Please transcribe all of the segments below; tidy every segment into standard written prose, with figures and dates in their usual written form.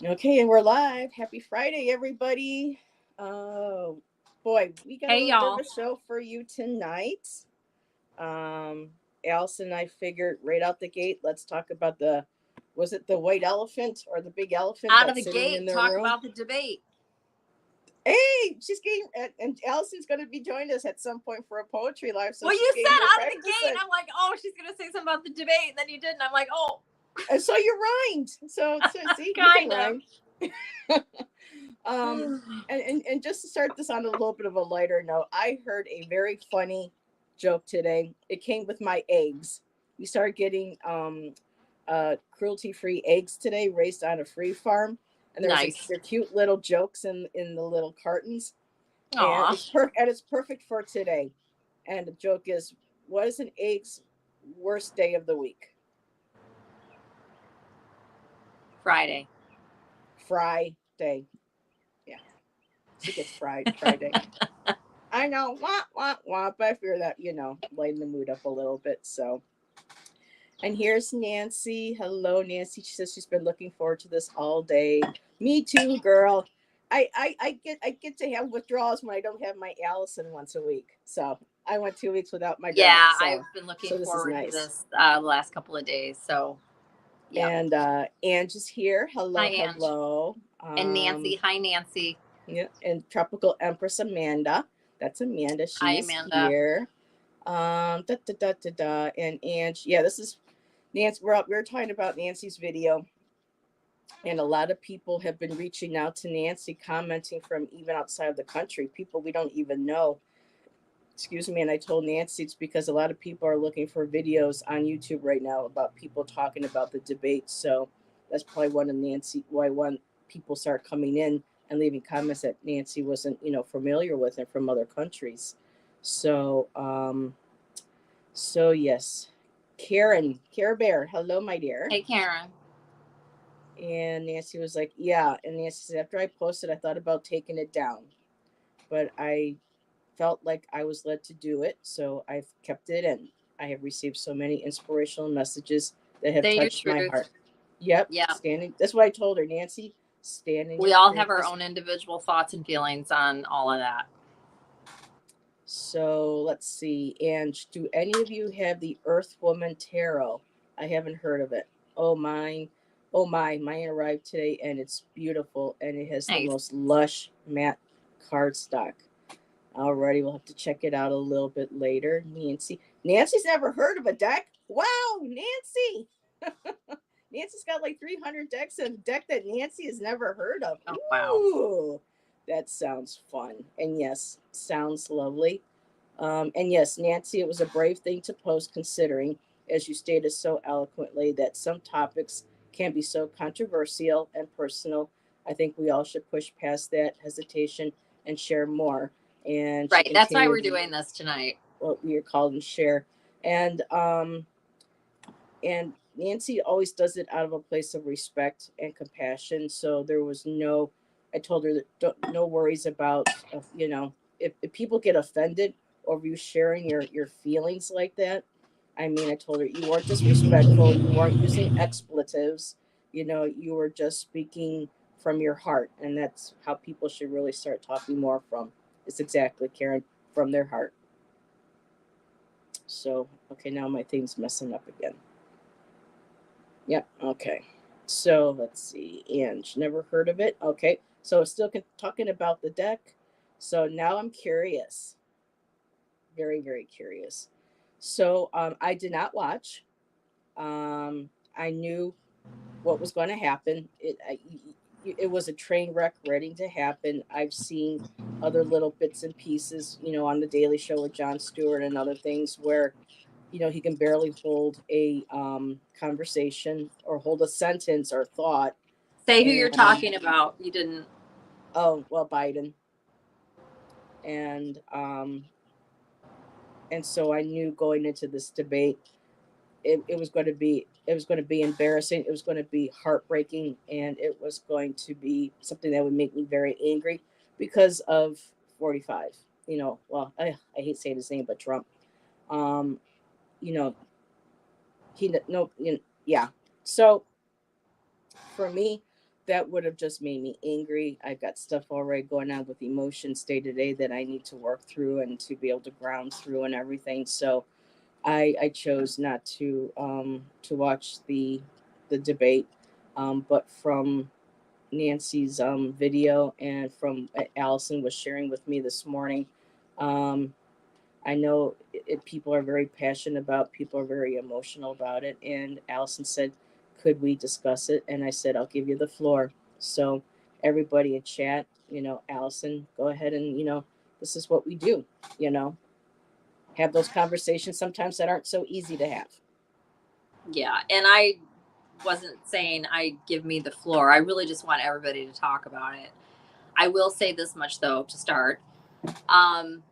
Okay, and we're live. Happy Friday, everybody. Oh, boy, we got a Hey little bit of y'all. a show for you tonight. Um, Allison and I figured right out the gate, let's talk about was it the white elephant or the big elephant Out of that's the sitting in gate, the talk room? about the debate. Hey, she's getting, and Allison's going to be joining us at some point for a poetry live, so Well, she's you getting said her out of the practice gate, and in. I'm like, oh, she's gonna say something about the debate, and then you didn't. I'm like, oh, And so you rhymed. So see, you can kind of. rhyme. Um, and just to start this on a little bit of a lighter note, I heard a very funny joke today. It came with my eggs. We started getting cruelty free eggs today, raised on a free farm, and Nice. they're cute little jokes in the little cartons, and Aw, it's perfect for today. And the joke is, what is an egg's worst day of the week? Friday. Friday. Yeah, she gets Friday. I know, wah, wah, wah, but I fear that, lighten the mood up a little bit. So, and here's Nancy. Hello, Nancy. She says she's been looking forward to this all day. Me too, girl. I get to have withdrawals when I don't have my Allison once a week. So I went 2 weeks without my girl. Yeah, So I've been looking so this is forward to nice. this the last couple of days. So, yeah. And Ange is here. Hi, Hello, Ange. hello. And Nancy. Hi, Nancy. Yeah, and Tropical Empress Amanda. That's Amanda. Hi, She's Amanda. here. Da da da da da. And Ange, yeah, this is Nancy. We're talking about Nancy's video, and a lot of people have been reaching out to Nancy, commenting from even outside of the country, people we don't even know. Excuse me. And I told Nancy it's because a lot of people are looking for videos on YouTube right now about people talking about the debate. So that's probably one of Nancy why one people start coming in and leaving comments that Nancy wasn't, familiar with and from other countries. So yes. Karen, Care Bear, hello my dear. Hey, Karen. And Nancy was like, yeah. And Nancy said, after I posted, I thought about taking it down, but I felt like I was led to do it. So I've kept it in. I have received so many inspirational messages that have Say your touched my truth. heart. Yep. Yeah. Standing. That's what I told her, Nancy. Stand in We your all truth. have our own individual thoughts and feelings on all of that. So let's see. And do any of you have the Earth Woman Tarot? I haven't heard of it. Oh, mine. Oh, mine arrived today and it's beautiful and it has the Nice. most lush matte cardstock. Alrighty, we'll have to check it out a little bit later. Nancy's never heard of a deck? Wow, Nancy! Nancy's got like 300 decks in a deck that Nancy has never heard of. Oh, wow. Ooh, that sounds fun. And yes, sounds lovely. And yes, Nancy, it was a brave thing to post considering, as you stated so eloquently, that some topics can be so controversial and personal. I think we all should push past that hesitation and share more. And she Right. That's why we're continued doing this tonight. what we are called and share. And and Nancy always does it out of a place of respect and compassion. So there was no, I told her that no worries about, if people get offended over you sharing your feelings like that. I mean, I told her you weren't disrespectful, you weren't using expletives, you were just speaking from your heart. And that's how people should really start talking more from. It's exactly, Karen, from their heart. So, okay, now my thing's messing up again. Yep. Okay. So let's see. Ange, never heard of it. Okay. So still talking about the deck. So now I'm curious. Very, very curious. So I did not watch. I knew what was going to happen. It was a train wreck ready to happen. I've seen other little bits and pieces, on the Daily Show with Jon Stewart and other things where he can barely hold a conversation or hold a sentence or thought. Say who you're And talking about. You didn't. oh well, Biden. And so I knew going into this debate, it was going to be embarrassing. It was going to be heartbreaking, and it was going to be something that would make me very angry because of 45. Well, I hate saying his name, but Trump. Um, you know, he no, yeah. So for me, that would have just made me angry. I've got stuff already going on with emotions day to day that I need to work through and to be able to ground through and everything. So I chose not to watch the debate, but from Nancy's video and from Allison was sharing with me this morning. Um, I know people are very passionate about. People are very emotional about it. And Allison said, "Could we discuss it?" And I said, "I'll give you the floor." So everybody in chat, Allison, go ahead and this is what we do. You know, have those conversations sometimes that aren't so easy to have. Yeah. And I wasn't saying I give me the floor. I really just want everybody to talk about it. I will say this much though to start. Um,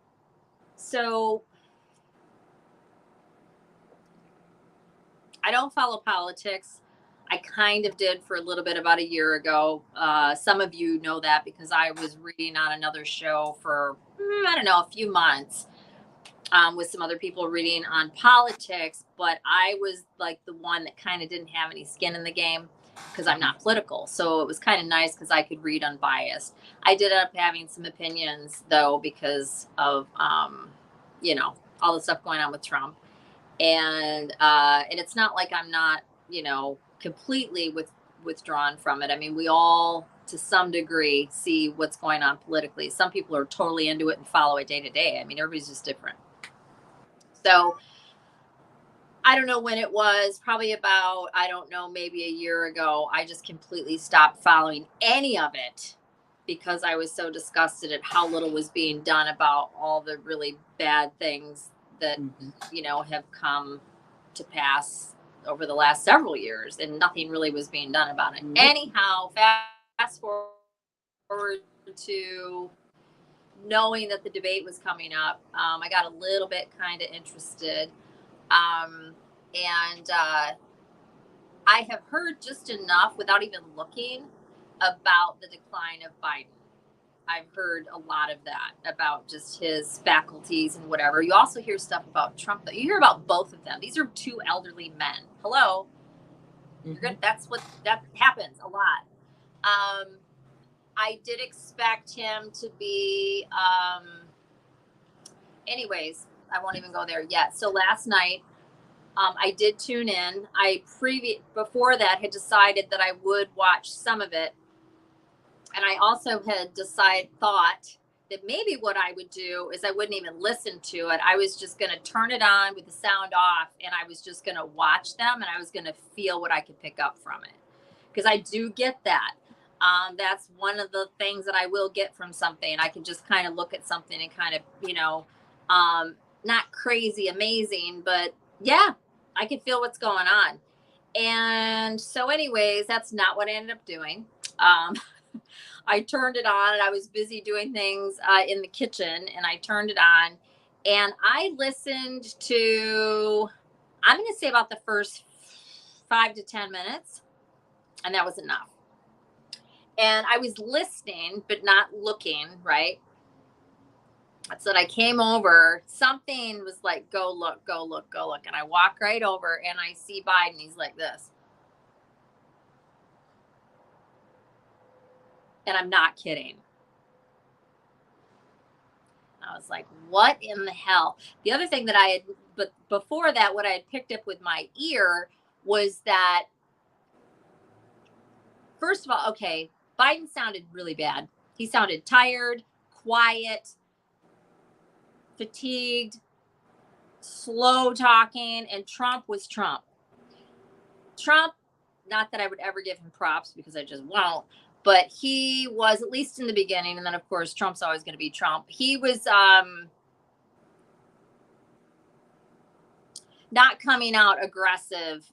so I don't follow politics. I kind of did for a little bit about a year ago. Some of you know that because I was reading on another show for, I don't know, a few months with some other people reading on politics. But I was like the one that kind of didn't have any skin in the game because I'm not political. So it was kind of nice because I could read unbiased. I did end up having some opinions though because of, all the stuff going on with Trump. And it's not like I'm not, completely withdrawn from it. I mean, we all to some degree see what's going on politically. Some people are totally into it and follow it day to day. I mean, everybody's just different. So I don't know when it was, probably about, I don't know, maybe a year ago, I just completely stopped following any of it because I was so disgusted at how little was being done about all the really bad things that, Mhm. have come to pass over the last several years, and nothing really was being done about it. Nope. Anyhow, fast forward to knowing that the debate was coming up, I got a little bit kind of interested. Um, and I have heard just enough without even looking about the decline of Biden. I've heard a lot of that about just his faculties and whatever. You also hear stuff about Trump. You hear about both of them. These are two elderly men. Hello, you're Mhm. good. That happens a lot. Um, I did expect him to be. Anyways, I won't even go there yet. So last night, I did tune in. Before that had decided that I would watch some of it, and I also had thought that maybe what I would do is I wouldn't even listen to it. I was just going to turn it on with the sound off, and I was just going to watch them, and I was going to feel what I could pick up from it, because I do get that. That's one of the things that I will get from something. I can just kind of look at something and kind of, not crazy amazing, but yeah, I can feel what's going on. And so, anyways, that's not what I ended up doing. Um, I turned it on and I was busy doing things in the kitchen, and I turned it on and I listened to, I'm going to say about the first 5 to 10 minutes, and that was enough. And I was listening, but not looking, right? So I came over, something was like, go look, go look, go look. And I walk right over and I see Biden. He's like this. And I'm not kidding. I was like, what in the hell? The other thing that but before that, what I had picked up with my ear was that, first of all, okay, Biden sounded really bad. He sounded tired, quiet, fatigued, slow talking, and Trump was Trump. Trump, not that I would ever give him props because I just won't, but he was, at least in the beginning, and then of course Trump's always going to be Trump. He was not coming out aggressive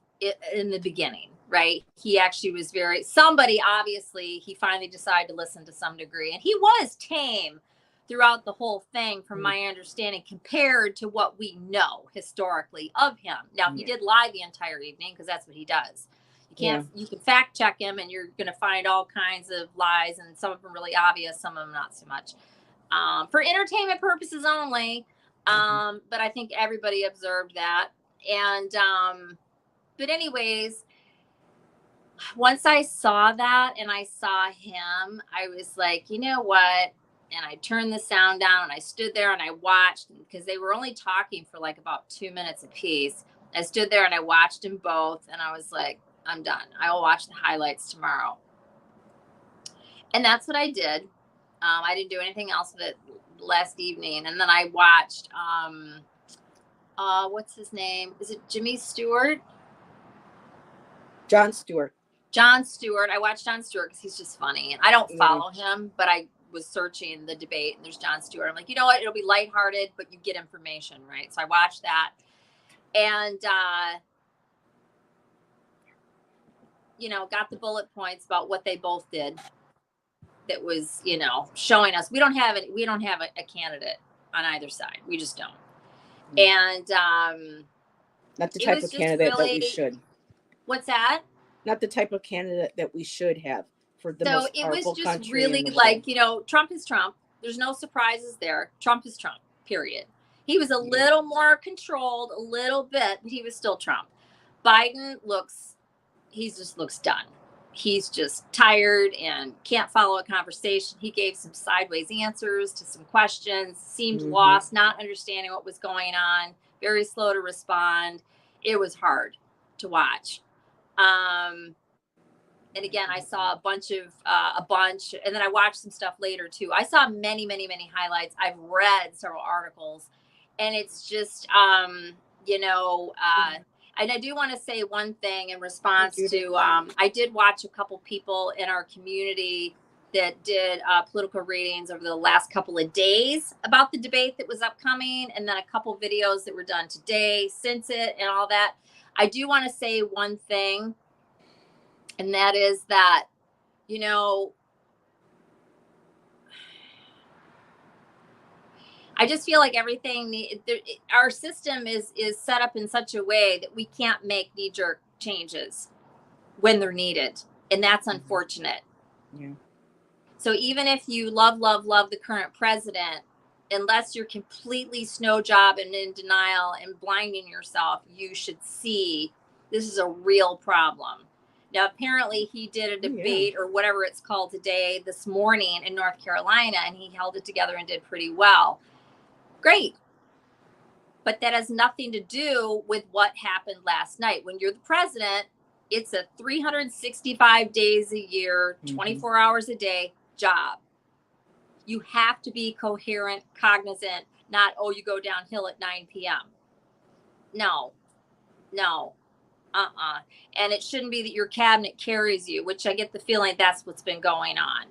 in the beginning, right? He actually was somebody, obviously, he finally decided to listen to some degree. And he was tame throughout the whole thing, from my understanding, compared to what we know historically of him. Now, he did lie the entire evening because that's what he does. You can fact check him and you're going to find all kinds of lies, and some of them really obvious, some of them not so much. For entertainment purposes only. But I think everybody observed that. And but anyways, once I saw that and I saw him, I was like, you know what? And I turned the sound down and I stood there and I watched because they were only talking for like about 2 minutes apiece. I stood there and I watched them both and I was like, I'm done. I will watch the highlights tomorrow. And that's what I did. I didn't do anything else with it last evening. And then I watched, what's his name? Is it Jimmy Stewart? Jon Stewart. Jon Stewart. I watched Jon Stewart because he's just funny. And I don't follow him, but I was searching the debate and there's Jon Stewart. I'm like, you know what? It'll be lighthearted, but you get information, right? So I watched that. And, got the bullet points about what they both did. That was, showing us we don't have a candidate on either side. We just don't. And not the type of candidate that we should. What's that? Not the type of candidate that we should have for the most powerful country. So it was just really like, Trump is Trump. There's no surprises there. Trump is Trump, period. He was a little more controlled, a little bit, but he was still Trump. Biden just looks done. He's just tired and can't follow a conversation. He gave some sideways answers to some questions, seemed lost, not understanding what was going on, very slow to respond. It was hard to watch. And again, I saw a bunch, and then I watched some stuff later too. I saw many, many, many highlights. I've read several articles, and it's just, and I do want to say one thing in response to, I did watch a couple people in our community that did political readings over the last couple of days about the debate that was upcoming, and then a couple videos that were done today since it and all that. I do want to say one thing, and that is that, I just feel like our system is set up in such a way that we can't make knee-jerk changes when they're needed. And that's unfortunate. Yeah. So even if you love the current president, unless you're completely snow job and in denial and blinding yourself, you should see this is a real problem. Now, apparently he did a debate or whatever it's called this morning in North Carolina, and he held it together and did pretty well. Great. But that has nothing to do with what happened last night. When you're the president, it's a 365 days a year, 24 hours a day job. You have to be coherent, cognizant, not, you go downhill at 9 p.m. No. And it shouldn't be that your cabinet carries you, which I get the feeling that's what's been going on.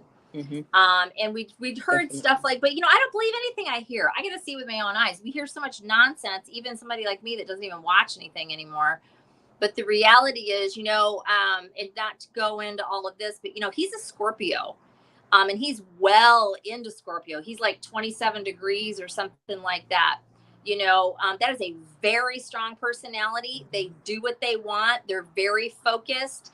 And we'd heard stuff like, but I don't believe anything I hear. I get to see with my own eyes. We hear so much nonsense, even somebody like me that doesn't even watch anything anymore. But the reality is, and not to go into all of this, but he's a Scorpio, and he's well into Scorpio. He's like 27 degrees or something like that. That is a very strong personality. They do what they want. They're very focused.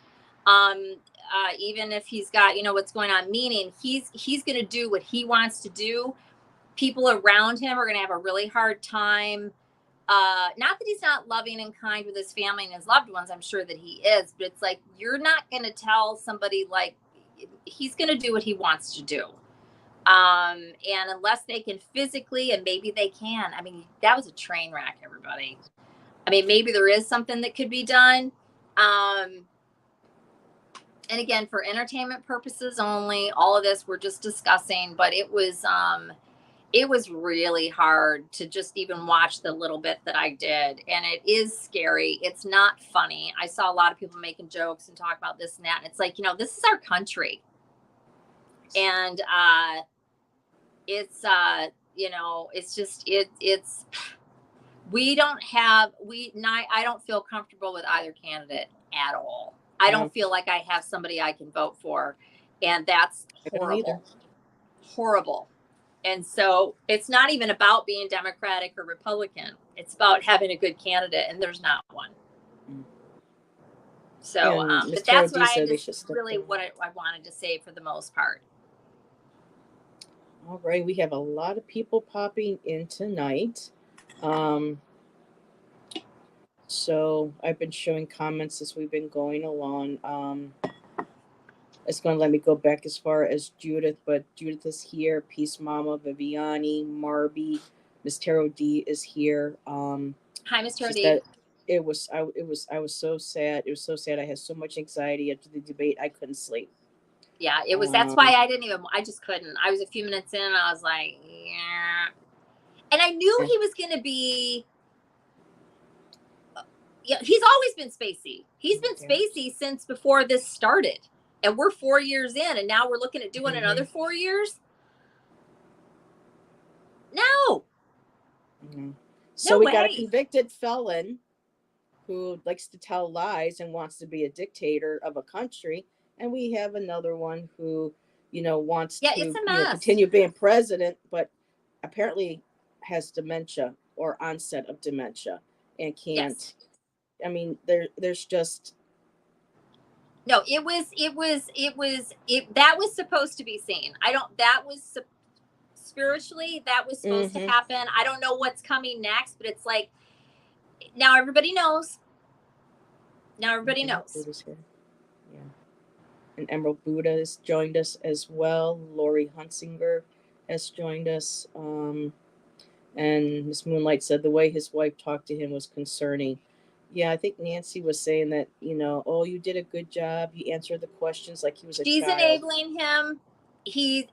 Even if he's got, what's going on, meaning he's going to do what he wants to do. People around him are going to have a really hard time. Not that he's not loving and kind with his family and his loved ones. I'm sure that he is, but it's like, you're not going to tell somebody, like, he's going to do what he wants to do. And unless they can physically, and maybe they can, that was a train wreck, everybody. Maybe there is something that could be done. And again, for entertainment purposes only, all of this we're just discussing, but it was really hard to just even watch the little bit that I did. And it is scary. It's not funny. I saw a lot of people making jokes and talk about this and that. And it's like, this is our country. And it's just, I don't feel comfortable with either candidate at all. I don't feel like I have somebody I can vote for. And that's horrible. And so it's not even about being Democratic or Republican. It's about having a good candidate, and there's not one. So, but that's what what I wanted to say for the most part. All right. We have a lot of people popping in tonight. So I've been showing comments as we've been going along. It's going to let me go back as far as Judith, but Judith is here. Peace Mama, Viviani, Marby, Miss Taro D is here. Hi, Mr. She D. said I was so sad. It was so sad. I had so much anxiety after the debate. I couldn't sleep. Yeah, it was. That's why I just couldn't. I was a few minutes in and I was like, yeah. And I knew he was going to be, yeah, he's always been spacey. He's been spacey since before this started. And we're 4 years in, and now we're looking at doing another 4 years. No. So we got a convicted felon who likes to tell lies and wants to be a dictator of a country. And we have another one who, wants to continue being president, but apparently has dementia or onset of dementia and can't. Yes. I mean, there's just. No, that was supposed to be seen. Spiritually, that was supposed to happen. I don't know what's coming next, but it's like, now everybody knows. Now everybody knows. Yeah. And Emerald Buddha has joined us as well. Lori Hunsinger has joined us. And Miss Moonlight said the way his wife talked to him was concerning. Yeah, I think Nancy was saying that, oh, you did a good job. You answered the questions like he was a child. She's enabling him. He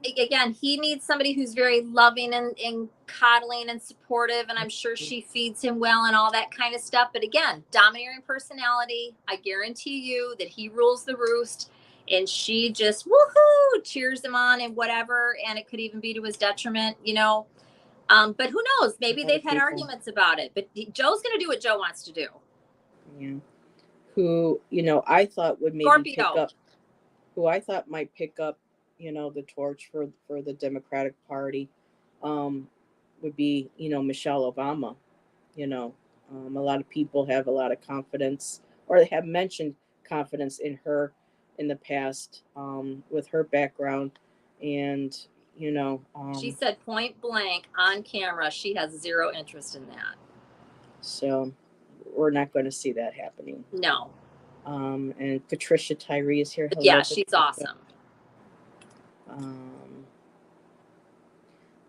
needs somebody who's very loving and coddling and supportive, and I'm sure she feeds him well and all that kind of stuff. But again, domineering personality. I guarantee you that he rules the roost, and she just woohoo cheers him on and whatever, and it could even be to his detriment, But who knows? Maybe they've had arguments about it. But Joe's going to do what Joe wants to do. Yeah. Who, I thought would maybe Scorpio. pick up. Who I thought might pick up, the torch for the Democratic Party, would be, Michelle Obama. A lot of people have a lot of confidence, or they have mentioned confidence in her in the past, with her background, and she said point blank on camera she has zero interest in that. So we're not going to see that happening. No. And Patricia Tyree is here. Hello, yeah, she's Patricia. Awesome.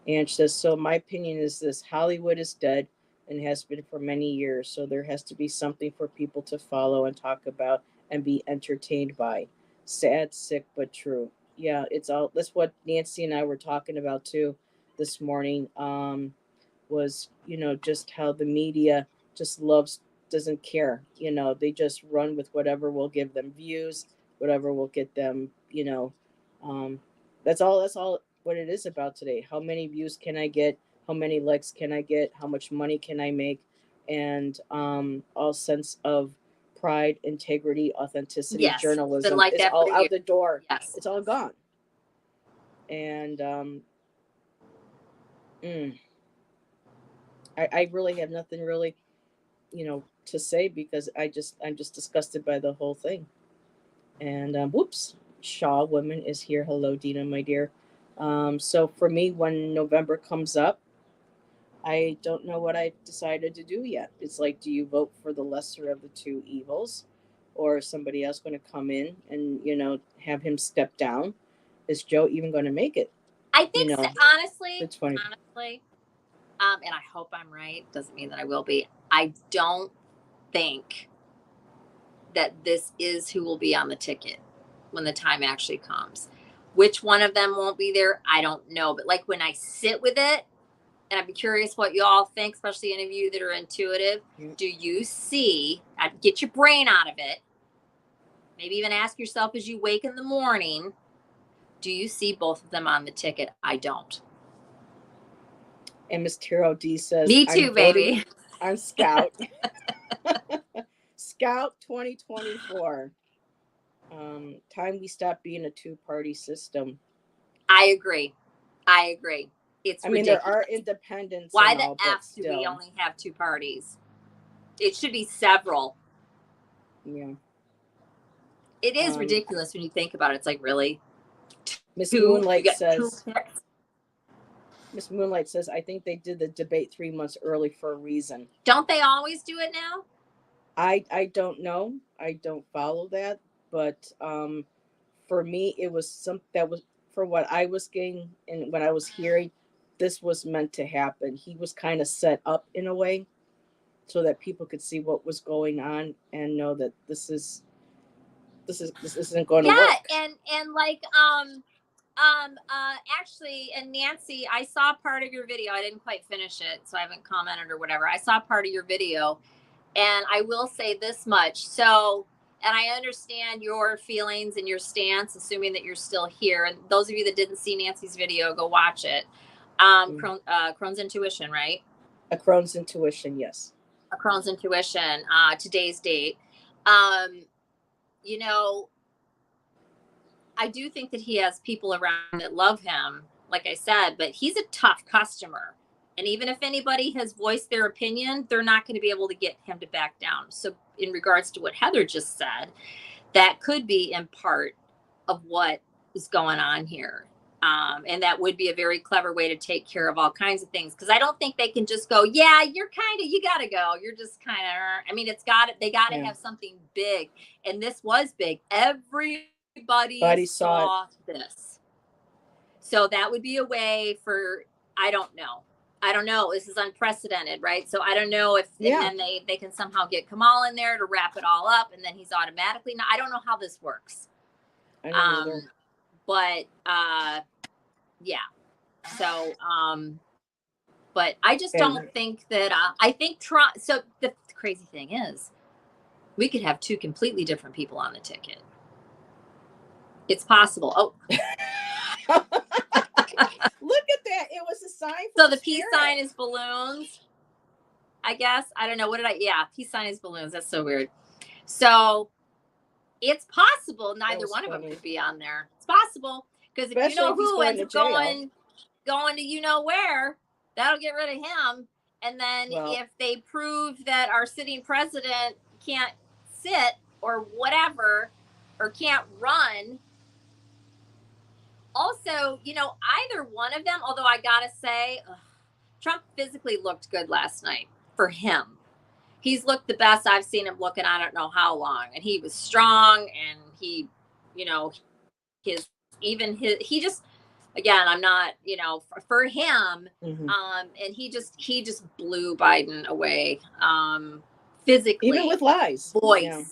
And she says, so my opinion is this: Hollywood is dead and has been for many years. So there has to be something for people to follow and talk about and be entertained by. Sad, sick, but true. Yeah, that's what Nancy and I were talking about too this morning. Was, just how the media just doesn't care. They just run with whatever will give them views, whatever will get them, that's all what it is about today. How many views can I get? How many likes can I get? How much money can I make? And all sense of pride, integrity, authenticity, yes, journalism is all out the door. Yes. It's all gone. And I really have nothing really, to say, because I'm just disgusted by the whole thing. And whoops, Shaw Women is here. Hello, Dina, my dear. So for me, when November comes up, I don't know what I decided to do yet. It's like, do you vote for the lesser of the two evils, or is somebody else going to come in and have him step down? Is Joe even going to make it? I think honestly, and I hope I'm right. Doesn't mean that I will be. I don't think that this is who will be on the ticket when the time actually comes. Which one of them won't be there, I don't know. But like when I sit with it, and I'd be curious what you all think, especially any of you that are intuitive. Yeah. Do you see, get your brain out of it, maybe even ask yourself as you wake in the morning, do you see both of them on the ticket? I don't. And Miss Tiro D says, me too, baby. I'm Scout. Scout 2024. Time we stop being a two-party system. I agree. It's ridiculous. There are independents. Why the F do we only have two parties? It should be several. Yeah. It is ridiculous when you think about it. It's like, really? Miss Moonlight says, I think they did the debate 3 months early for a reason. Don't they always do it now? I don't know. I don't follow that, but for me, it was some that was for what I was getting and what I was hearing. This was meant to happen. He was kind of set up in a way so that people could see what was going on and know that this isn't going to Yeah, work. and like actually, and Nancy, I saw part of your video. I didn't quite finish it, so I haven't commented or whatever. I saw part of your video, and I will say this much. So, and I understand your feelings and your stance, assuming that you're still here. And those of you that didn't see Nancy's video, go watch it. Mm. Crohn's Intuition, right? A Crohn's intuition, yes. A Crohn's Intuition, today's date. Um, you know, I do think that he has people around that love him, like I said, but he's a tough customer. And even if anybody has voiced their opinion, they're not going to be able to get him to back down. So, in regards to what Heather just said, that could be in part of what is going on here. And that would be a very clever way to take care of all kinds of things. Because I don't think they can just go, yeah, you got to go. You're just kind of, I mean, they got to Yeah. have something big. And this was big. Everybody Buddy saw it. this. So that would be a way for, I don't know. I don't know. This is unprecedented, right? So I don't know if Yeah. and then they can somehow get Kamal in there to wrap it all up, and then he's automatically. I don't know how this works. I know either. But yeah. So but I just don't think that I think Trump. So the crazy thing is, we could have two completely different people on the ticket. It's possible. Oh. Look at that. It was a sign. So the peace sign is balloons, I guess. I don't know. What did I? Yeah, peace sign is balloons. That's so weird. So it's possible neither one of them could be on there. It's possible because if you know who ends up going to you know where, that'll get rid of him. And then if they prove that our sitting president can't sit or whatever, or can't run. Also, either one of them, although I gotta say, Trump physically looked good last night for him. He's looked the best I've seen him look in I don't know how long. And he was strong, and he, he just, again, I'm not, for him, and he just blew Biden away, physically. Even with lies. Voice. Yeah.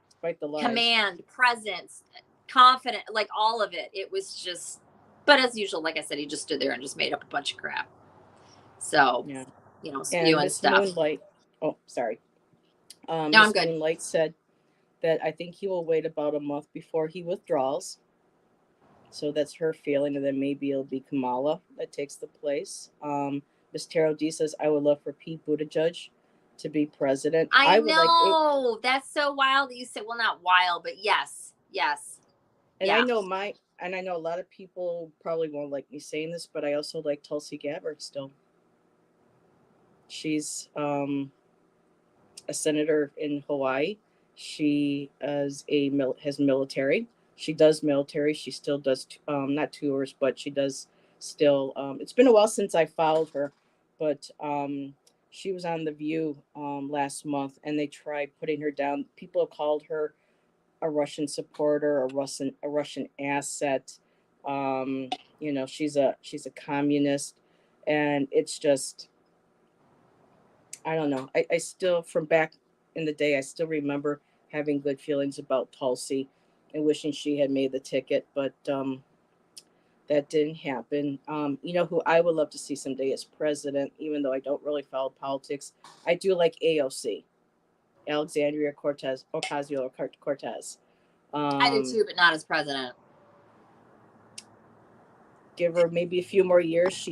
Despite the lies. Command, presence, confident, like all of it. It was just, but as usual, like I said, he just stood there and just made up a bunch of crap. So, spewing stuff. Moonlight, oh, sorry. No, I'm good. Moonlight said that I think he will wait about a month before he withdraws. So that's her feeling, and then maybe it'll be Kamala that takes the place. Miss Taro D says, I would love for Pete Buttigieg to be president. I know. That's so wild that you said, well, not wild, but yes. And I know I know a lot of people probably won't like me saying this, but I also like Tulsi Gabbard still. She's a senator in Hawaii. She has military. She does military. She still does not tours, but she does still. It's been a while since I followed her, but she was on The View last month, and they tried putting her down. People have called her a Russian supporter, a Russian asset. She's a communist, and it's just, I don't know. I still, from back in the day, I still remember having good feelings about Tulsi and wishing she had made the ticket, but that didn't happen. Who I would love to see someday as president, even though I don't really follow politics. I do like AOC, Alexandria Ocasio-Cortez. I do too, but not as president. Give her maybe a few more years.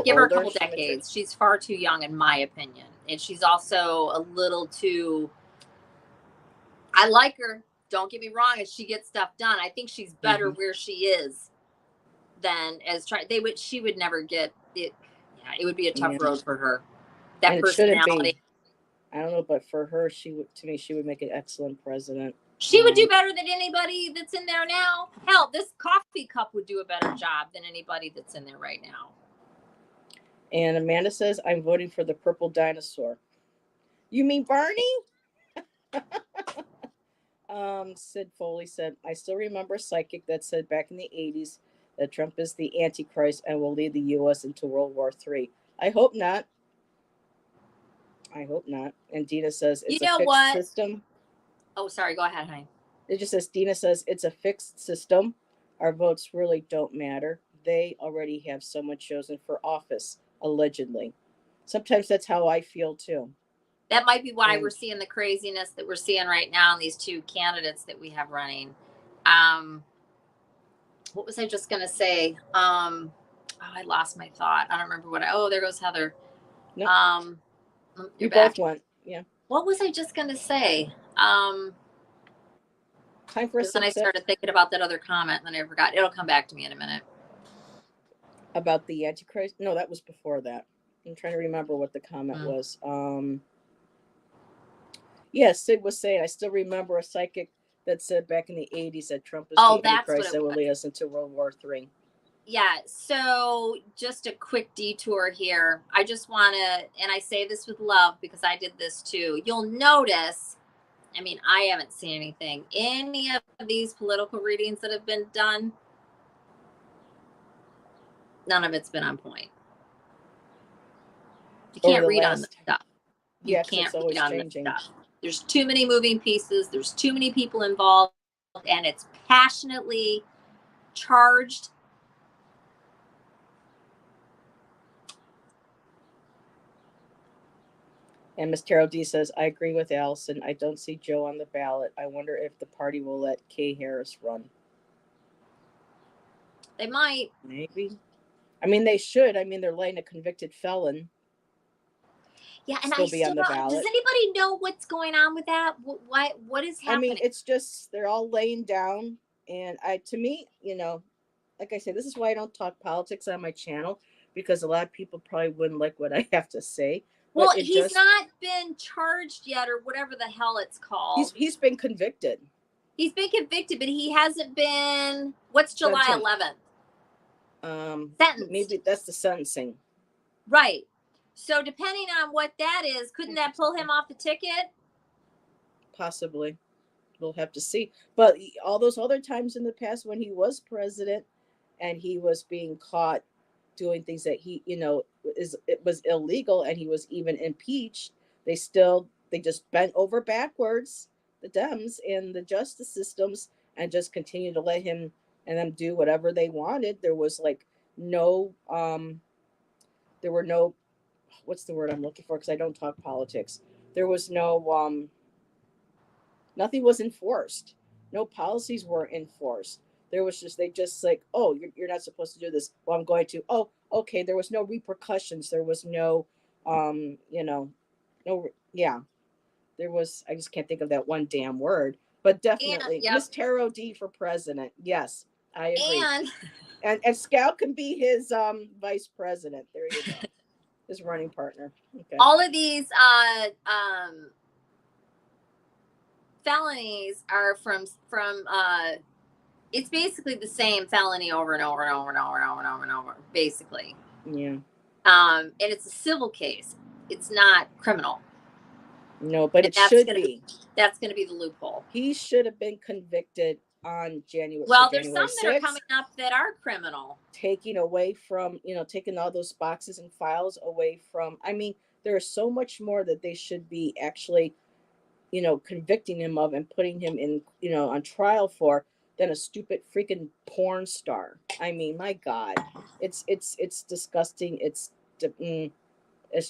Give her a couple decades. She's far too young, in my opinion. And she's also a little too, I like her. Don't get me wrong. As she gets stuff done, I think she's better where she is than she would never get it. Yeah, it would be a tough road for her. That personality. I don't know, but for her, she would make an excellent president. She would do better than anybody that's in there now. Hell, this coffee cup would do a better job than anybody that's in there right now. And Amanda says, I'm voting for the purple dinosaur. You mean Barney? Sid Foley said, I still remember a psychic that said back in the 80s that Trump is the Antichrist and will lead the U.S. into World War III. I hope not. I hope not. And Dina says You it's a know fixed what? system. Oh, sorry. Go ahead, honey. It just says Dina says it's a fixed system. Our votes really don't matter. They already have someone chosen for office, allegedly. Sometimes that's how I feel too. That might be why we're And seeing the craziness that we're seeing right now in these two candidates that we have running. Um, what was I just gonna say? Oh, I lost my thought. I don't remember what I. Oh, there goes Heather. no, Um, you you're back. both went. Yeah. What was I just gonna say? Time for a Because then I subset started thinking about that other comment, and then I forgot. It'll come back to me in a minute. about the Antichrist. No, that was before that. I'm trying to remember what the comment was. Yes, Sid was saying, I still remember a psychic that said back in the 80s that Trump is Oh, the that's what Antichrist it that will was. lead us into World War III. Yeah. So just a quick detour here. I just want to, and I say this with love because I did this too. You'll notice, I mean, I haven't seen anything. Any of these political readings that have been done, none of it's been on point. You Over can't the read on this last, stuff. You yeah, because can't it's read always on this changing. stuff. There's too many moving pieces. There's too many people involved, and it's passionately charged. And Miss Carol D says, I agree with Allyson. I don't see Joe on the ballot. I wonder if the party will let Kay Harris run. They might. Maybe. I mean, they should. I mean, they're letting a convicted felon Yeah, and I still be still on the don't. Does ballot. anybody know what's going on with that? What is I mean, happening? it's just they're all laying down, and to me, like I said, this is why I don't talk politics on my channel because a lot of people probably wouldn't like what I have to say. But Well, it he's just not been charged yet, or whatever the hell it's called. he's been convicted. He's been convicted, but he hasn't been. What's July Sentence. 11th? Maybe Sentenced. that's the sentencing. Right. So depending on what that is, couldn't that pull him off the ticket? Possibly, we'll have to see. But all those other times in the past when he was president and he was being caught doing things that it was illegal and he was even impeached, they just bent over backwards, the Dems and the justice systems, and just continued to let him and them do whatever they wanted. There was like no there were no, what's the word I'm looking for, because I don't talk politics. There was no nothing was enforced. No policies were enforced. There was just they just like, oh, you're not supposed to do this. Well, I'm going to. Oh, okay. There was no repercussions. There was no, no. Yeah, there was. I just can't think of that one damn word. But And definitely, yep. Miss Taro D for president. Yes, I agree. And And Scout can be his vice president. There you go. His running partner. Okay. all of these felonies are from it's basically the same felony over and over and over and over and over and over and over, basically. Yeah. And it's a civil case. It's not criminal. No, but And it should be. That's going to be the loophole. He should have been convicted on January. Well, so there's January some 6th, that are coming up that are criminal. Taking away from, taking all those boxes and files away from. I mean, there's so much more that they should be actually, convicting him of and putting him in, on trial for than a stupid freaking porn star. I mean, my God, it's disgusting. It's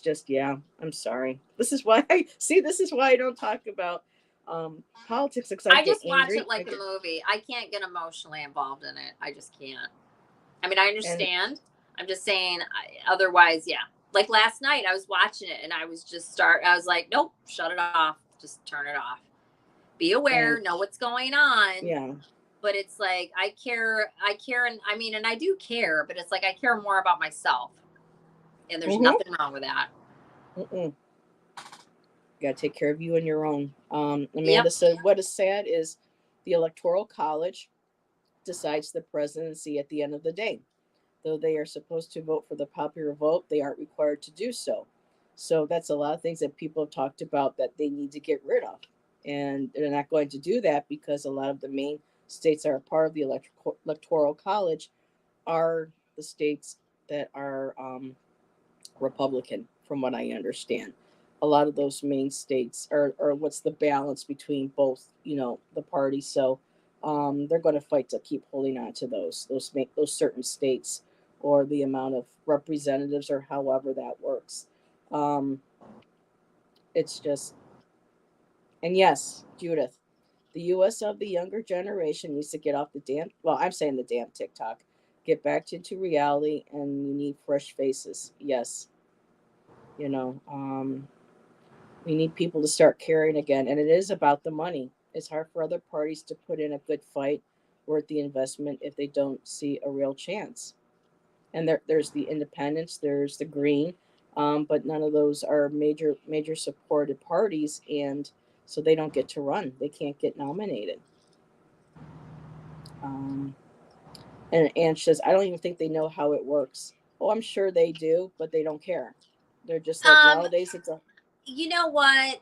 just, yeah, I'm sorry. This is why I don't talk about politics because I get just watch angry. it like a movie. I can't get emotionally involved in it. I just can't. I mean, I understand. I'm just saying, otherwise, yeah. Like last night, I was watching it and I was like, nope, shut it off. Just turn it off. Be aware, know what's going on. Yeah. But it's like, I care. And I mean, and I do care, but it's like, I care more about myself. And there's nothing wrong with that. You got to take care of you and your own. Amanda said, what is sad is the Electoral College decides the presidency at the end of the day. Though they are supposed to vote for the popular vote, they aren't required to do so. So that's a lot of things that people have talked about that they need to get rid of. And they're not going to do that because a lot of the main states that are part of the electoral college are the states that are Republican, from what I understand. A lot of those main states are what's the balance between both, the parties. So they're going to fight to keep holding on to those certain states, or the amount of representatives, or however that works. Um, it's just, and yes, Judith, the U.S. of the younger generation needs to get off the damn. Well, I'm saying the damn TikTok. Get back into reality, and you need fresh faces. Yes, you know. We need people to start caring again, and it is about the money. It's hard for other parties to put in a good fight worth the investment if they don't see a real chance. And there's the independents, there's the green, but none of those are major supported parties, and so they don't get to run. They can't get nominated. Um, and she says, I don't even think they know how it works. Oh, I'm sure they do, but they don't care. They're just like, Um, nowadays it's a. you know what?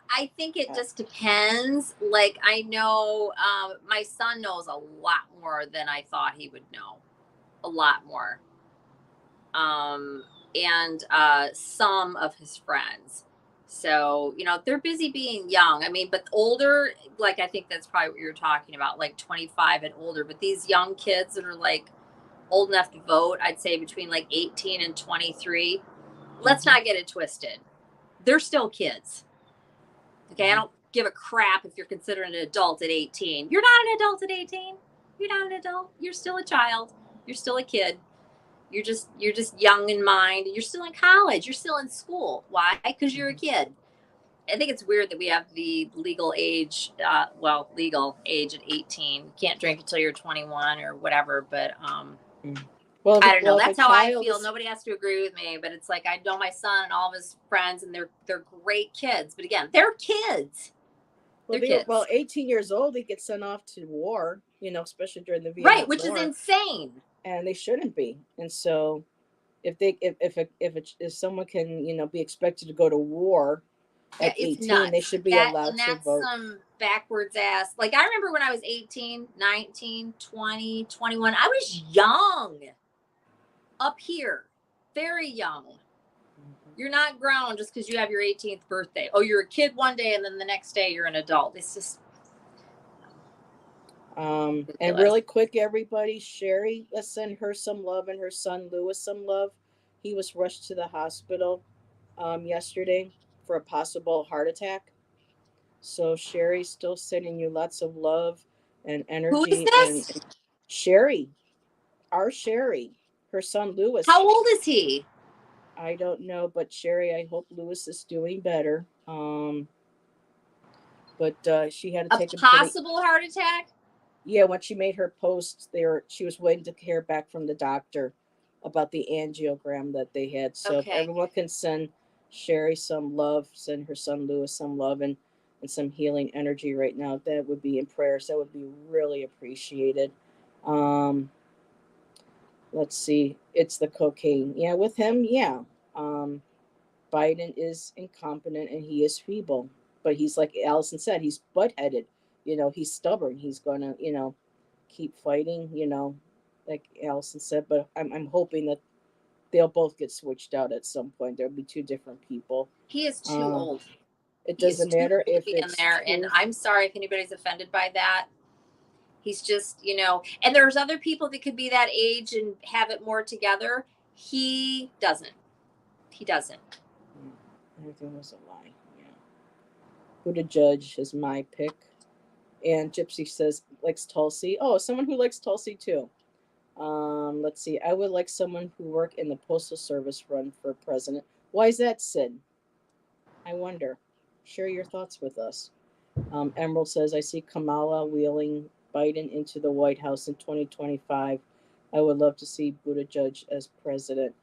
I think it just depends. Like, I know my son knows a lot more than I thought he would know. A lot more. Um, and some of his friends. So, they're busy being young. I mean, but older, like, I think that's probably what you're talking about, like 25 and older. But these young kids that are like old enough to vote, I'd say between like 18 and 23, let's Mhm. not get it twisted. They're still kids. Okay. I Mhm. don't give a crap if you're considered an adult at 18. You're not an adult at 18. You're not an adult. You're still a child. You're still a kid. You're just young in mind. You're still in college. You're still in school. Why? Because you're a Mhm. kid. I think it's weird that we have the legal age at 18. You can't drink until you're 21 or whatever. But Mhm. Well, I don't know. if a That's how I child feel. is. Nobody has to agree with me, but it's like I know my son and all of his friends, and they're great kids. But again, they're kids. Well, They're they were kids, 18 years old. They get sent off to war, especially during the right? Vietnam Which is War, insane. and they shouldn't be. And so, if someone can, be expected to go to war Yeah, at it's 18, they nuts. should be That allowed and to that's vote. some backwards ass. Like I remember when I was 18, 19, 20, 21. I was young up here. Very young. Mhm. You're not grown just because you have your 18th birthday. Oh, you're a kid one day and then the next day you're an adult. It's just And ridiculous. really quick, everybody, Sherry, let's send her some love, and her son Lewis some love. He was rushed to the hospital yesterday for a possible heart attack. So Sherry's still sending you lots of love and Who is energy. And this? Sherry, our Sherry, her son Lewis. How old is he? I don't know, but Sherry, I hope Lewis is doing better. But she had to A take him to the. possible heart attack? Yeah, when she made her post there, she was waiting to hear back from the doctor about the angiogram that they had. So if Okay. everyone can send Sherry some love, send her son Lewis some love, and some healing energy right now, that would be in prayers. That would be really appreciated. Um, let's see. It's the cocaine. Yeah, with him, yeah. Um, Biden is incompetent and he is feeble. But he's, like Allyson said, he's butt headed. He's stubborn. He's gonna, keep fighting, like Allyson said. But I'm hoping that they'll both get switched out at some point. There'll be two different people. He is too Um, old. it He is doesn't too matter old to if be in it's there. And two. I'm sorry if anybody's offended by that. He's just, and there's other people that could be that age and have it more together. He doesn't. He doesn't. Everything was a lie. Yeah. Who to judge is my pick. And Gypsy says likes Tulsi. Oh, someone who likes Tulsi too. Let's see. I would like someone who worked in the postal service run for president. Why is that, Sid? I wonder. Share your thoughts with us. Emerald says, I see Kamala wheeling Biden into the White House in 2025. I would love to see Buttigieg as president.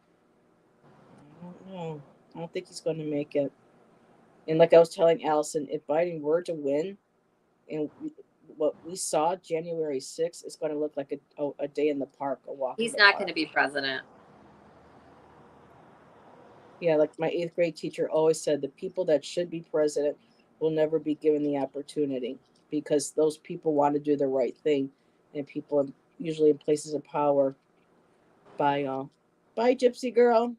I don't know. I don't think he's going to make it. And like I was telling Allyson, if Biden were to win, and what we saw January 6th is going to look like a day in the park, a walk in He's the not going park. to be president. Yeah, like my eighth grade teacher always said, the people that should be president will never be given the opportunity because those people want to do the right thing, and people usually in places of power. Bye, y'all. Bye, Gypsy Girl.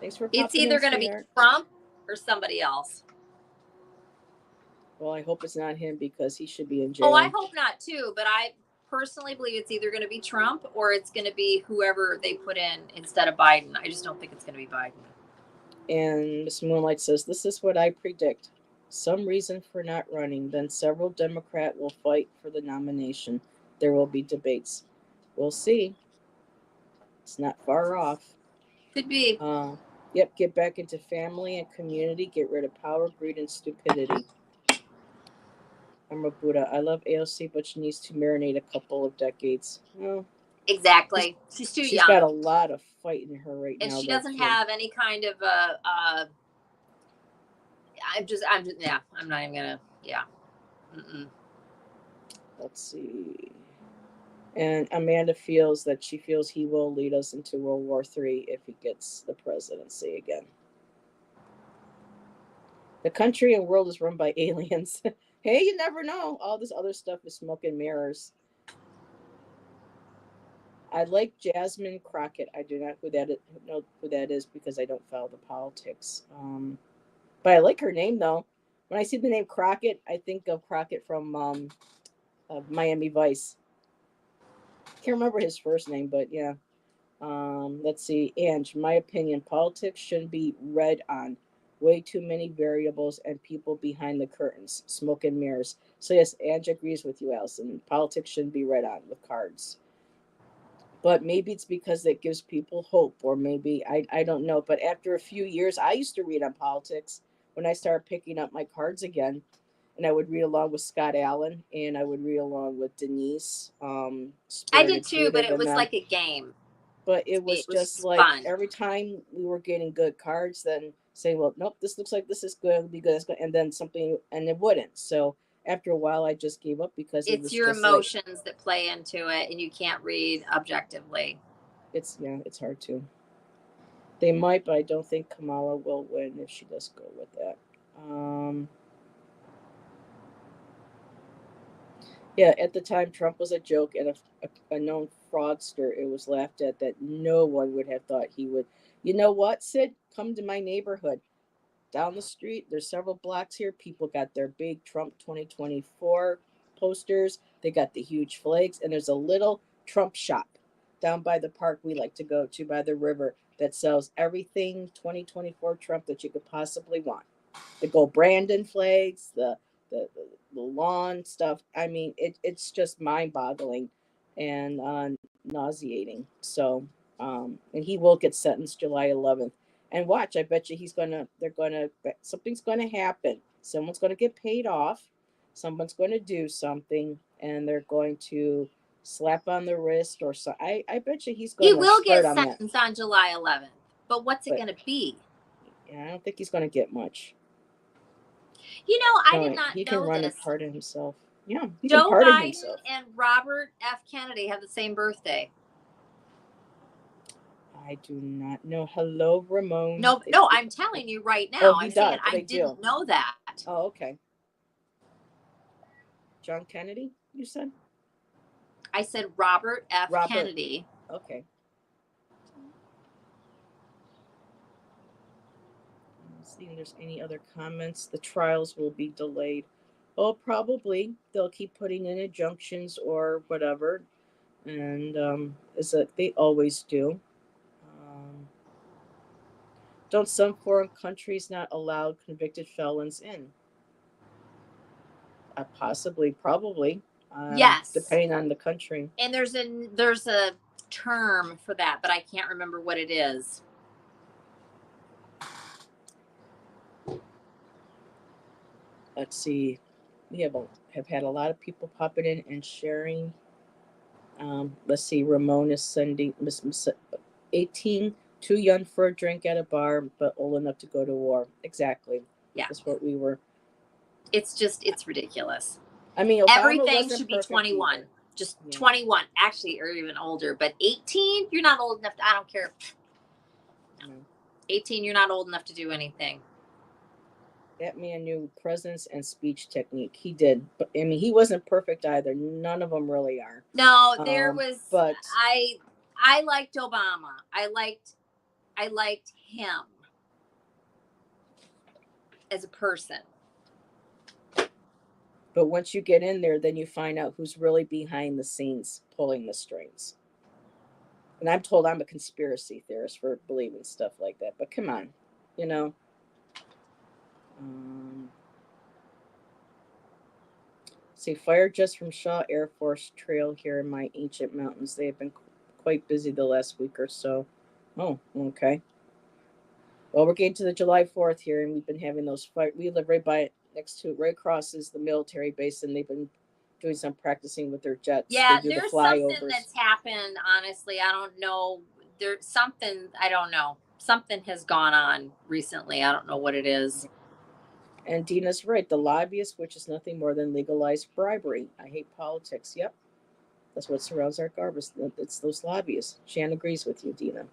Thanks for It's popping in, either going to be sweetheart. Trump or somebody else. Well, I hope it's not him because he should be in jail. Oh, I hope not too, but I personally believe it's either going to be Trump or it's going to be whoever they put in instead of Biden. I just don't think it's going to be Biden. And Miss Moonlight says, this is what I predict. Some reason for not running. Then several Democrat will fight for the nomination. There will be debates. We'll see. It's not far off. Could be. Yep, get back into family and community. Get rid of power, greed, and stupidity. I'm a Buddha. I love AOC, but she needs to marinate a couple of decades. Well, exactly. She's too young. She's got a lot of fight in her right now. And she doesn't have any kind of I'm not even gonna, yeah. Mm-mm. Let's see. And Amanda feels that she feels he will lead us into World War III if he gets the presidency again. The country and world is run by aliens. Hey, you never know. All this other stuff is smoke and mirrors. I like Jasmine Crockett. I do not know who that is because I don't follow the politics. But I like her name though. When I see the name Crockett, I think of Crockett from Miami Vice. Can't remember his first name, but yeah. Let's see. Ange, my opinion, politics shouldn't be read on. Way too many variables and people behind the curtains. Smoke and mirrors. So yes, Ange agrees with you, Allyson. Politics shouldn't be read on with cards. But maybe it's because it gives people hope, or maybe I don't know. But after a few years, I used to read on politics when I started picking up my cards again. And I would read along with Scott Allen, and I would read along with Denise. I did too, but it was like a game. But it was just like fun. Every time we were getting good cards, then say, well, nope, this looks like this is good, it'll be good, and then something, and it wouldn't. So after a while, I just gave up because it's your emotions that play into it, and you can't read objectively. It's hard to. They might, but I don't think Kamala will win if she does go with that. Yeah, at the time, Trump was a joke and a known fraudster. It was laughed at that no one would have thought he would. You know what, Sid? Come to my neighborhood. Down the street, there's several blocks here. People got their big Trump 2024 posters. They got the huge flags. And there's a little Trump shop down by the park we like to go to by the river that sells everything 2024 Trump that you could possibly want. The gold Brandon flags, the lawn stuff. I mean, it's just mind-boggling and nauseating. So, and he will get sentenced July 11th. And watch, I bet you something's gonna happen. Someone's gonna get paid off. Someone's going to do something, and they're going to slap on the wrist or so. I bet you he's going to. He will get sentenced on July 11th. But what's it going to be? Yeah, I don't think he's going to get much. You know, I did not know this. He can run and pardon himself. Yeah, he Joe can pardon Biden himself. And Robert F. Kennedy have the same birthday. I do not know. Hello, Ramon. No, I'm telling you right now. I'm saying I didn't know that. Oh, okay. John Kennedy, you said? I said Robert F. Kennedy. Okay. Let's see if there's any other comments. The trials will be delayed. Oh, probably. They'll keep putting in injunctions or whatever. And is that they always do. Don't some foreign countries not allow convicted felons in? Possibly, probably. Yes. Depending on the country. And there's a term for that, but I can't remember what it is. Let's see. We have had a lot of people popping in and sharing. Let's see. Ramon is sending 18, too young for a drink at a bar, but old enough to go to war. Exactly. Yeah. That's what we were. It's ridiculous. I mean, Obama everything should be 21. Either. Just 21, actually, or even older. But 18, you're not old enough. I don't care. No. 18, you're not old enough to do anything. That man knew presence and speech technique. He did. But I mean, he wasn't perfect either. None of them really are. No, there was But I liked Obama. I liked him as a person. but once you get in there, then you find out who's really behind the scenes pulling the strings. And I'm told I'm a conspiracy theorist for believing stuff like that. But come on, you know. Um, See, fire just from Shaw Air Force Trail here in my ancient mountains. They have been quite busy the last week or so. Oh, okay. Well, we're getting to the July 4th here, and we've been having those fight. We live right by it, next to it, right across is the military base, and they've been doing some practicing with their jets. Yeah, They do the there's something flyovers. that's happened, honestly. I don't know. There's something, I don't know. Something has gone on recently. I don't know what it is. And Dina's right. The lobbyist, which is nothing more than legalized bribery. I hate politics. Yep. That's what surrounds our garbage. It's those lobbyists. Shan agrees with you, Dina.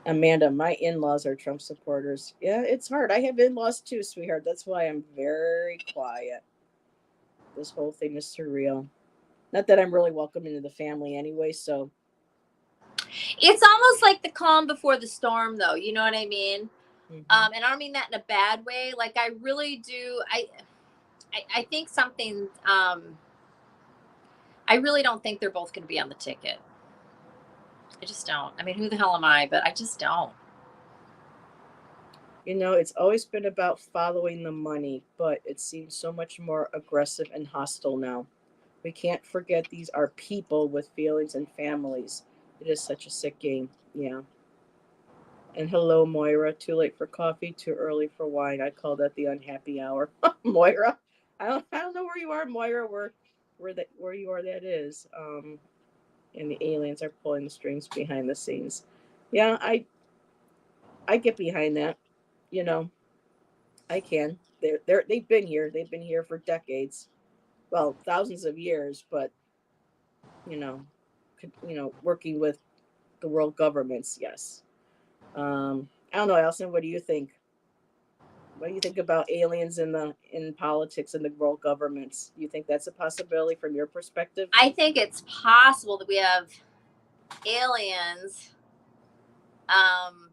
Amanda, my in-laws are Trump supporters. Yeah, it's hard. I have in-laws too, sweetheart. That's why I'm very quiet. This whole thing is surreal. Not that I'm really welcome into the family anyway, so It's almost like the calm before the storm, though. You know what I mean? mhm. And I don't mean that in a bad way. Like I really do. I think something. I really don't think they're both going to be on the ticket. I just don't. I mean, who the hell am I? But I just don't. It's always been about following the money, but it seems so much more aggressive and hostile now. We can't forget these are people with feelings and families. It is such a sick game. Yeah. And hello, Moira. Too late for coffee, too early for wine. I call that the unhappy hour. Moira, I don't know where you are, Moira. Where you are, that is. And the aliens are pulling the strings behind the scenes. Yeah, I get behind that. You know, I can. They've been here. They've been here for decades. Well, thousands of years. But you know, working with the world governments. Yes. I don't know, Alison. What do you think? What do you think about aliens in politics and the world governments? You think that's a possibility from your perspective? I think it's possible that we have aliens um,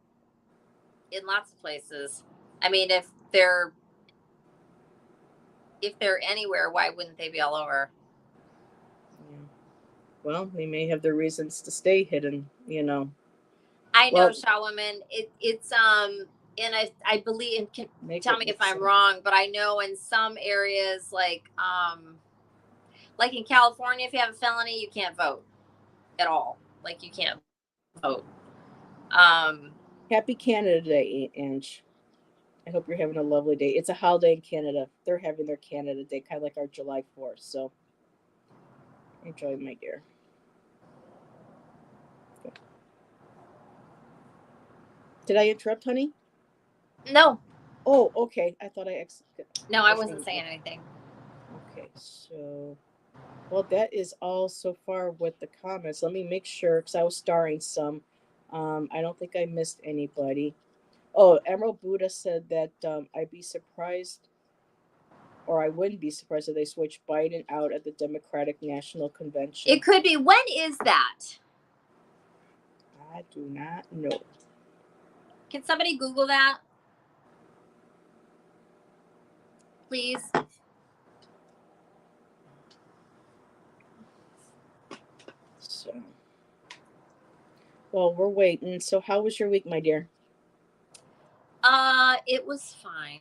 in lots of places. I mean, if they're anywhere, why wouldn't they be all over? Yeah. Well, they may have their reasons to stay hidden. I know, Well, Shawwoman. And I believe, and can make tell it me if make I'm sense. wrong, but I know in some areas, like in California, if you have a felony, you can't vote at all. Like you can't vote. Um, Happy Canada Day, Ange. I hope you're having a lovely day. It's a holiday in Canada. They're having their Canada Day, kind of like our July 4th. So enjoy, my dear. Okay. Did I interrupt, honey? no, Oh, okay. I thought no, I was wasn't saying saying anything. okay. So, well, that is all so far with the comments. Let me make sure because I was starring some. I don't think I missed anybody. Oh, Emerald Buddha said that I'd be surprised, or I wouldn't be surprised if they switch Biden out at the Democratic National Convention. It could be. When is that? I do not know. Can somebody Google that, please? So, well, we're waiting. So, how was your week, my dear? It was fine.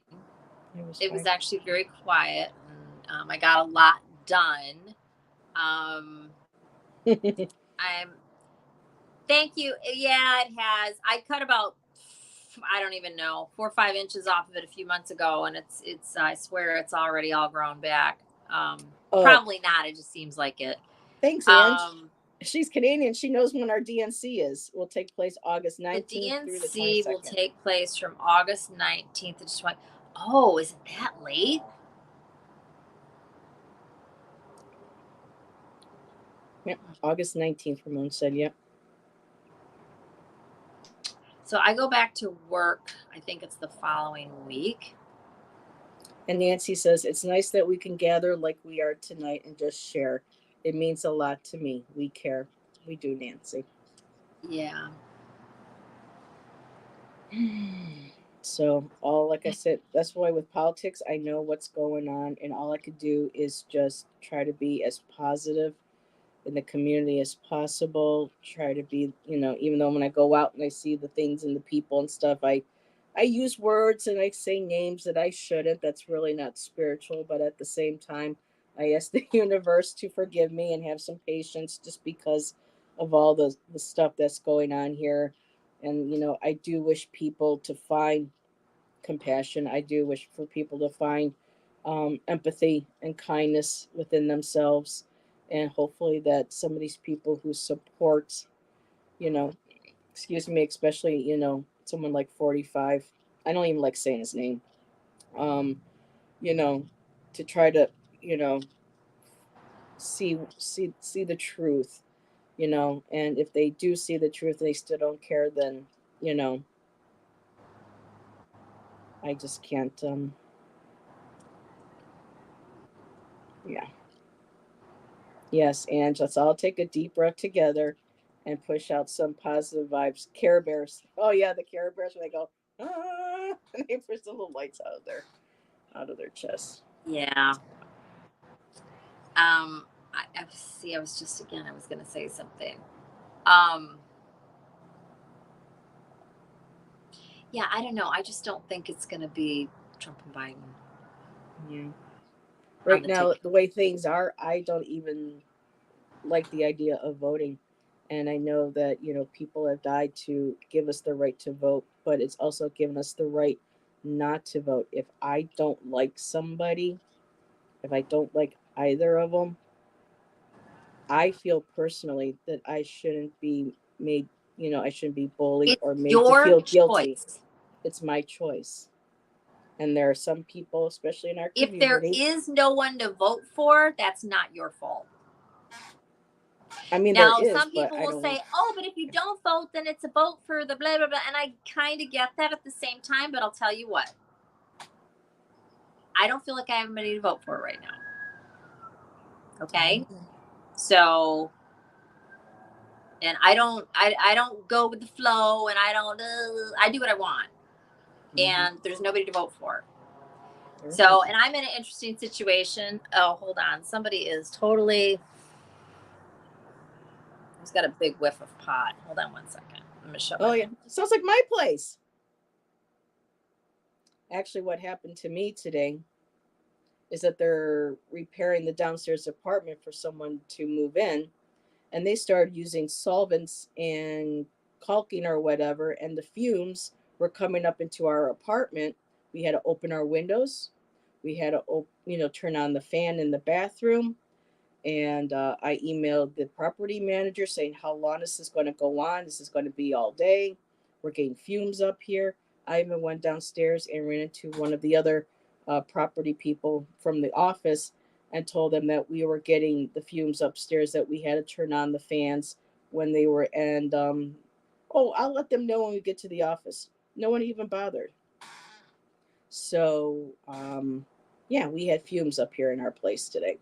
It was Fine. actually very quiet. And, I got a lot done. Um, I'm. Thank you. Yeah, it has. I cut about, I don't even know, 4 or 5 inches off of it a few months ago, and it's. I swear it's already all grown back. Oh, Probably not. It just seems like it. thanks, Ange. Um, She's Canadian. She knows when our DNC is. Will take place August the 19th through the DNC will 22nd. take place from August 19th to 20. Oh, is it that late? Yep, August 19th, Ramon said. Yep. So I go back to work, I think it's the following week. And Nancy says, it's nice that we can gather like we are tonight and just share. It means a lot to me. We care. We do, Nancy. Yeah. So, all like I said, that's why with politics, I know what's going on, and all I could do is just try to be as positive in the community as possible. Try to be, even though when I go out and I see the things and the people and stuff, I use words and I say names that I shouldn't. That's really not spiritual, but at the same time, I ask the universe to forgive me and have some patience just because of all the stuff that's going on here. And I do wish people to find compassion. I do wish for people to find empathy and kindness within themselves, and hopefully that some of these people who support, you know, excuse me, especially someone like 45. I don't even like saying his name. Um, you know, to try to you know see the truth. And if they do see the truth and they still don't care, then you know I just can't. Yeah. Yes, and let's all take a deep breath together and push out some positive vibes. Care Bears. Oh yeah, the Care Bears when they go, ah, and they push the little lights out of their chest. Yeah. I see. I was just again. I was going to say something. Um, yeah. I don't know. I just don't think it's going to be Trump and Biden Yeah. on Right the now, ticket. the way things are, I don't even like the idea of voting. And I know that, people have died to give us the right to vote, but it's also given us the right not to vote. If I don't like somebody, if I don't like either of them, I feel personally that I shouldn't be made, I shouldn't be bullied It's or made to your feel guilty. choice. It's my choice. And there are some people, especially in our If there community. is no one to vote for, that's not your fault. I mean, there Now, is, some but people I will don't. say, "Oh, but if you don't vote, then it's a vote for the blah blah blah." And I kind of get that at the same time, but I'll tell you what, I don't feel like I have anybody to vote for right now. Okay, so and I don't go with the flow, and I don't I do what I want, Mm-hmm. and there's nobody to vote for. Right. So, and I'm in an interesting situation. Oh, hold on, somebody is totally. He's got a big whiff of pot. Hold on one second. I'm gonna shut Oh my. yeah, sounds like my place. Actually, what happened to me today is that they're repairing the downstairs apartment for someone to move in, and they started using solvents and caulking or whatever, and the fumes were coming up into our apartment. We had to open our windows. We had to turn on the fan in the bathroom, and I emailed the property manager saying how long this is going to go on. This is going to be all day. We're getting fumes up here. I even went downstairs and ran into one of the other property people from the office and told them that we were getting the fumes upstairs, that we had to turn on the fans when they were. And oh, I'll let them know when we get to the office. No one even bothered. So yeah, we had fumes up here in our place today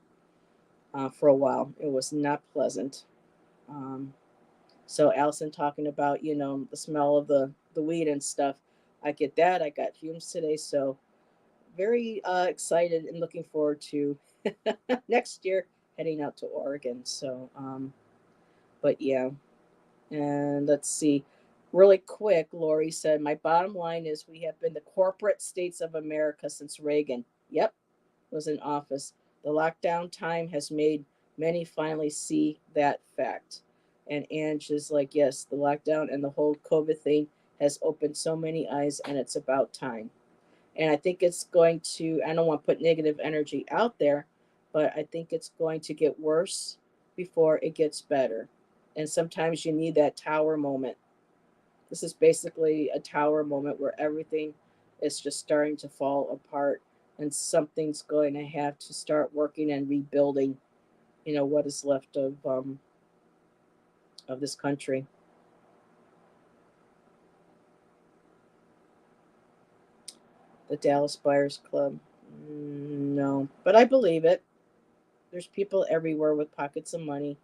for a while. It was not pleasant. Um, so Allyson talking about the smell of the weed and stuff. I get that. I got fumes today, so very excited and looking forward to next year heading out to Oregon. So, but yeah, and let's see. Really quick, Lori said, my bottom line is we have been the corporate states of America since Reagan. Yep, was in office. The lockdown time has made many finally see that fact. And Ange is like, yes, the lockdown and the whole COVID thing has opened so many eyes, and it's about time. And I think it's going to, I don't want to put negative energy out there, but I think it's going to get worse before it gets better. And sometimes you need that tower moment. This is basically a tower moment where everything is just starting to fall apart, and something's going to have to start working and rebuilding, what is left of this country. The Dallas Buyers Club. No, but I believe it. There's people everywhere with pockets of money.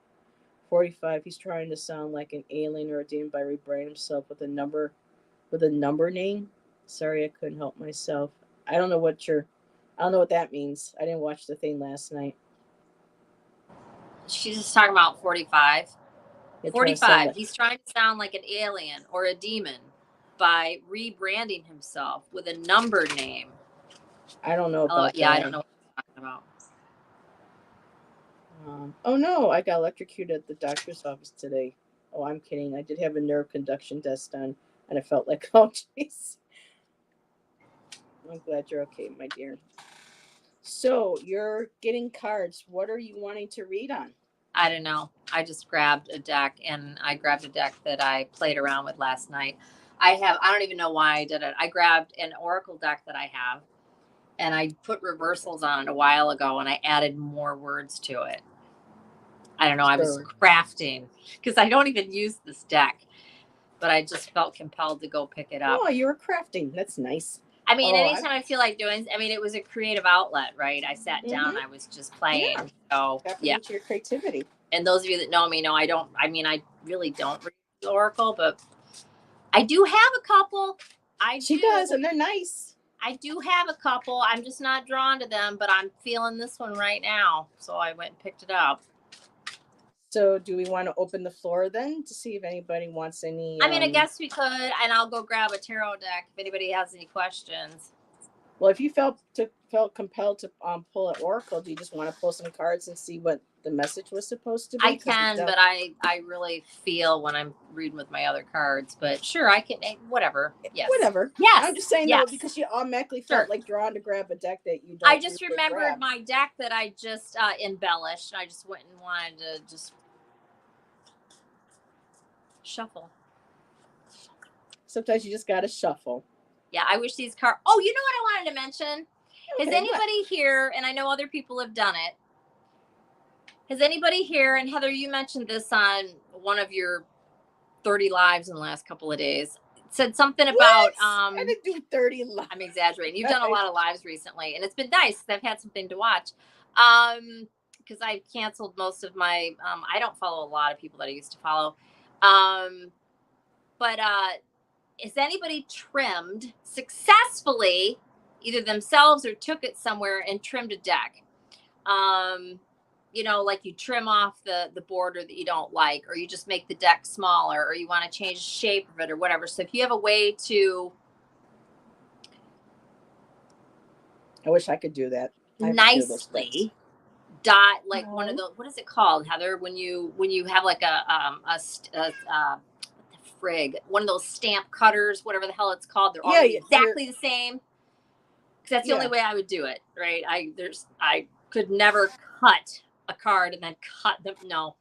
45. He's trying to sound like an alien or a demon by rebranding himself with a number name. Sorry, I couldn't help myself. I don't know what you're. I don't know what that means. I didn't watch the thing last night. She's just talking about 45. You're trying to sound 45. like, He's trying to sound like an alien or a demon by rebranding himself with a number name. I don't know Oh, about yeah, that. I don't know what you're talking about. Oh no, I got electrocuted at the doctor's office today. Oh, I'm kidding. I did have a nerve conduction test done, and I felt like, oh, jeez. I'm glad you're okay, my dear. So you're getting cards. What are you wanting to read on? I don't know. I just grabbed a deck, and I grabbed a deck that I played around with last night. I don't even know why I did it. I grabbed an oracle deck that I have, and I put reversals on it a while ago, and I added more words to it. I don't know. I was crafting because I don't even use this deck, but I just felt compelled to go pick it up. Oh, you were crafting. That's nice. I mean, anytime I feel like doing, I mean, it was a creative outlet, right? I sat down, I was just playing. Yeah. So, Tapping into your creativity. And those of you that know me know I really don't read the oracle, but I do have a couple. She does, and they're nice. I do have a couple. I'm just not drawn to them, but I'm feeling this one right now. So I went and picked it up. So do we want to open the floor then to see if anybody wants any? I mean, I guess we could, and I'll go grab a tarot deck if anybody has any questions. Well, if you felt compelled to pull an oracle, do you just want to pull some cards and see what the message was supposed to be? I can, but I really feel when I'm reading with my other cards. But sure, I can. Whatever. Yes. Whatever. Yes. I'm just saying no because you automatically felt like drawn to grab a deck that you don't. I just remembered my deck that I just embellished. I just went and wanted to just shuffle. Sometimes you just gotta shuffle. Yeah, I wish these cards. Oh, you know what I wanted to mention? Okay, has anybody here, and I know other people have done it, has anybody here, and Heather, you mentioned this on one of your 30 lives in the last couple of days, said something about I didn't do 30 lives. I'm exaggerating. You've done a lot of lives recently, and it's been nice because I've had something to watch. Because I've canceled most of my I don't follow a lot of people that I used to follow. But is anybody trimmed successfully, either themselves or took it somewhere and trimmed a deck? You know, like you trim off the border that you don't like, or you just make the deck smaller, or you want to change the shape of it or whatever. So if you have a way to, I wish I could do that nicely dot like one of the, what is it called, Heather, when you have like one of those stamp cutters, whatever the hell it's called, they're all exactly the same, because that's the only way I would do it, right? I could never cut a card and then cut them. No,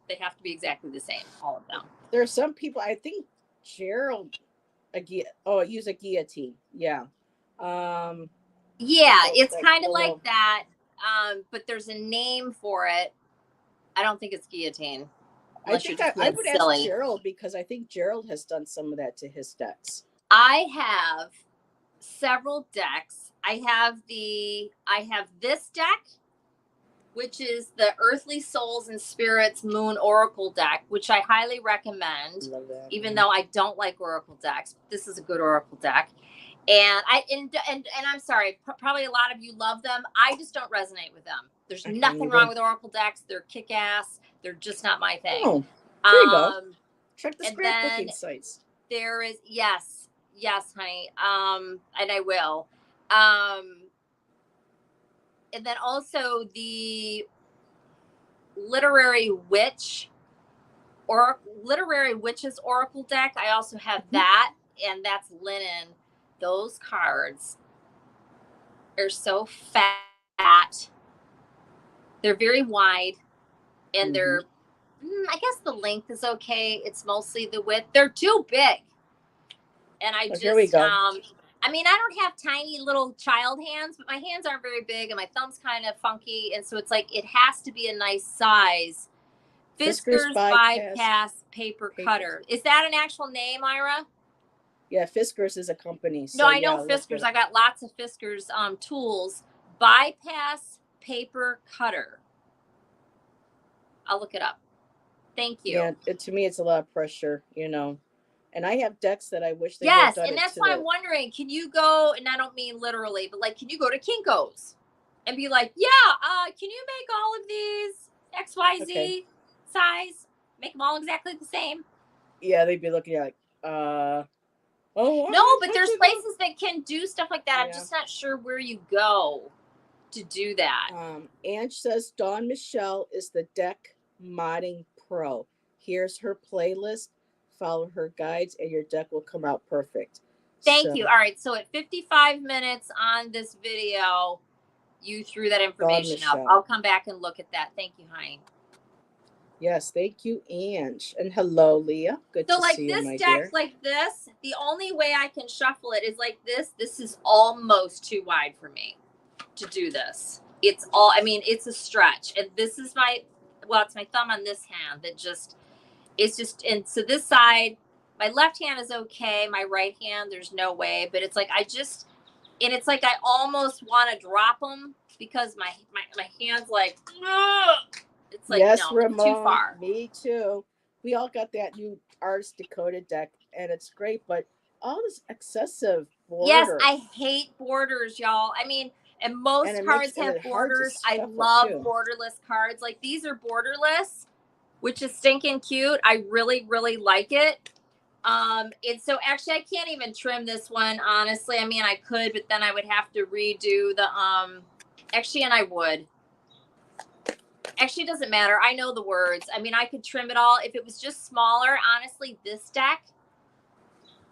they have to be exactly the same, all of them. There are some people, I think Gerald use a guillotine. Yeah, it's kind of like that, but there's a name for it. I don't think it's guillotine. I think I would ask Gerald, because I think Gerald has done some of that to his decks. I have several decks. I have this deck, which is the Earthly Souls and Spirits Moon Oracle deck, which I highly recommend. Love that, even though I don't like Oracle decks. This is a good Oracle deck. And I'm sorry, probably a lot of you love them. I just don't resonate with them. There's nothing wrong with Oracle decks. They're kick-ass. They're just not my thing. Oh, there you go. Check the scrapbooking sites. There is, yes, honey. And I will. And then also the Literary Witches Oracle deck. I also have that, and that's linen. Those cards are so fat. They're very wide, and they're, I guess the length is okay. It's mostly the width. They're too big. And I here we go. I mean, I don't have tiny little child hands, but my hands aren't very big, and my thumb's kind of funky. And so it's like, it has to be a nice size. Fiskars Bypass Paper Cutter. Is that an actual name, Ira? Yeah, Fiskars is a company. No, So I yeah, know look Fiskars. at I got lots of Fiskars tools. Bypass paper cutter. I'll look it up. Thank you. yeah, to me it's a lot of pressure, you know. And I have decks that I wish they would have Yes, done and it that's to why I'm the wondering, can you go, and I don't mean literally, but like, can you go to Kinko's and be like, yeah, can you make all of these okay. XYZ size? Make them all exactly the same. Yeah, they'd be looking at like, oh, I'm No, not but there's touching them. places that can do stuff like that. I'm Yeah. just not sure where you go to do that. Ange says Dawn Michelle is the deck modding pro. Here's her playlist. Follow her guides, and your deck will come out perfect. Thank you. So, All right, so at 55 minutes on this video, you threw that Dawn information up. Michelle. I'll come back and look at that. Thank you, honey. Yes, thank you, Ange. And hello, Leah. Good So to like see you, this my deck, dear. like this, the only way I can shuffle it is like this. This is almost too wide for me to do this. It's all, I mean, it's a stretch. And this is my, well, it's my thumb on this hand that just, it's just, and so this side, my left hand is okay. My right hand, there's no way. But it's like, I just, and it's like I almost want to drop them because my hand's like, ugh! It's like, Yes, no, it's too Ramon. far. Me too. We all got that new Artist Decoded deck, and it's great, but all this excessive Yes, border, I hate borders, y'all. I mean, and most and cards have it hard to borders. I shuffle love too. borderless cards. Like these are borderless, which is stinking cute. I really, really like it. And so actually I can't even trim this one, honestly. I mean, I could, but then I would have to redo the actually, and I would. Actually, it doesn't matter. I know the words. I mean, I could trim it all. If it was just smaller, honestly, this deck,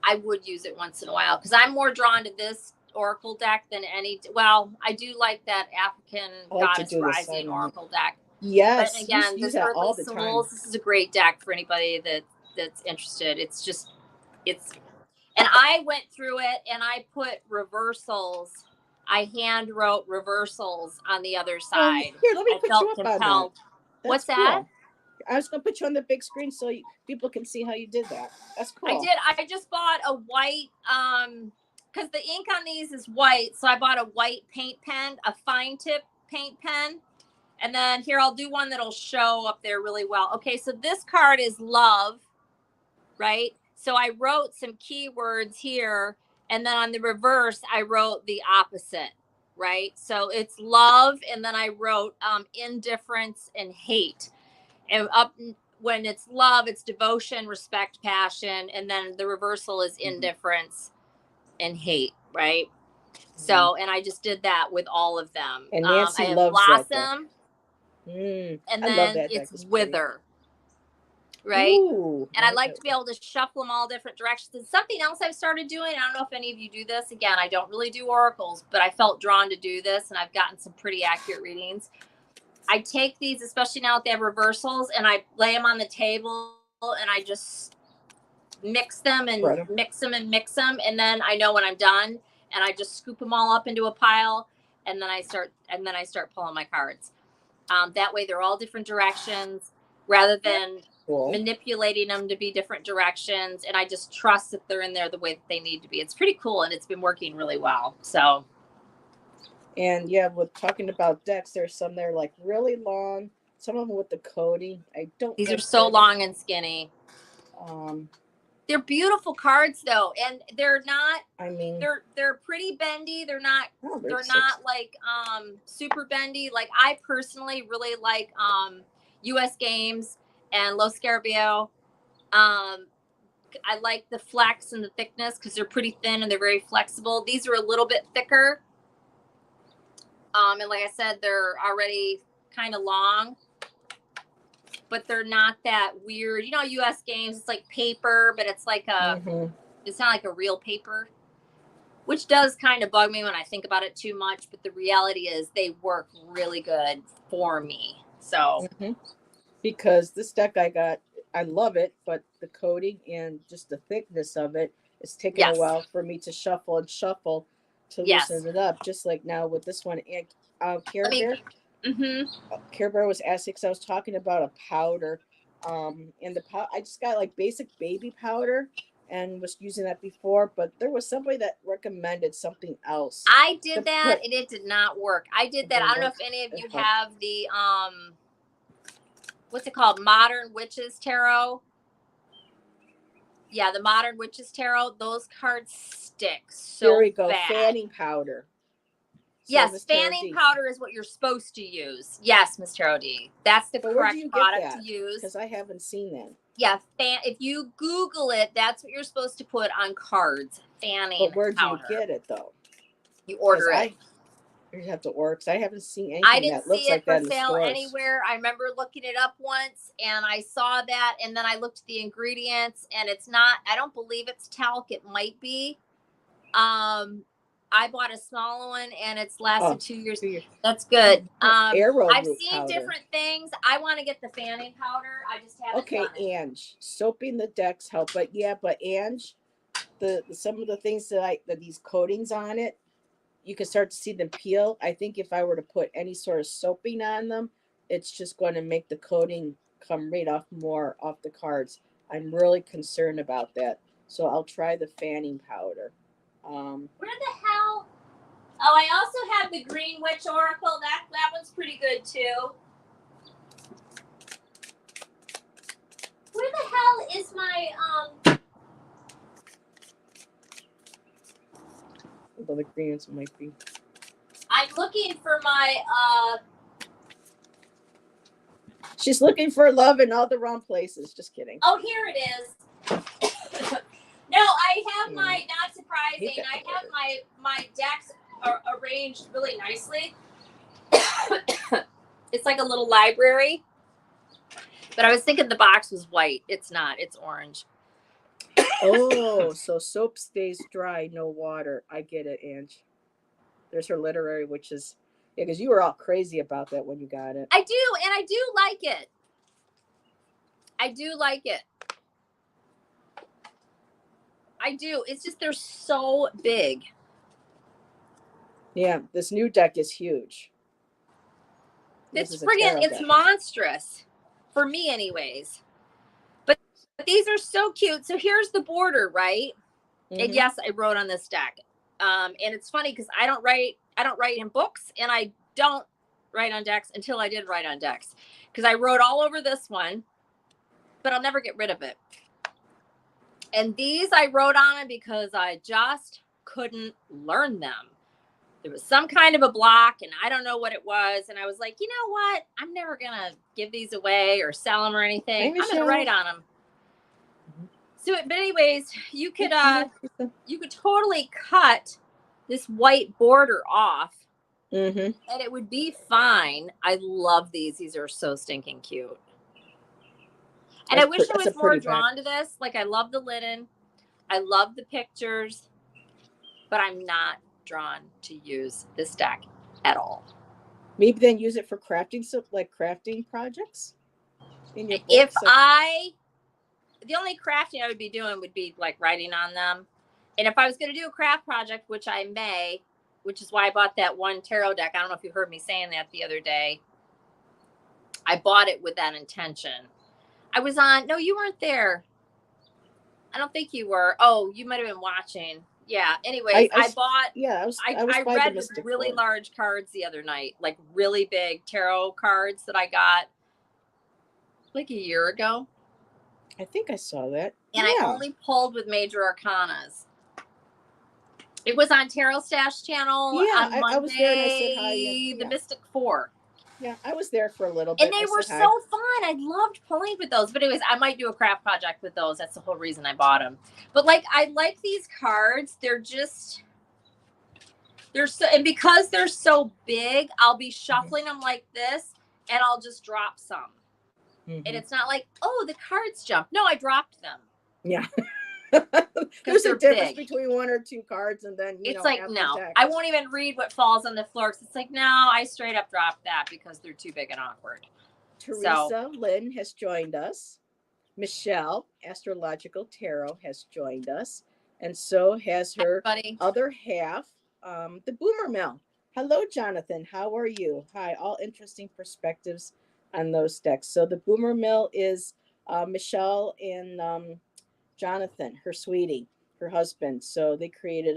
I would use it once in a while because I'm more drawn to this Oracle deck than any. Well, I do like that African I like to Goddess do the Rising sign on it. Oracle deck. But Yes, again, use this that all Earthly the time. Souls, this is a great deck for anybody that's interested. It's just, it's, and I went through it and I put reversals. I hand wrote reversals on the other Oh, side. here, let me I put you felt up on that. compelled. That's What's that? cool. I was gonna put you on the big screen so people can see how you did that. That's cool. I did. I just bought a white, because the ink on these is white. So I bought a white paint pen, a fine tip paint pen. And then here, I'll do one that'll show up there really well. Okay, so this card is love, right? So I wrote some keywords here. And then on the reverse, I wrote the opposite, right? So it's love. And then I wrote indifference and hate. And up when it's love, it's devotion, respect, passion. And then the reversal is indifference and hate, right? So, and I just did that with all of them. And I Nancy have loves that deck. blossom, and I love then that deck. it's It's pretty. wither, right? Ooh, And I like to be able to shuffle them all different directions. And something else I've started doing, I don't know if any of you do this. Again, I don't really do oracles, but I felt drawn to do this, and I've gotten some pretty accurate readings. I take these, especially now that they have reversals, and I lay them on the table, and I just mix them and mix them and mix them. And then I know when I'm done, and I just scoop them all up into a pile, and then I start pulling my cards. That way they're all different directions rather than manipulating them to be different directions. And I just trust that they're in there the way that they need to be. It's pretty cool, and it's been working really well. So. And yeah, with talking about decks, there's some that are like really long. Some of them with the coating. I don't. These are so long and skinny. They're beautiful cards though, and they're not. I mean, they're pretty bendy. They're not. They're not like super bendy. Like I personally really like U.S. Games and Los Scarabeo. I like the flex and the thickness because they're pretty thin and they're very flexible. These are a little bit thicker. And like I said, they're already kind of long, but they're not that weird. You know, U.S. Games, it's like paper, but it's like it's not like a real paper, which does kind of bug me when I think about it too much. But the reality is they work really good for me. So. Because this deck I got, I love it, but the coating and just the thickness of it, it's taken a while for me to shuffle to loosen it up. Just like now with this one, and Care Bear. Care Bear was asking because I was talking about a powder. And the I just got like basic baby powder, and was using that before, but there was somebody that recommended something else I to did that put. and it did not work. I did that. I don't know if any of you have the what's it called? Modern Witches Tarot. Yeah, the Modern Witches Tarot. Those cards stick so Here we go. bad. Fanning powder. So yes, fanning powder is what you're supposed to use. Yes, Miss Tarot D. That's the correct product to use. Because I haven't seen that. Yeah, if you Google it, that's what you're supposed to put on cards. Fanning powder. But where do you get it though? You order it. You have to order because I haven't seen anything I didn't that looks see like it that for in the sale stores. anywhere. I remember looking it up once and I saw that, and then I looked at the ingredients and it's not, I don't believe it's talc. It might be. I bought a small one and it's lasted 2 years. That's good. I've seen different things. I want to get the fanning powder. I just haven't done it. Ange, soaping the decks help, but Ange, the some of the things that these coatings on it, you can start to see them peel. I think if I were to put any sort of soaping on them, it's just going to make the coating come right off the cards. I'm really concerned about that. So I'll try the fanning powder. Where the hell? Oh, I also have the Green Witch Oracle. That one's pretty good too. Where the hell is my Well, the green ones might be. I'm looking for my She's looking for love in all the wrong places. Just kidding. Oh, here it is. No, I have my, not surprising, I have my decks arranged really nicely. It's like a little library. But I was thinking the box was white. It's not. It's orange. Oh, so soap stays dry, no water. I get it, Ange. There's her literary, which is, yeah, because you were all crazy about that when you got it. I do, and I do like it. I do like it. I do. It's just they're so big. Yeah, this new deck is huge. It's friggin', it's monstrous. For me, anyways. But these are so cute. So here's the border, right? Mm-hmm. And yes, I wrote on this deck. And it's funny because I don't write in books, and I don't write on decks until I did write on decks. Because I wrote all over this one, but I'll never get rid of it. And these I wrote on it because I just couldn't learn them. There was some kind of a block, and I don't know what it was. And I was like, you know what? I'm never going to give these away or sell them or anything. I'm going to write on them. So, but anyways, you could totally cut this white border off, and it would be fine. I love these. These are so stinking cute. And I wish I was more drawn to this. Like, I love the linen. I love the pictures, but I'm not drawn to use this deck at all. Maybe then use it for crafting, so like crafting projects in your books. If the only crafting I would be doing would be like writing on them. And if I was going to do a craft project, which I may, which is why I bought that one tarot deck. I don't know if you heard me saying that the other day. I bought it with that intention. I was on, no, you weren't there. I don't think you were. Oh, you might have been watching. Yeah. Anyways, I read with really large cards the other night, like really big tarot cards that I got like a year ago. I think I saw that. And I only pulled with major arcanas. It was on Tarot Stash channel on Monday, I was there and I said hi. The Mystic 4. Yeah, I was there for a little bit. And they were so fun. I loved pulling with those. But anyways, I might do a craft project with those. That's the whole reason I bought them. But like, I like these cards. They're so, and because they're so big, I'll be shuffling them like this, and I'll just drop some. And it's not like, oh, the cards jumped. No, I dropped them. Yeah. There's a difference between one or two cards, and then it's like, no, I won't even read what falls on the floor. It's like, no, I straight up dropped that because they're too big and awkward. Teresa Lynn has joined us. Michelle, Astrological Tarot, has joined us, and so has her other half, the Boomer Mill. Hello, Jonathan. How are you? Hi. All interesting perspectives on those decks. So the Boomer Mill is Michelle and Jonathan, her sweetie, her husband. So they created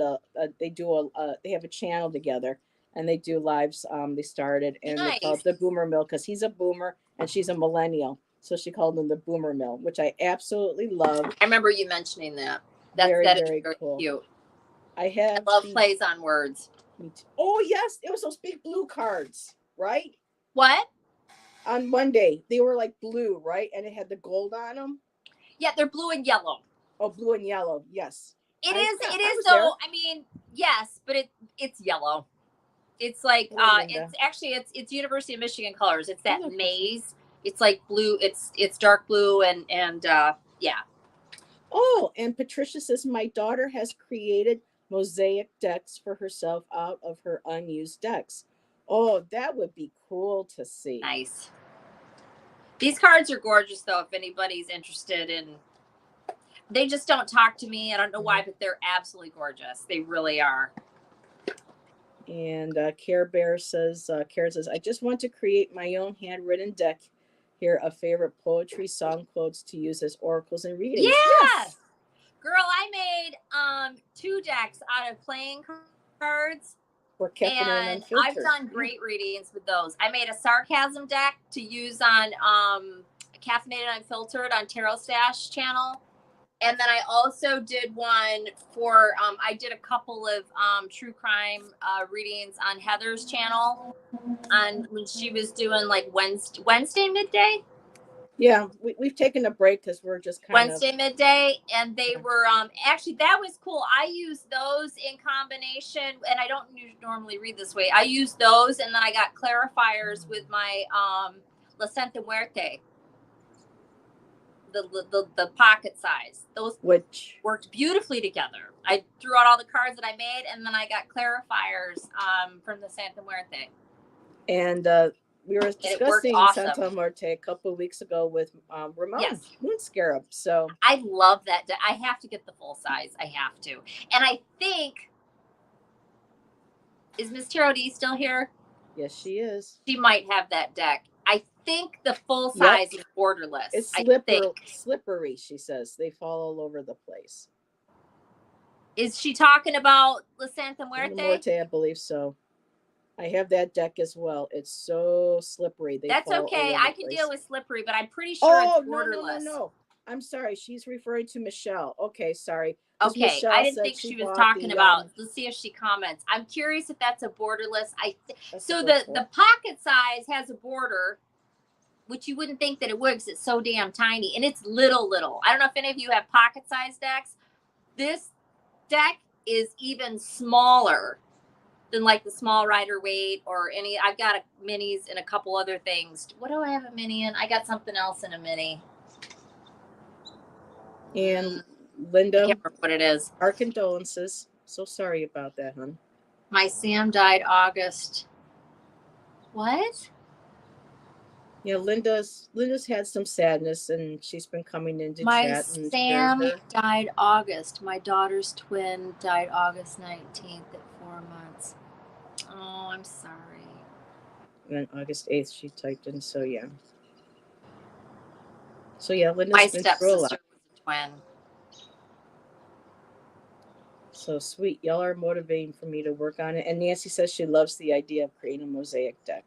they have a channel together, and they do lives. They started, and they call Nice. it the Boomer Mill because he's a boomer and she's a millennial. So she called them the Boomer Mill, which I absolutely love. I remember you mentioning that. That is very Cool. cute. I love plays on words. Oh yes, it was those big blue cards, right? What? On Monday, they were like blue, right? And it had the gold on them. Yeah, they're blue and yellow. Oh, blue and yellow. Yes. It is though. There. I mean, yes, but it's yellow. It's like it's University of Michigan colors. It's that maize. It's like blue. It's dark blue and yeah. Oh, and Patricia says my daughter has created mosaic decks for herself out of her unused decks. Oh, that would be cool to see. Nice. These cards are gorgeous though. If anybody's interested in, they just don't talk to me. I don't know why, but they're absolutely gorgeous. They really are. And Care Bear says, Karen says, I just want to create my own handwritten deck here of favorite poetry song quotes to use as oracles and readings. Yes. Girl, I made 2 decks out of playing cards. And I've done great readings with those. I made a sarcasm deck to use on Caffeinated Unfiltered on Tarot Stash channel. And then I also did one for, I did a couple of true crime readings on Heather's channel on when she was doing like Wednesday midday. Yeah, we've taken a break because we're just Wednesday midday, and they were actually that was cool. I use those in combination, and I don't normally read this way. I use those, and then I got clarifiers with my La Santa Muerte, the pocket size. Those which worked beautifully together. I threw out all the cards that I made, and then I got clarifiers from the Santa Muerte. And we were discussing Santa Muerte a couple of weeks ago with Ramon Moon Scarab. So I love that. I have to get the full size. I have to. And I think, is Miss Tarot D still here? Yes, she is. She might have that deck. I think the full size is borderless. It's slippery, she says. They fall all over the place. Is she talking about La Santa Muerte? I believe so. I have that deck as well. It's so slippery. That's okay. I can deal with slippery, but I'm pretty sure it's borderless. No. I'm sorry. She's referring to Michelle. Okay, sorry. Okay, Michelle, I didn't think she was talking about. Let's see if she comments. I'm curious if that's a borderless. So the pocket size has a border, which you wouldn't think that it would because it's so damn tiny, and it's little. I don't know if any of you have pocket size decks. This deck is even smaller than like the small Rider Waite or any. I've got minis and a couple other things. What do I have a mini in? I got something else in a mini. And Linda, I can't remember what it is. Our condolences. So sorry about that, hon. My Sam died August. What? Yeah, Linda's had some sadness, and she's been coming into chat. My Sam died August. My daughter's twin died August 19th at 4 months. Oh, I'm sorry. And then August 8th, she typed in. So yeah. Linda's my been through a lot. Stepsister was a twin. So sweet. Y'all are motivating for me to work on it. And Nancy says she loves the idea of creating a mosaic deck.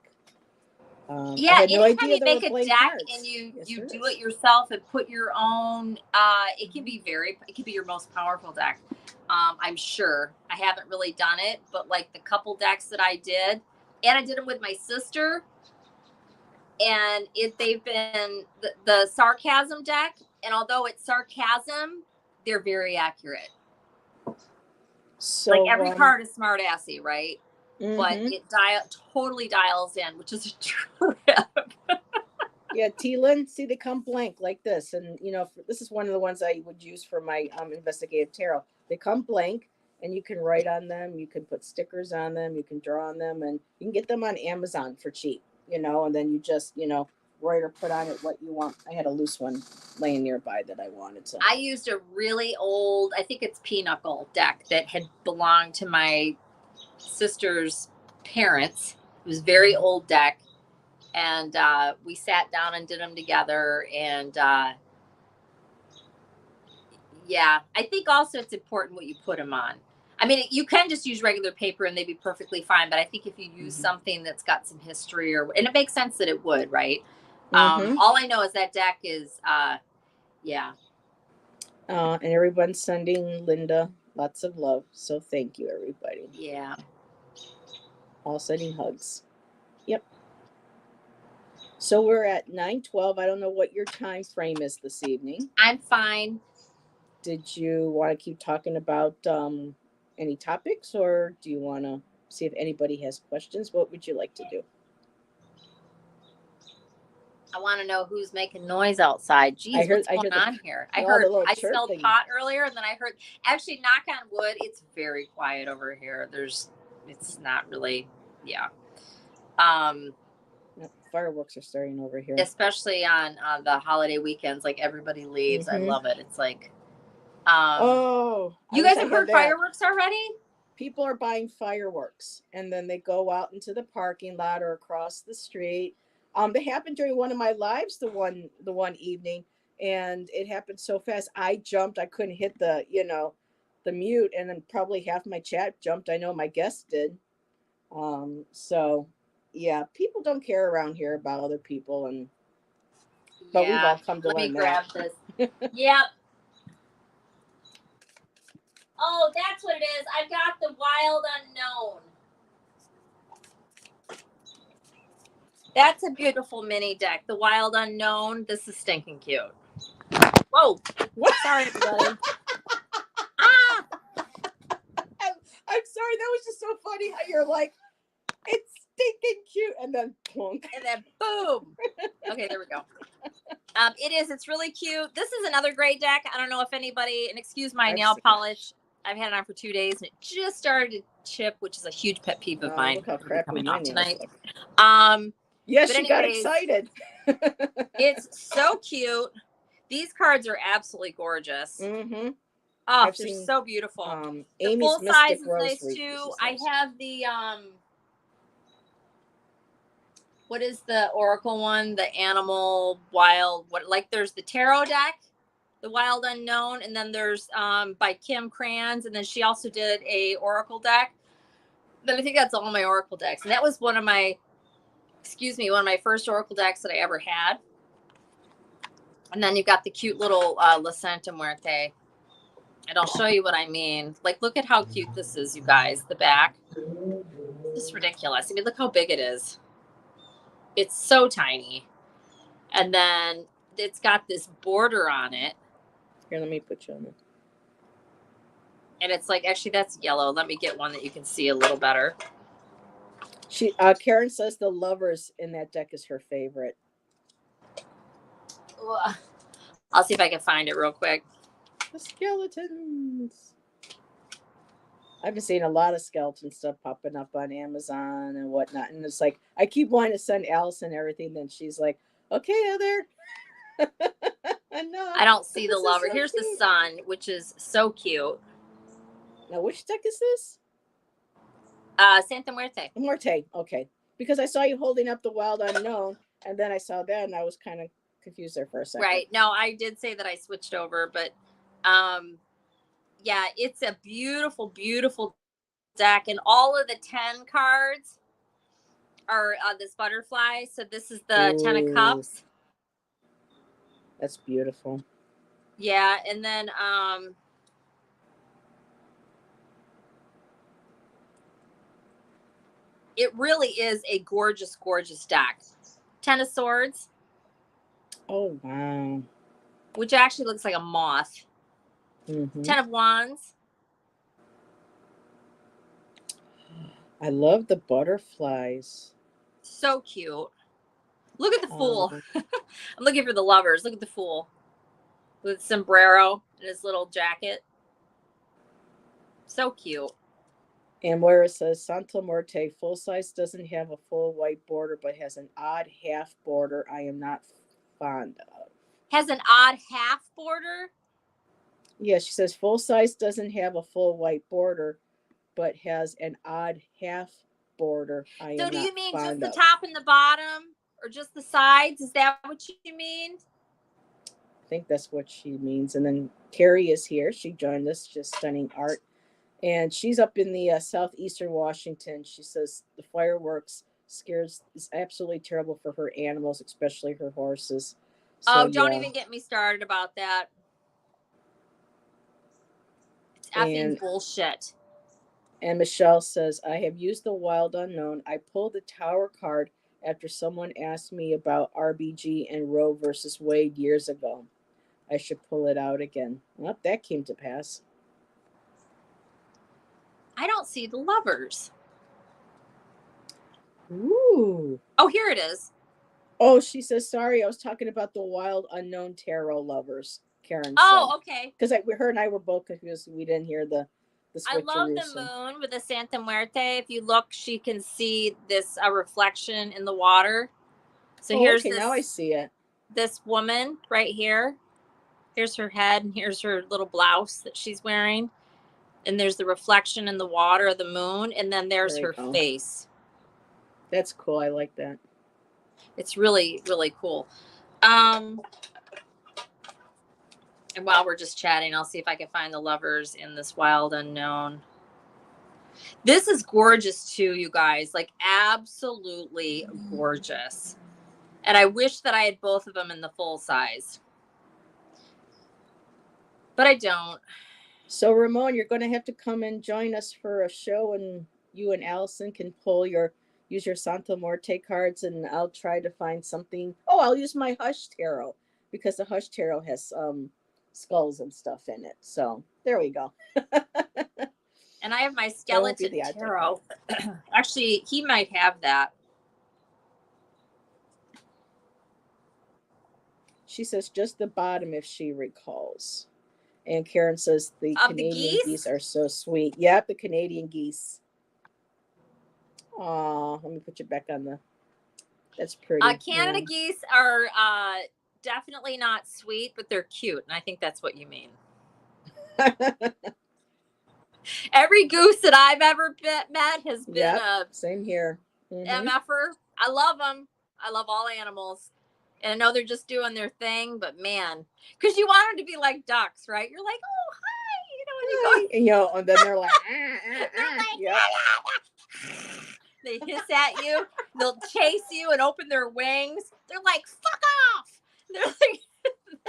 Anytime you make a deck and you do it yourself and put your own, it can be your most powerful deck. I'm sure. I haven't really done it, but like the couple decks that I did, and I did them with my sister, and they've been the sarcasm deck, and although it's sarcasm, they're very accurate. So like every card is smart assy, right? Mm-hmm. But it totally dials in, which is a trip. Yeah, T-Lin, see, they come blank like this. And, this is one of the ones I would use for my investigative tarot. They come blank, and you can write on them. You can put stickers on them. You can draw on them. And you can get them on Amazon for cheap, and then you just, write or put on it what you want. I had a loose one laying nearby that I wanted. So I used a really old, I think it's Pinochle deck that had belonged to my sister's parents. It was a very old deck, and we sat down and did them together, and Yeah, I think also it's important what you put them on. I mean, you can just use regular paper and they'd be perfectly fine. But I think if you use something that's got some history, and it makes sense that it would, right? All I know is that deck is, yeah. And everyone's sending Linda lots of love. So thank you, everybody. Yeah. All sending hugs. Yep. So we're at 9:12. I don't know what your time frame is this evening. I'm fine. Did you want to keep talking about any topics, or do you want to see if anybody has questions? What would you like to do? I want to know who's making noise outside. Geez, what's going on here? I smelled pot earlier, and then I heard, actually, knock on wood, it's very quiet over here. It's not really, yeah. Fireworks are starting over here, especially on the holiday weekends. Like everybody leaves. I love it. It's like, you guys have heard fireworks already? People are buying fireworks, and then they go out into the parking lot or across the street. They happened during one of my lives the one evening, and it happened so fast. I jumped. I couldn't hit the mute, and then probably half my chat jumped. I know my guests did. So yeah, people don't care around here about other people, but we've all come to learn that. Let me grab this. Yep. Oh, that's what it is. I've got the Wild Unknown. That's a beautiful mini deck. The Wild Unknown. This is stinking cute. Whoa. What? Sorry, everybody. I'm sorry. That was just so funny how you're like, it's stinking cute, and then plunk. And then boom. Okay, there we go. It's really cute. This is another great deck. I don't know if anybody, and excuse my nail polish. I've had it on for 2 days and it just started to chip, which is a huge pet peeve of mine. Look how crappy coming off tonight. Yes, she got excited. It's so cute. These cards are absolutely gorgeous. Mm-hmm. Oh, they're so beautiful. The full size is nice too. I have the what is the Oracle one? The Animal Wild. There's the Tarot deck, the Wild Unknown, and then there's by Kim Kranz, and then she also did a Oracle deck. But I think that's all my Oracle decks, and that was one of my first Oracle decks that I ever had. And then you've got the cute little La Santa Muerte. And I'll show you what I mean. Like, look at how cute this is, you guys. The back. It's ridiculous. I mean, look how big it is. It's so tiny. And then it's got this border on it. Here, let me put you on it. And it's like, actually, that's yellow. Let me get one that you can see a little better. Karen says the Lovers in that deck is her favorite. I'll see if I can find it real quick. The skeletons. I've been seeing a lot of skeleton stuff popping up on Amazon and whatnot, and it's like I keep wanting to send Allyson everything, then she's like, "Okay, Heather." No, I don't see the Lover. So here's cute. The Sun, which is so cute. Now, which deck is this? Santa Muerte. Muerte. Okay, because I saw you holding up the Wild Unknown, and then I saw that, and I was kind of confused there for a second. Right. No, I did say that I switched over, but yeah, it's a beautiful, beautiful deck, and all of the 10 cards are this butterfly. So this is the 10 of Cups. That's beautiful. Yeah, and then it really is a gorgeous, gorgeous deck. 10 of Swords. Oh, wow. Which actually looks like a moth. Mm-hmm. 10 of Wands. I love the butterflies. So cute. Look at the Fool. I'm looking for the Lovers. Look at the Fool. With sombrero and his little jacket. So cute. And where it says Santa Muerte, full size doesn't have a full white border, but has an odd half border I am not fond of. Has an odd half border? Yeah, she says full size doesn't have a full white border, but has an odd half border I am not fond of. So do you mean just the top and the bottom? Or just the sides? Is that what you mean? think that's what she means. And then Carrie is here. She joined us. Just stunning art. And she's up in the southeastern Washington. She says the fireworks scares is absolutely terrible for her animals, especially her horses. So, don't even get me started about that. It's effing bullshit. And Michelle says, I have used the Wild Unknown. I pulled the Tower card after someone asked me about RBG and Roe versus Wade years ago. I should pull it out again. Well, that came to pass. I don't see the lovers. Ooh. Oh, here it is. Oh, she says, sorry, I was talking about the Wild Unknown tarot lovers, Karen Oh, said. okay. Because her and I were both confused. We didn't hear the I love the moon with the Santa Muerte. If you look, she can see this reflection in the water. So here's okay, now I see it. This woman right here. Here's her head, and here's her little blouse that she's wearing. And there's the reflection in the water of the moon, and then there's her face. That's cool. I like that. It's really, really cool. And while we're just chatting, I'll see if I can find the lovers in this Wild Unknown. This is gorgeous too, you guys. Like, absolutely gorgeous. And I wish that I had both of them in the full size. But I don't. So, Ramon, you're going to have to come and join us for a show, and you and Allyson can use your Santa Muerte cards, and I'll try to find something. Oh, I'll use my Hush Tarot, because the Hush Tarot has skulls and stuff in it. So there we go. And I have my Skeleton Tarot. Actually, he might have that. She says just the bottom if she recalls. And Karen says the Canadian geese are so sweet. Yep, the Canadian geese. Oh, let me put you back on the. That's pretty. Canada geese are definitely not sweet, but they're cute, and I think that's what you mean. Every goose that I've ever met has been a same here. MFer. I love them. I love all animals, and I know they're just doing their thing. But man, because you want them to be like ducks, right? You're like, oh hi, when you go, and then they're like, They hiss at you. They'll chase you and open their wings. They're like, fuck off.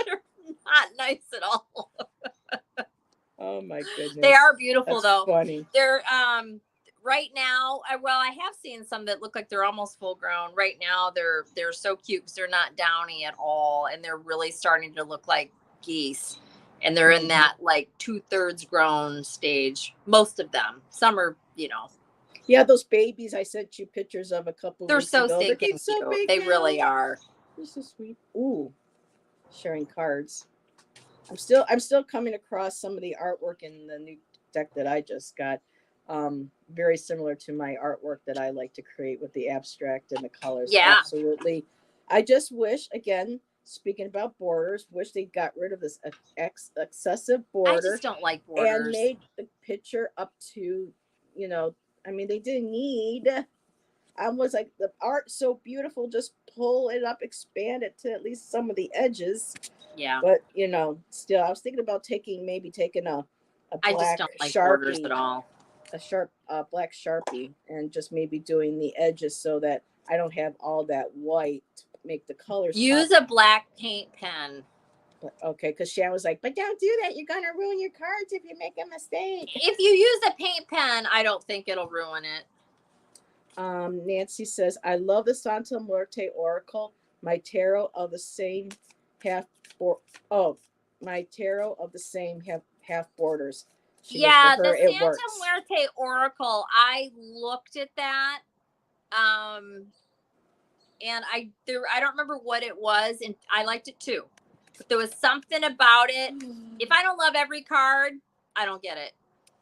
They're not nice at all. Oh my goodness. They are beautiful. That's though. Funny. They're right now. I have seen some that look like they're almost full grown. Right now, they're so cute because they're not downy at all, and they're really starting to look like geese. And they're in that like 2/3 grown stage. Most of them. Some are, Yeah, those babies I sent you pictures of a couple they're weeks so ago. stinking cute. So big they really are. They're so sweet. Ooh, sharing cards. I'm still coming across some of the artwork in the new deck that I just got. Very similar to my artwork that I like to create with the abstract and the colors. Yeah, absolutely. I just wish, again, speaking about borders, wish they got rid of this excessive border. I just don't like borders. And made the picture up to, they didn't need. I was like, the art's so beautiful, just pull it up, expand it to at least some of the edges. Yeah. But, still, I was thinking about taking a black I just don't like Sharpie, borders at all. A sharp black Sharpie, and just maybe doing the edges so that I don't have all that white to make the colors. Use a black paint pen. Okay, because Shan was like, but don't do that. You're going to ruin your cards if you make a mistake. If you use a paint pen, I don't think it'll ruin it. Nancy says, I love the Santa Muerte Oracle. My tarot of the same half borders. The Santa Muerte Oracle, I looked at that. And I don't remember what it was, and I liked it too. But there was something about it. If I don't love every card, I don't get it.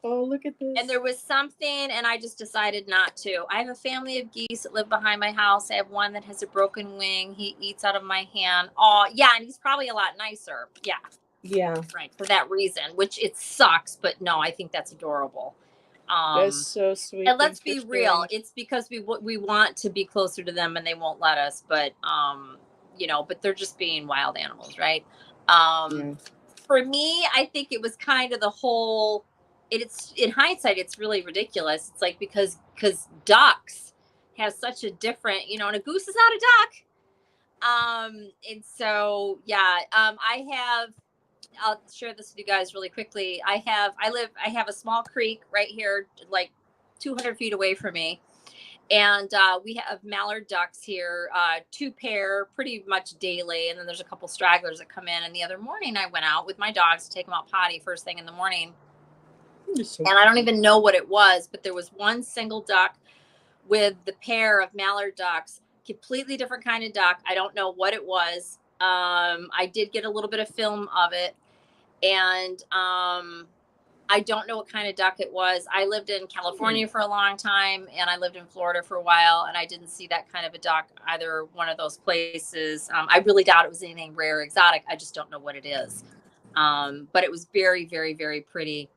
Oh, look at this. And there was something, and I just decided not to. I have a family of geese that live behind my house. I have one that has a broken wing. He eats out of my hand. Oh, yeah, and he's probably a lot nicer. Yeah. Yeah. Right, for that reason, which it sucks, but no, I think that's adorable. That's so sweet. And let's be real. It's because we want to be closer to them, and they won't let us. But but they're just being wild animals, right? Yeah. For me, I think it was kind of the whole. It's in hindsight, it's really ridiculous. It's like because ducks have such a different, and a goose is not a duck. And so yeah, I have. I'll share this with you guys really quickly. I have a small creek right here, like 200 feet away from me. And we have mallard ducks here, 2 pair pretty much daily. And then there's a couple stragglers that come in. And the other morning I went out with my dogs to take them out potty first thing in the morning. And I don't even know what it was, but there was one single duck with the pair of mallard ducks, completely different kind of duck. I don't know what it was. I did get a little bit of film of it. And I don't know what kind of duck it was. I lived in California for a long time, and I lived in Florida for a while, and I didn't see that kind of a duck either one of those places. I really doubt it was anything rare, exotic. I just don't know what it is. But it was very, very, very pretty.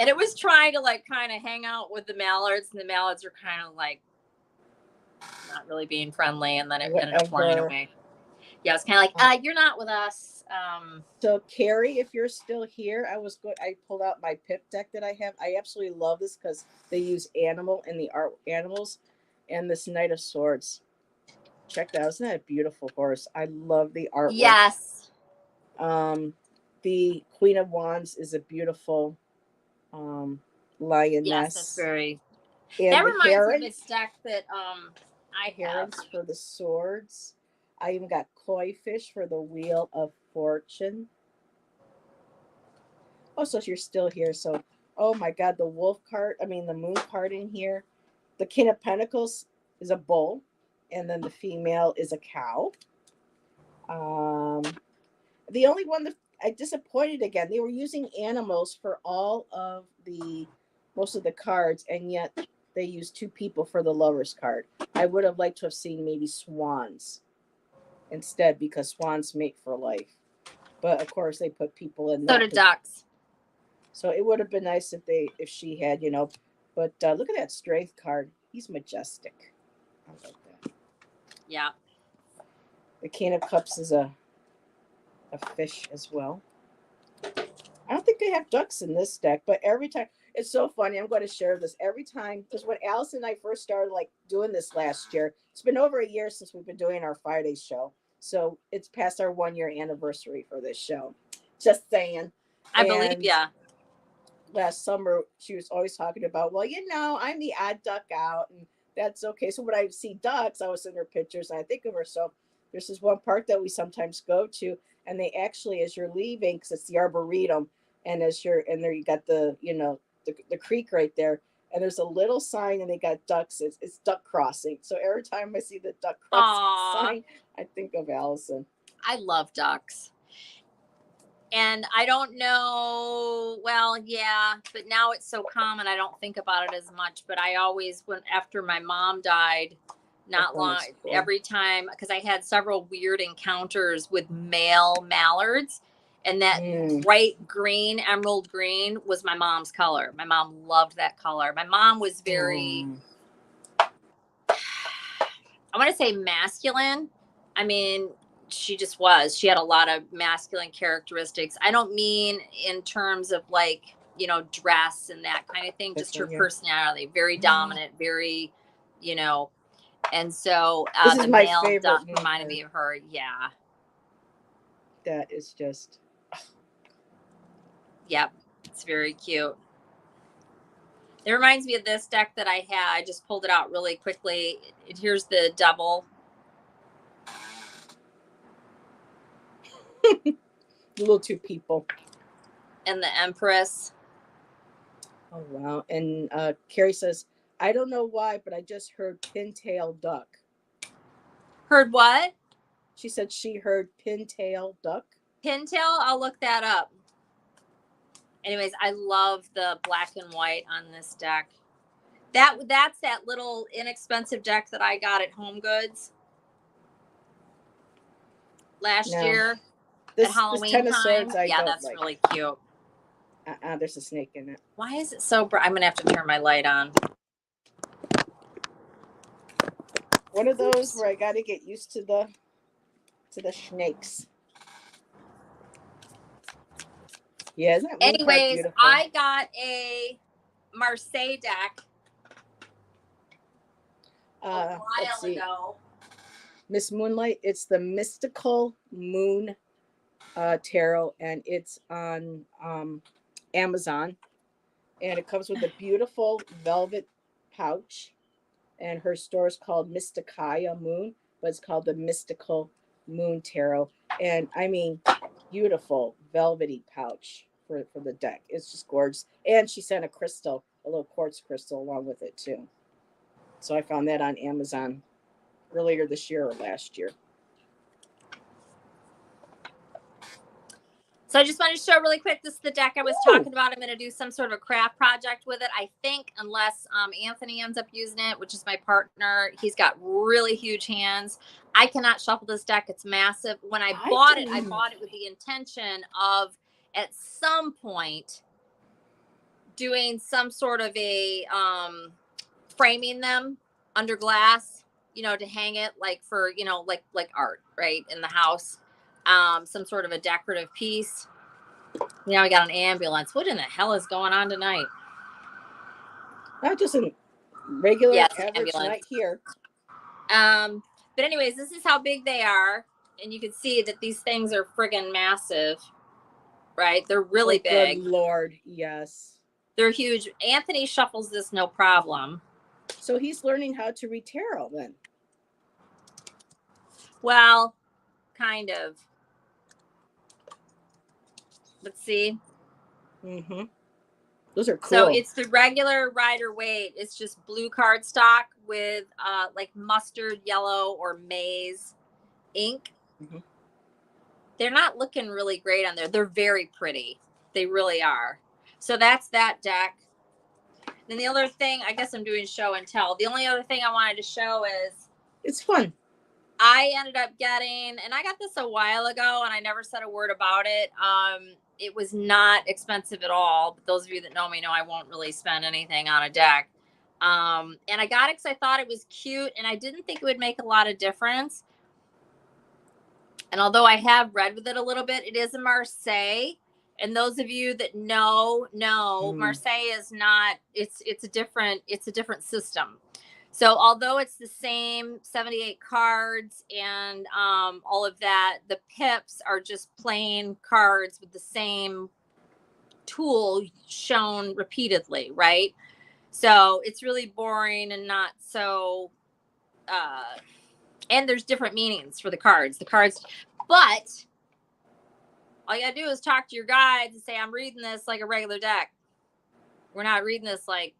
And it was trying to like kind of hang out with the mallards, and the mallards were kind of like not really being friendly, and then it ended up flying away. Yeah, it's kind of like, you're not with us. So Carrie, if you're still here, I pulled out my pip deck that I have. I absolutely love this because they use animal in the art animals, and this Knight of Swords. Check that out. Isn't that a beautiful horse? I love the artwork. Yes. The Queen of Wands is a beautiful lioness. Yes, that's very. And that the reminds herons, me of this deck that I have. for the swords. I even got koi fish for the Wheel of Fortune. Oh, so you're still here. So, oh my God, the wolf card. I mean, the moon card in here. The King of Pentacles is a bull, and then the female is a cow. The only one that I disappointed again, they were using animals for most of the cards, and yet they used 2 people for the Lovers card. I would have liked to have seen maybe swans instead, because swans mate for life. But of course, they put people in. So do ducks. So it would have been nice if she had, But look at that strength card. He's majestic. I like that. Yeah. The King of Cups is a fish as well. I don't think they have ducks in this deck, but every time it's so funny. I'm going to share this every time, because when Allyson and I first started doing this last year, it's been over a year since we've been doing our Friday show. So it's past our 1-year anniversary for this show. Just saying. I believe, yeah. Last summer, she was always talking about, well, I'm the odd duck out, and that's okay. So when I see ducks, I was in her pictures, and I think of her. So there's this one park that we sometimes go to, and they actually, as you're leaving, because it's the Arboretum, and there you got the creek right there, and there's a little sign, and they got ducks. It's duck crossing. So every time I see the duck crossing sign, I think of Allyson. I love ducks. And I don't know, well, yeah, but now it's so common, I don't think about it as much. But I always, after my mom died, not long, every time, because I had several weird encounters with male mallards, and that bright green, emerald green, was my mom's color. My mom loved that color. My mom was very, I want to say masculine. I mean, she just was. She had a lot of masculine characteristics. I don't mean in terms of dress and that kind of thing, just her personality. Very dominant, very, and so the male duck reminded me of her. Yeah. That is just. Yep. It's very cute. It reminds me of this deck that I had. I just pulled it out really quickly. Here's the double. Little 2 people. And the Empress. Oh, wow. And Carrie says, I don't know why, but I just heard pintail duck. Heard what? She said she heard pintail duck. Pintail? I'll look that up. Anyways, I love the black and white on this deck. That's that little inexpensive deck that I got at Home Goods last year at Halloween time. Swords, that's really cute. There's a snake in it. Why is it so bright? I'm gonna have to turn my light on. One of those where I got to get used to the snakes. Yeah, isn't that moon card Anyways, beautiful? I got a Marseille deck a Let's while see. ago. Miss Moonlight, it's the Mystical Moon Tarot, and it's on Amazon. And it comes with a beautiful velvet pouch. And her store is called Mysticaya Moon, but it's called the Mystical Moon Tarot. And I mean, beautiful velvety pouch for the deck. It's just gorgeous. And she sent a crystal, a little quartz crystal along with it too. So I found that on Amazon earlier this year or last year. So I just wanted to show really quick. This is the deck I was talking about. I'm going to do some sort of a craft project with it. I think unless Anthony ends up using it, which is my partner, he's got really huge hands. I cannot shuffle this deck. It's massive. When I bought it with the intention of at some point doing some sort of a framing them under glass, to hang it like for, like art, right, in the house. Some sort of a decorative piece. Now we got an ambulance. What in the hell is going on tonight? Not just a regular average night here. But anyways, this is how big they are. And you can see that these things are friggin' massive, right? They're really big. Good Lord, yes. They're huge. Anthony shuffles this no problem. So he's learning how to read tarot then. Well, kind of. Let's see. Mm-hmm. Those are cool. So it's the regular Rider-Waite. It's just blue cardstock with like mustard yellow or maize ink. Mm-hmm. They're not looking really great on there. They're very pretty. They really are. So that's that deck. Then the other thing, I guess I'm doing show and tell. The only other thing I wanted to show is it's fun. I ended up getting, and I got this a while ago and I never said a word about it. It was not expensive at all. But those of you that know me know I won't really spend anything on a deck. And I got it because I thought it was cute and I didn't think it would make a lot of difference. And although I have read with it a little bit, it is a Marseille. And those of you that know, Marseille is not, it's a different system. So although it's the same 78 cards and all of that, the pips are just plain cards with the same tool shown repeatedly, right? So it's really boring and not so, and there's different meanings for the cards. But all you gotta do is talk to your guides and say, I'm reading this like a regular deck. We're not reading this like,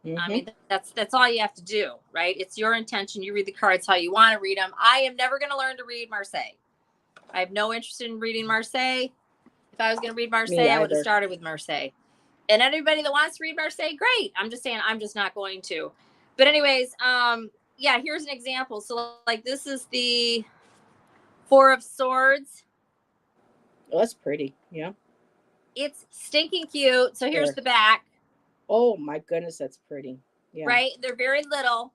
Mm-hmm. I mean, that's all you have to do, right? It's your intention. You read the cards how you want to read them. I am never going to learn to read Marseille. I have no interest in reading Marseille. If I was going to read Marseille, I would have started with Marseille. And anybody that wants to read Marseille, great. I'm just saying, I'm just not going to. But anyways, yeah, here's an example. So like this is the Four of Swords. Oh, that's pretty. Yeah. It's stinking cute. So here's the back. Oh my goodness, that's pretty. Yeah. Right? They're very little.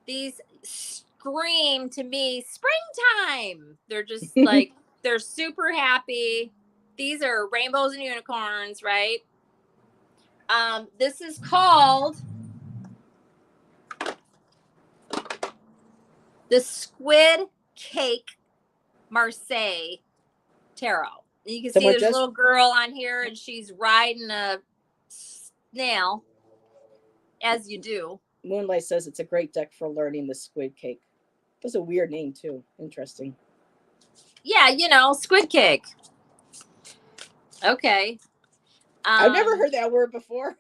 These scream to me springtime. They're just like, they're super happy. These are rainbows and unicorns, right? This is called the Squid Cake Marseille Tarot. And you can see there's a little girl on here and she's riding a snail, as you do. Moonlight says it's a great deck for learning the squid cake. That's a weird name too. Interesting. Yeah, squid cake. Okay. I've never heard that word before.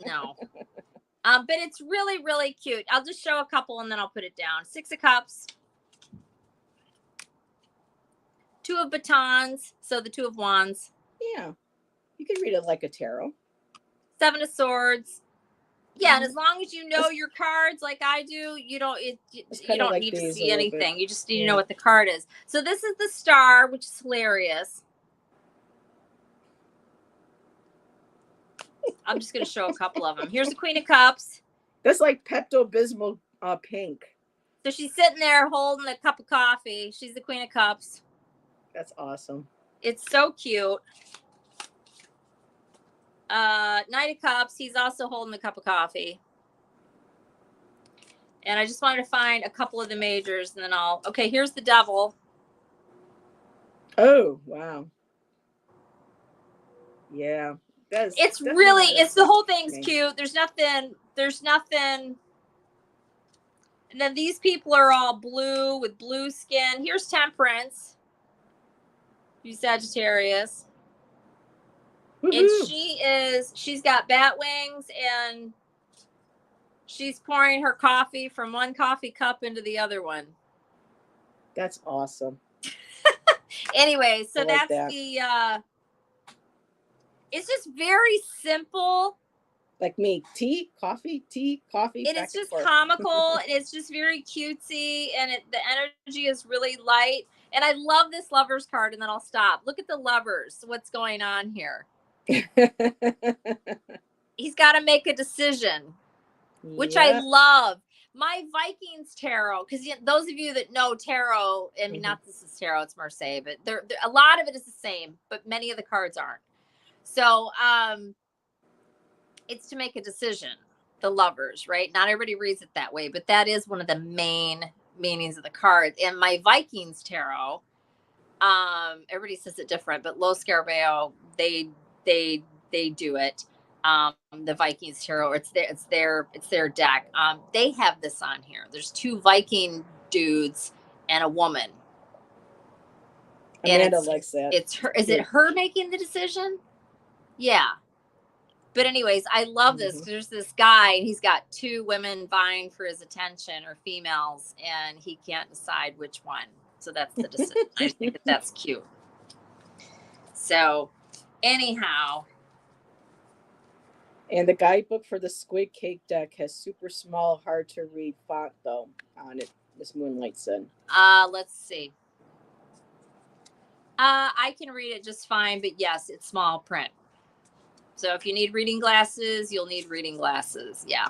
No. But it's really, really cute. I'll just show a couple and then I'll put it down. 6 of Cups. 2 of Batons. So the 2 of Wands. Yeah. You can read it like a tarot. 7 of Swords. Yeah, and as long as you know your cards like I do, you don't need to see anything. You just need to know what the card is. So this is the Star, which is hilarious. I'm just going to show a couple of them. Here's the Queen of Cups. That's like Pepto-Bismol pink. So she's sitting there holding a cup of coffee. She's the Queen of Cups. That's awesome. It's so cute. Knight of Cups. He's also holding a cup of coffee. And I just wanted to find a couple of the majors, and then okay, here's the Devil. Oh, wow. Yeah. It's the whole thing's cute. There's nothing. And then these people are all blue with blue skin. Here's Temperance. She's Sagittarius. Woo-hoo. And she's got bat wings, and she's pouring her coffee from one coffee cup into the other one. That's awesome. Anyway, so that's it's just very simple. Like me, tea, coffee. It is just comical, and it's just very cutesy, and the energy is really light. And I love this lovers card, and then I'll stop. Look at the lovers. What's going on here? He's got to make a decision, which I love. My Vikings tarot, because those of you that know tarot, I mean, not this is tarot, it's Marseille, but a lot of it is the same, but many of the cards aren't. So it's to make a decision, the lovers, right? Not everybody reads it that way, but that is one of the main meanings of the card. And my Vikings tarot, everybody says it different, but Lo Scarabeo, they do it. The Vikings tarot, it's their deck. They have this on here. There's two Viking dudes and a woman. Amanda likes that. It's her. Is it her making the decision? Yeah. But anyways, I love this. There's this guy, and he's got two women vying for his attention, or females, and he can't decide which one. So that's the decision. I just think that's cute. So anyhow. And the guidebook for the Squid Cake deck has super small, hard to read font though on it. This Moonlight said. Let's see. I can read it just fine, but yes, it's small print. So if you need reading glasses, you'll need reading glasses. Yeah.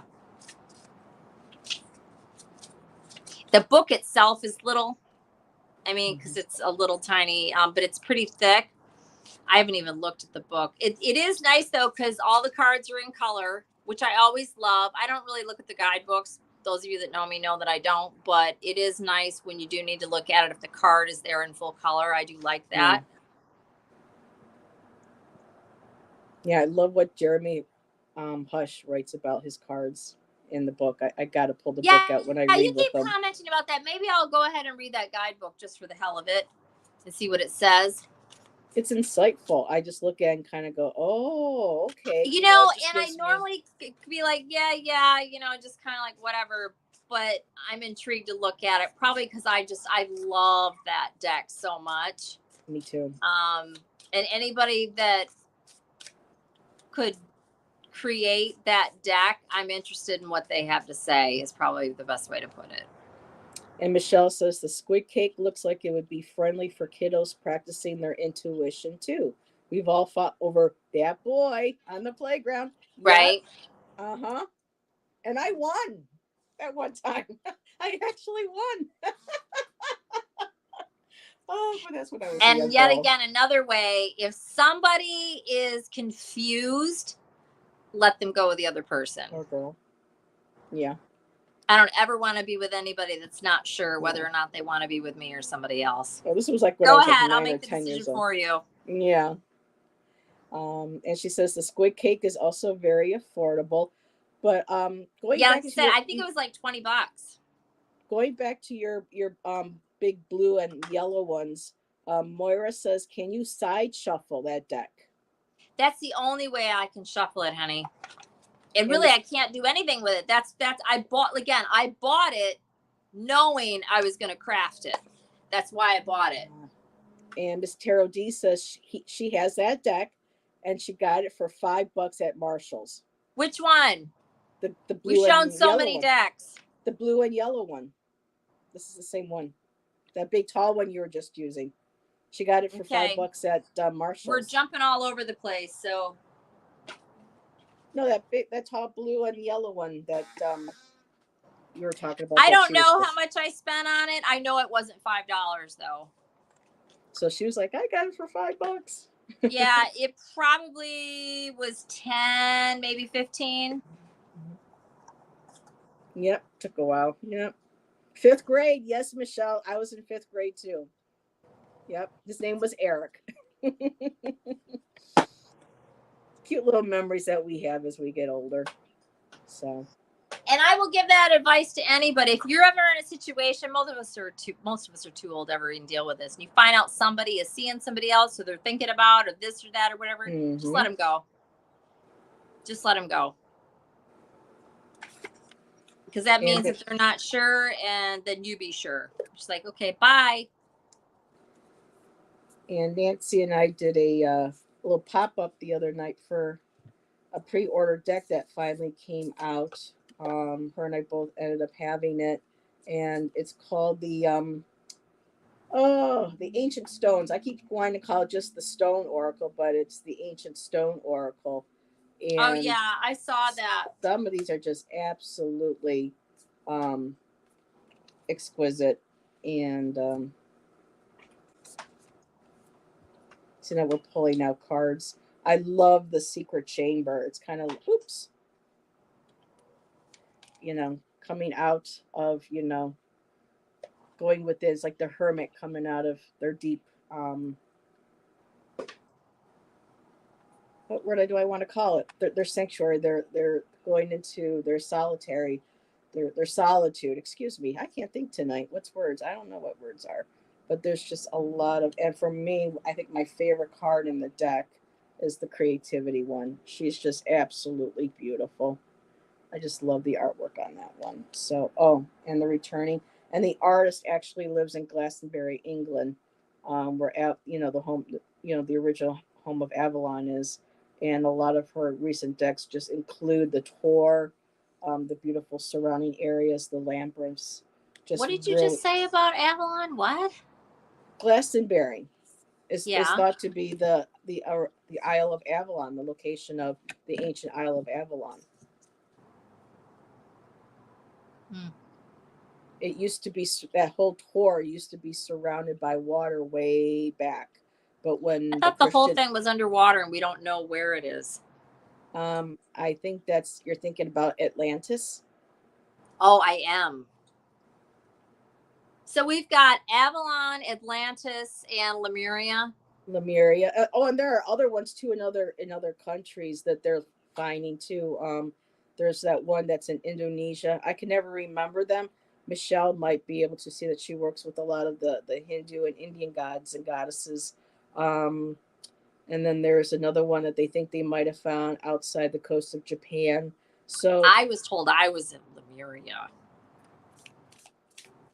The book itself is little. I mean, because it's a little tiny, but it's pretty thick. I haven't even looked at the book. It is nice, though, because all the cards are in color, which I always love. I don't really look at the guidebooks. Those of you that know me know that I don't. But it is nice when you do need to look at it if the card is there in full color. I do like that. Yeah, I love what Jeremy Hush writes about his cards in the book. I got to pull the book out when I read you keep commenting about that. Maybe I'll go ahead and read that guidebook just for the hell of it and see what it says. It's insightful. I just look at it and kind of go, oh, okay. And I normally could be like, yeah, just kind of like whatever. But I'm intrigued to look at it, probably because I love that deck so much. Me too. And anybody that could create that deck, I'm interested in what they have to say is probably the best way to put it. And Michelle says the Squid Cake looks like it would be friendly for kiddos practicing their intuition too. We've all fought over that boy on the playground. Right. Yeah. And I won at one time. I actually won. Oh, but that's what I was. And yet again, another way, if somebody is confused, let them go with the other person. Or girl. Yeah. I don't ever want to be with anybody that's not sure whether or not they want to be with me or somebody else. Well, this was like when I was go ahead, like 9 I'll make or the 10 decision years old. for you. Yeah. And she says the Squid Cake is also very affordable. But going back to I think it was like $20. Going back to your big blue and yellow ones, Moira says, can you side shuffle that deck? That's the only way I can shuffle it, honey. And really, I can't do anything with it. I bought it knowing I was going to craft it. That's why I bought it. And Miss Tarot D says she has that deck, and she got it for $5 at Marshall's. Which one? The blue. We've shown so many decks. The blue and yellow one. This is the same one. That big tall one you were just using. She got it for $5 at Marshall's. We're jumping all over the place, so. No, that tall blue and yellow one that you were talking about. I don't know how much I spent on it. I know it wasn't $5 though. So she was like, I got it for $5. Yeah, it probably was 10, maybe 15. Yep, took a while. Yep. Fifth grade, yes, Michelle. I was in fifth grade too. Yep. His name was Eric. Cute little memories that we have as we get older. So And I will give that advice to anybody. If you're ever in a situation, most of us are too old to ever even deal with this. And you find out somebody is seeing somebody else, or they're thinking about, or this or that or whatever, just let them go. Just let them go. Because that means that they're not sure, and then you be sure. Just like, okay, bye. And Nancy and I did a little pop up the other night for a pre-order deck that finally came out. Her and I both ended up having it, and it's called the Ancient Stones. I keep wanting to call it just the Stone Oracle, but it's the Ancient Stone Oracle. And oh yeah, I saw that. Some of these are just absolutely exquisite, and so now we're pulling out cards. I love the Secret Chamber. It's kind of oops, coming out of going with this like the hermit coming out of their deep what word do I want to call it? Their sanctuary. They're going into their solitary, their solitude. Excuse me, I can't think tonight. What's words? I don't know what words are, but there's just a lot of. And for me, I think my favorite card in the deck is the creativity one. She's just absolutely beautiful. I just love the artwork on that one. So, and the returning, and the artist actually lives in Glastonbury, England, where the home, the original home of Avalon is, and a lot of her recent decks just include the Tor, the beautiful surrounding areas, the labyrinths. What did you just say about Avalon? What? Glastonbury is thought to be the Isle of Avalon, the location of the ancient Isle of Avalon. It used to be that whole tour used to be surrounded by water way back, but when I thought the whole thing was underwater and we don't know where it is. I think you're thinking about Atlantis. Oh, I am. So we've got Avalon, Atlantis, and Lemuria. Lemuria. And there are other ones too in other countries that they're finding too. There's that one that's in Indonesia. I can never remember them. Michelle might be able to see that she works with a lot of the Hindu and Indian gods and goddesses. And then there's another one that they think they might have found outside the coast of Japan. So I was told I was in Lemuria.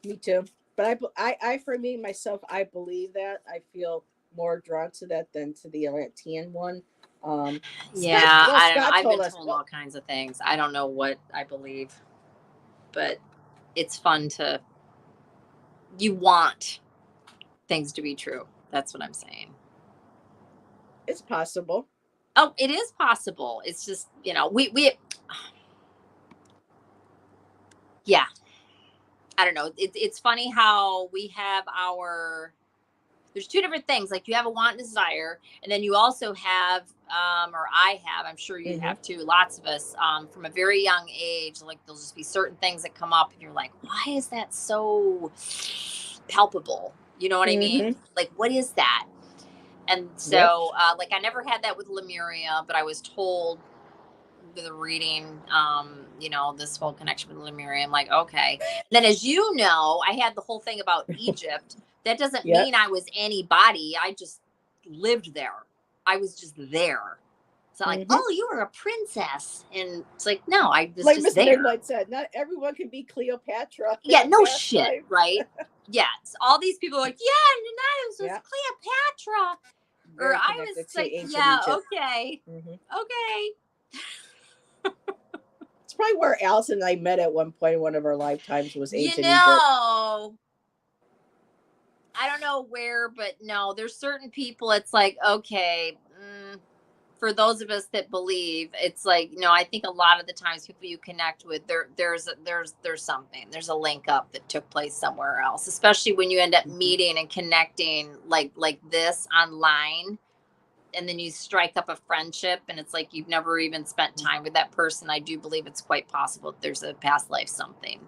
Me too. But I for me myself, I believe that. I feel more drawn to that than to the Atlantean one. Yeah, I don't know. I've been told all kinds of things. I don't know what I believe, but it's fun to. You want things to be true. That's what I'm saying. It's possible. Oh, it is possible. It's just we. Yeah, I don't know. It's funny how we have there's two different things. Like you have a want and desire, and then you also have, or I have, I'm sure you have too, lots of us, from a very young age, like there'll just be certain things that come up and you're like, why is that so palpable? You know what I mean? Like, what is that? And so, like, I never had that with Lemuria, but I was told the reading, this whole connection with Lemuria. I'm like, okay. Then, as you know, I had the whole thing about Egypt. That doesn't mean I was anybody. I just lived there. I was just there. It's not like, oh, you were a princess. And it's like, no, I was like just Miss there. Midnight said, not everyone can be Cleopatra. Yeah, no shit, time. Right? Yes. All these people are like, yeah, Nana's was Cleopatra. Very or I was like, yeah, Egypt. Okay. Okay. It's probably where Allyson and I met at one point in one of our lifetimes was ancient Egypt. I don't know where, but no, there's certain people. It's like, okay, for those of us that believe, it's like, I think a lot of the times people you connect with, there's something, there's a link up that took place somewhere else, especially when you end up meeting and connecting like this online. and then you strike up a friendship, and it's like you've never even spent time with that person. I do believe it's quite possible that there's a past life something.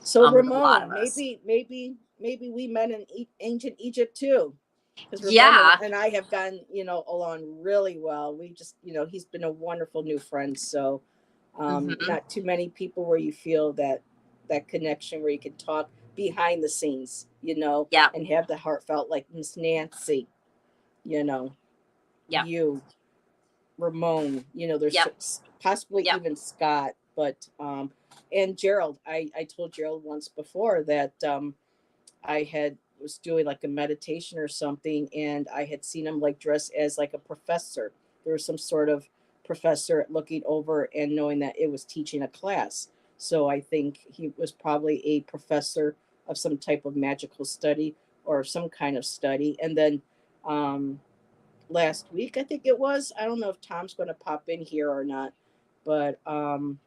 So With a lot of Ramon, us. maybe we met in ancient Egypt too, because Ramon Yeah. and I have gotten along really well. We just he's been a wonderful new friend. So not too many people where you feel that connection where you can talk behind the scenes, Yeah. and have the heartfelt like Miss Nancy, you know, Yeah. you, Ramon, there's Yep. possibly Yep. even Scott, but and Gerald. I told Gerald once before that I was doing like a meditation or something, and I had seen him like dressed as like a professor. There was some sort of professor looking over and knowing that it was teaching a class. So I think he was probably a professor of some type of magical study or some kind of study. And then last week, I think it was, I don't know if Tom's going to pop in here or not, but Tom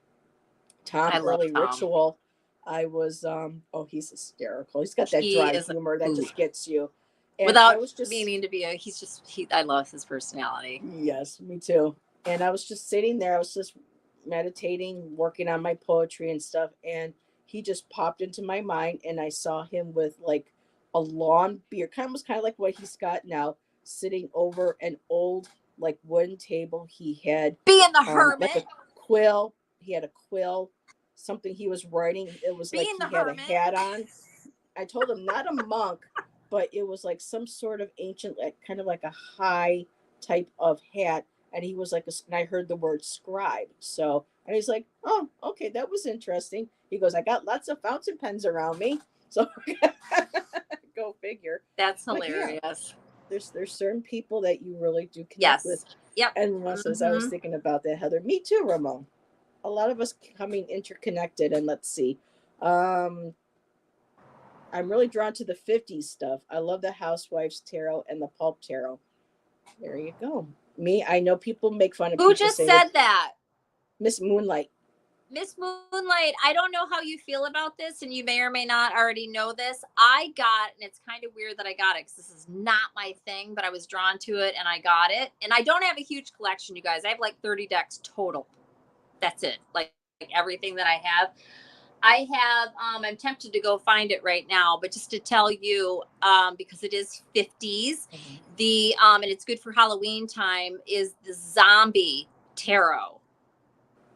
I love early Tom. ritual. I was oh, he's hysterical. He's got that He dry is humor that just gets you. And I without was just meaning to be I love his personality. yes, me too. And I was just sitting there. I was just meditating, working on my poetry and stuff, and he just popped into my mind, and I saw him with like a long beard, kind of like what he's got now, sitting over an old like wooden table. He had Being the like a hermit. quill. He had a quill, something he was writing. It was like Being the he had a hermit. hat on. I told him not a monk, but it was like some sort of ancient, like kind of like a high type of hat. And he was like, and I heard the word scribe. So, and he's like, oh, okay, that was interesting. He goes, I got lots of fountain pens around me. So, go figure. That's But yeah, hilarious. there's certain people that you really do connect with. Yes. Yep. And Ramon says, I was thinking about that, Heather. Me too, Ramon. A lot of us becoming interconnected. And let's see. Um, I'm really drawn to the 50s stuff. I love the Housewives Tarot and the Pulp Tarot. There you go. Me, I know people make fun of Who people just saying said that? Miss Moonlight. Miss Moonlight, I don't know how you feel about this, and you may or may not already know this. I got, and it's kind of weird that I got it because this is not my thing, but I was drawn to it and I got it. And I don't have a huge collection, you guys. I have like 30 decks total. That's it. Like everything that I have. I have, I'm tempted to go find it right now, but just to tell you, because it is 50s, and it's good for Halloween time, is the zombie tarot.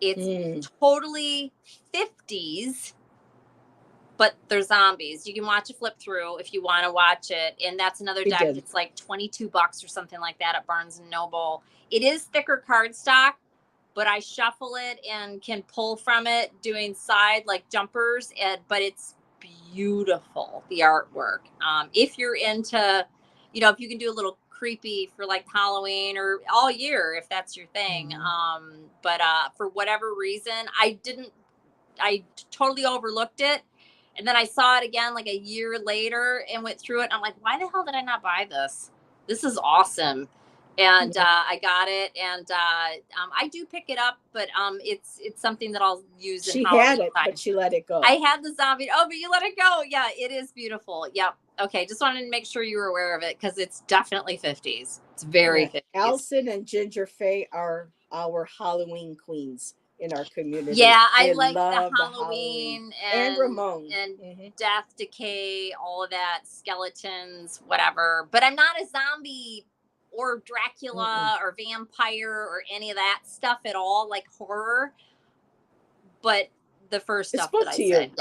It's totally 50s, but they're zombies. You can watch it flip through if you want to watch it. And that's another deck. It's like $22 or something like that at Barnes and Noble. It is thicker cardstock, but I shuffle it and can pull from it doing side like jumpers. But it's beautiful, the artwork. If you're into, if you can do a little creepy for like Halloween or all year, if that's your thing. But for whatever reason, I totally overlooked it. And then I saw it again like a year later and went through it. And I'm like, why the hell did I not buy this? This is awesome. And I got it, and I do pick it up, but it's something that I'll use. She had it, but she let it go. I had the zombie. Oh, but you let it go. Yeah, it is beautiful. Yep. Okay, just wanted to make sure you were aware of it because it's definitely 50s. It's very 50s. Allyson and Ginger Faye are our Halloween queens in our community. Yeah, I like the Halloween and Ramon and death, decay, all of that, skeletons, whatever. But I'm not a zombie or Dracula or vampire or any of that stuff at all, like horror. But the first stuff that I said,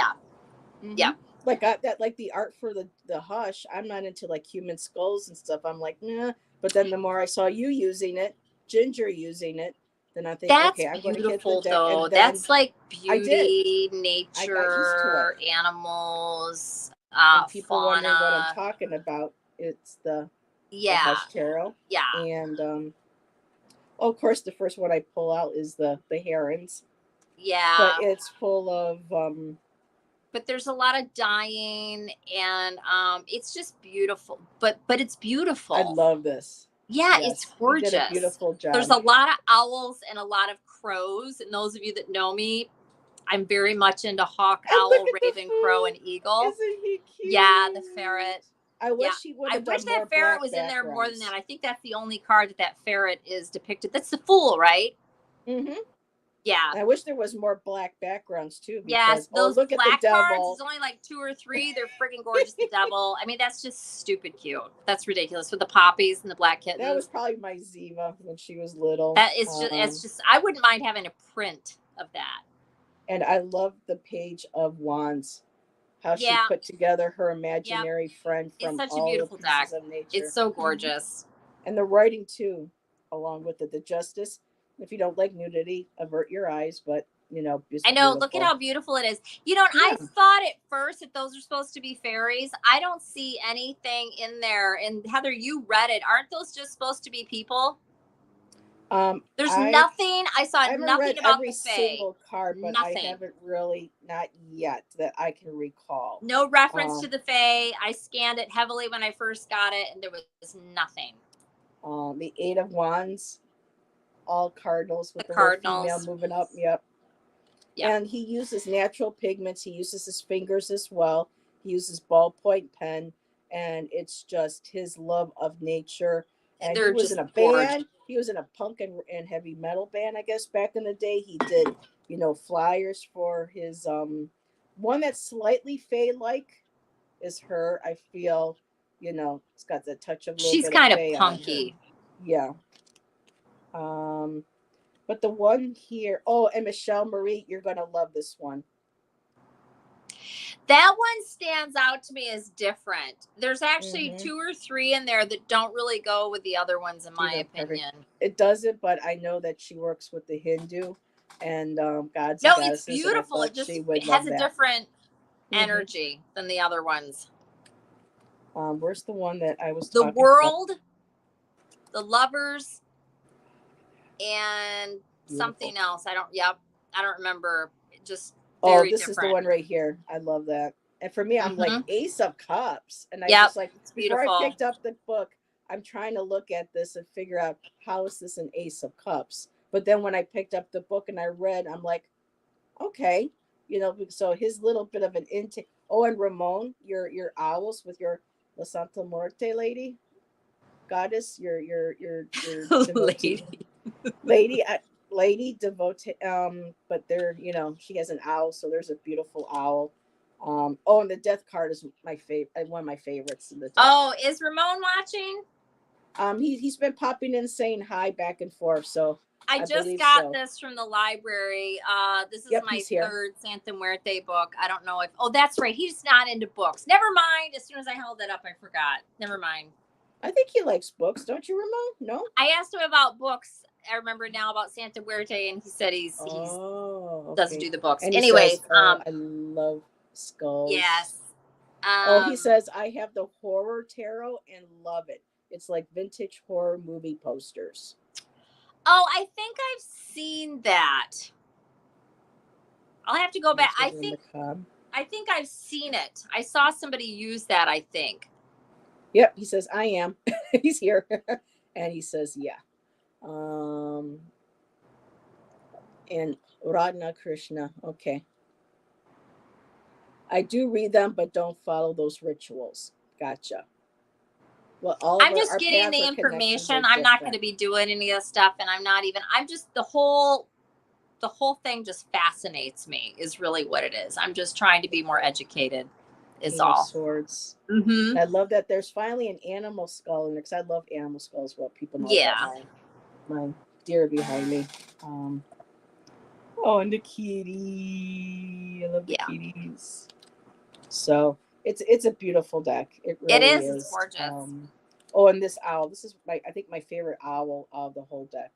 yeah. Like that, like the art for the Hush. I'm not into like human skulls and stuff. I'm like, nah. But then the more I saw you using it, Ginger using it, then I think, that's okay, I'm going to get beautiful the though. That's like beauty, nature, animals, and people fauna. wondering what I'm talking about. It's the Hush Tarot. Yeah. And of course, the first one I pull out is the herons. Yeah. But it's full of but there's a lot of dying, and it's just beautiful. But it's beautiful. I love this. Yeah, yes, it's gorgeous. You did a beautiful job. There's a lot of owls and a lot of crows. And those of you that know me, I'm very much into hawk, owl, raven, crow, and eagle. Isn't he cute? Yeah, the ferret. I Yeah. wish he would I have wish done more that ferret black was in there more than backgrounds. that. I think that's the only card that ferret is depicted. That's the Fool, right? Mm-hmm. Yeah. I wish there was more black backgrounds too, Yes, because those look at the black cards is devil. only like 2 or 3. They're freaking gorgeous. The devil. I mean, that's just stupid cute. That's ridiculous with the poppies and the black That was kittens. probably my Ziva when she was little. That is just it's just I wouldn't mind having a print of that. And I love the Page of Wands, how she Yeah. put together her Yep. imaginary friend It's from such a all the beautiful deck. pieces of nature. It's so gorgeous. And the writing too, along with it, the justice. If you don't like nudity, avert your eyes, but I just know. Look at beautiful. how beautiful it is. And I Yeah. thought at first that those are supposed to be fairies. I don't see anything in there. And Heather, you read it. Aren't those just supposed to be people? There's I nothing. I saw haven't read nothing about every the Fae. single card, but I Nothing. haven't really, not yet that I can recall. No reference to Um, the Fae. I scanned it heavily when I first got it, and there was nothing. the Eight of Wands, all cardinals The with the little female Cardinals. moving up. Yep. Yep. And he uses natural pigments. He uses his fingers as well. He uses ballpoint pen, and it's just his love of nature. And he They're was in just a gorgeous. band. He was in a punk and heavy metal band, I guess, back in the day. He did, flyers for his one that's slightly Fae like is her. I feel, it's got the touch of a little She's bit of kind of Fae on her. punky. Yeah. But the one here, oh, and Michelle Marie, you're gonna love this one. That one stands out to me as different. There's actually Mm-hmm. 2 or 3 in there that don't really go with the other ones, in my opinion. It doesn't, but I know that she works with the Hindu and gods No, and it's goddesses, and I beautiful. thought she would It has love a that. different Mm-hmm. energy than the other ones. Where's the one that I was The talking World, about? the Lovers, and Beautiful. something else. I don't remember. Just Oh, very this different. is the one right here. I love that. And for me, I'm like Ace of Cups, and I Yep, just like it's before beautiful. I picked up the book, I'm trying to look at this and figure out how is this an Ace of Cups. But then when I picked up the book and I read, I'm like, okay, so his little bit of an intake. Oh, and Ramon, your owls with your La Santa Muerte lady, goddess, your devotee, lady devotee. But they're she has an owl, so there's a beautiful owl. Oh, and the death card is my favorite, one of my favorites in the deck. Oh, is Ramon watching? He's been popping in saying hi back and forth, so I just got so. this from the library. This is my He's here. 3rd Santa Muerte book. I don't know if that's right. He's not into books. Never mind. As soon as I held it up, I forgot. Never mind. I think he likes books, don't you, Ramon? No? I asked him about books. I remember now about Santa Muerte, and he said he's doesn't do the books. And anyways, says, I love skulls. Yes. He says, I have the horror tarot and love it. It's like vintage horror movie posters. Oh, I think I've seen that. I'll have to go back. I think I've seen it. I saw somebody use that, I think. Yep, he says, I am. He's here. And he says, yeah. And Radha Krishna. Okay. I do read them, but don't follow those rituals. Gotcha. Well, I'm just getting the information. I'm not going to be doing any of this stuff, and I'm just the whole thing just fascinates me. Is really what it is. I'm just trying to be more educated. Is all. Swords. Mm-hmm. I love that there's finally an animal skull in there, because I love animal skulls. Well, people know about my deer behind me. Oh, and the kitty. I love the kitties. So it's a beautiful deck. It really is. It's gorgeous. Oh, and this owl. This is I think my favorite owl of the whole deck.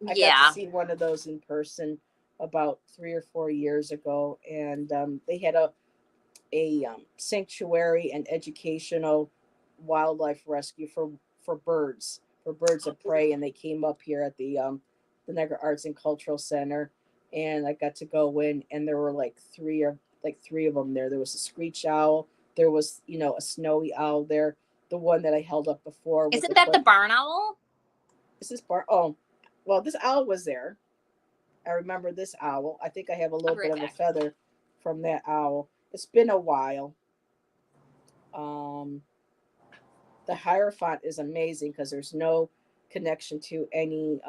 I got to see one of those in person about 3 or 4 years ago, and they had a sanctuary and educational wildlife rescue for birds of prey, and they came up here at the Niagara Arts and Cultural Center, and I got to go in, and there were like three of them there. There was a screech owl, there was a snowy owl there, the one that I held up before. Isn't that the barn owl? Is this barn? Oh, well, this owl was there. I remember this owl. I think I have a little bit of a feather from that owl. It's been a while. The Hierophant is amazing because there's no connection to any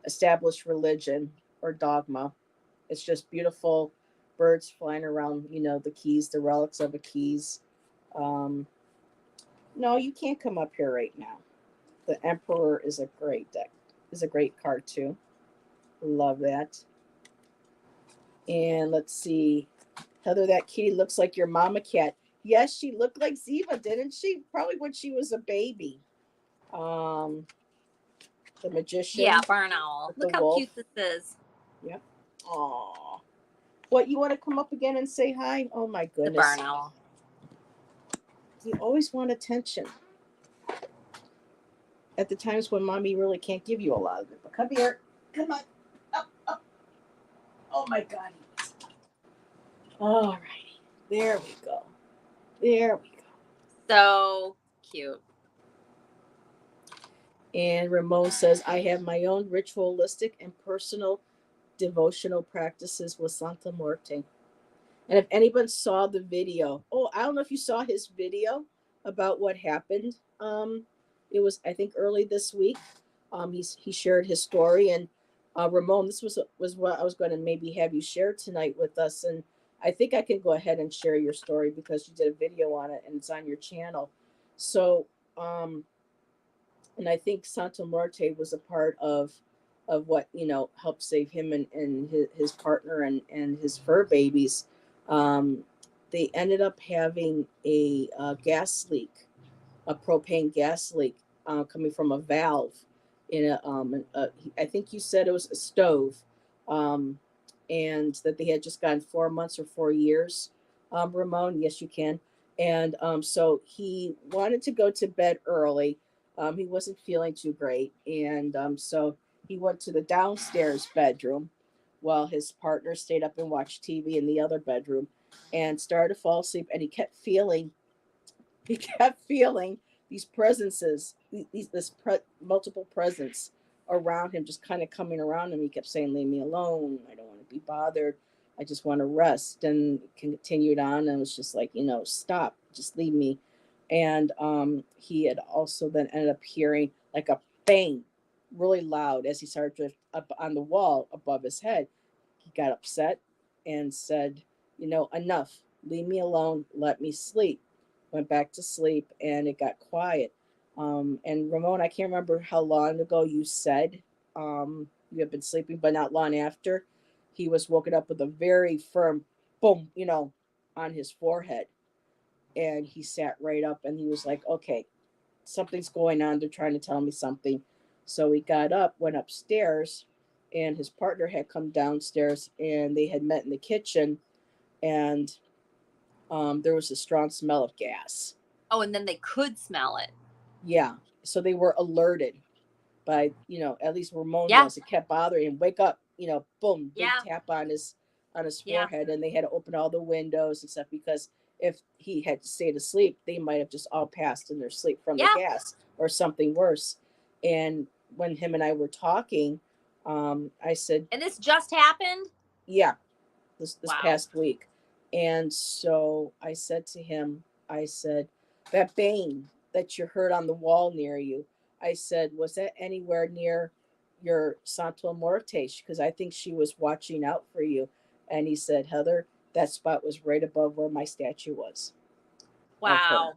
established religion or dogma. It's just beautiful birds flying around, the keys, the relics of the keys. Um, no, you can't come up here right now. The Emperor is a great deck, is a great card too. Love that. And let's see. Heather, that kitty looks like your mama cat. Yes, she looked like Ziva, didn't she? Probably when she was a baby. Um, the magician. Yeah, barn owl. Look how wolf. cute this is. Yep. Aw. What, you want to come up again and say hi? Oh my goodness. The barn owl. You always want attention. At the times when mommy really can't give you a lot of it. But come here. Come on. Up, up. Oh my God. All righty. There we go. There we go. So cute. And Ramon says, I have my own ritualistic and personal devotional practices with Santa Muerte. And if anyone saw the video, I don't know if you saw his video about what happened. It was, I think, early this week. He shared his story, and Ramon, this was what I was going to maybe have you share tonight with us. And I think I can go ahead and share your story because you did a video on it and it's on your channel. So, and I think Santa Muerte was a part of what helped save him and his partner and his fur babies. They ended up having a gas leak, a propane gas leak coming from a valve in I think you said it was a stove, and that they had just gotten 4 months or 4 years. Ramon, yes, you can. And so he wanted to go to bed early. He wasn't feeling too great, and so he went to the downstairs bedroom while his partner stayed up and watched TV in the other bedroom and started to fall asleep. And he kept feeling these presences, multiple presence around him, just kind of coming around him. He kept saying, leave me alone. I don't want to be bothered. I just want to rest. And continued on and was just like, stop, just leave me. And he had also then ended up hearing like a bang really loud as he started to drift up on the wall above his head. He got upset and said, enough, leave me alone, let me sleep. Went back to sleep and it got quiet. And Ramon, I can't remember how long ago you said you had been sleeping, but not long after, he was woken up with a very firm boom, on his forehead. And he sat right up and he was like, okay, something's going on. They're trying to tell me something. So he got up, went upstairs, and his partner had come downstairs and they had met in the kitchen. And there was a strong smell of gas. Oh, and then they could smell it. Yeah. So they were alerted by, at least Ramon was. It kept bothering him. Wake up, boom, big tap on his forehead. And they had to open all the windows and stuff because if he had stayed asleep, they might have just all passed in their sleep from the gas or something worse. And when him and I were talking, I said, and this just happened? Yeah, this past week. And so I said to him, I said, that bang that you heard on the wall near you, I said, was that anywhere near your Santa Muerte? Because I think she was watching out for you. And he said, Heather, that spot was right above where my statue was. Wow.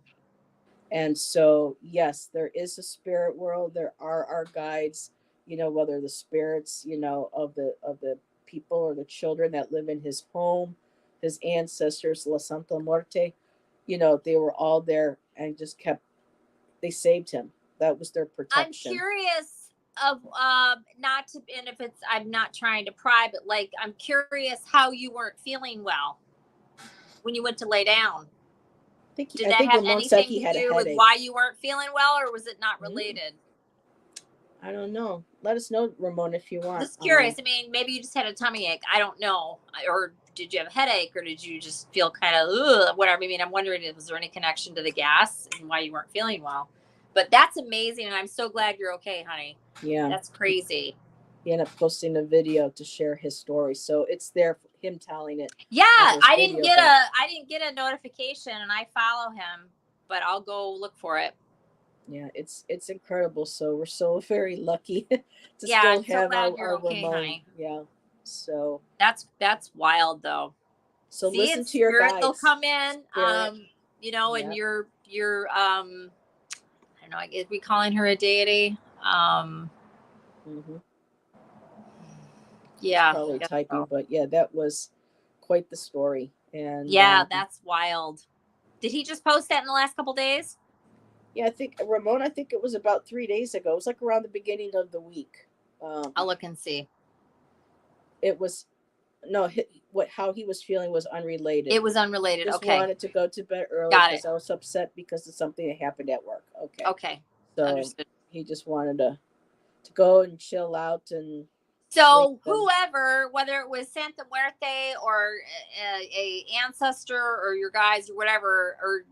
And so, yes, there is a spirit world. There are our guides, whether the spirits, of the people or the children that live in his home, his ancestors, La Santa Muerte, they were all there and just they saved him. That was their protection. I'm curious of not to, and if it's, I'm not trying to pry, but like, I'm curious how you weren't feeling well when you went to lay down. Did that have anything to do with why you weren't feeling well, or was it not related? I don't know. Let us know, Ramon, if you want. Just curious. I mean, maybe you just had a tummy ache. I don't know. Or did you have a headache, or did you just feel kind of whatever? I mean, I'm wondering, was there any connection to the gas and why you weren't feeling well? But that's amazing, and I'm so glad you're okay, honey. Yeah. That's crazy. He ended up posting a video to share his story, so it's there for him telling it. Yeah, I didn't get a notification, and I follow him. but I'll go look for it. Yeah, it's incredible. So we're so very lucky to Yeah, still I'm so have glad you're our okay, Ramon. honey. Yeah. So That's wild though. See, listen it's to your spirit. They'll guides. come in, Spirit. and Yep. you're I don't know, is we calling her a deity? Hmm. He's Yeah, I probably guess typing, so. but yeah, that was quite the story. And Yeah, that's wild. Did he just post that in the last couple days? yeah, I think Ramon. I think it was about 3 days ago. It was like around the beginning of the week. I'll look and see. It was no what how he was feeling was unrelated. It was unrelated. Just Okay, wanted to go to bed early got it. because I was upset because of something that happened at work. Okay, Okay, so understood. he just wanted to go and chill out and sleep. So And whoever, whether it was Santa Muerte or a ancestor or your guys or whatever, or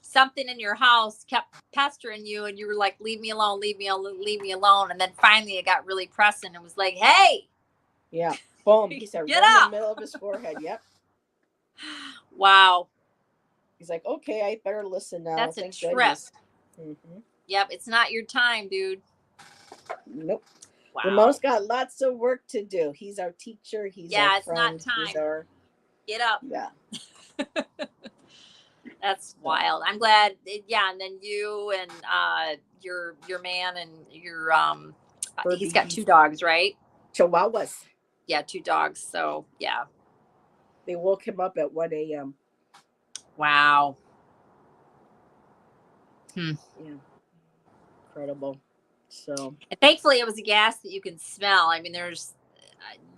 something in your house kept pestering you, and you were like, "Leave me alone, leave me alone, leave me alone." And then finally, it got really pressing and was like, "Hey, yeah, boom! He said get right in the up!" middle of his forehead. Yep. Wow, He's like, okay, I better listen now. that's a Thank trip. goodness. Hmm. Yep, it's not your time, dude. Nope. Ramon's Wow. got lots of work to do. He's our teacher. He's our Yeah, it's not friend. He's time. our Get up. yeah. That's So wild. I'm glad. Yeah, and then you and your man and your he's got Furby two dogs, right? Chihuahuas. Yeah, two dogs. So yeah. They woke him up at 1 a.m. Wow. Hmm. Yeah, incredible. So And thankfully, it was a gas that you can smell. I mean, there's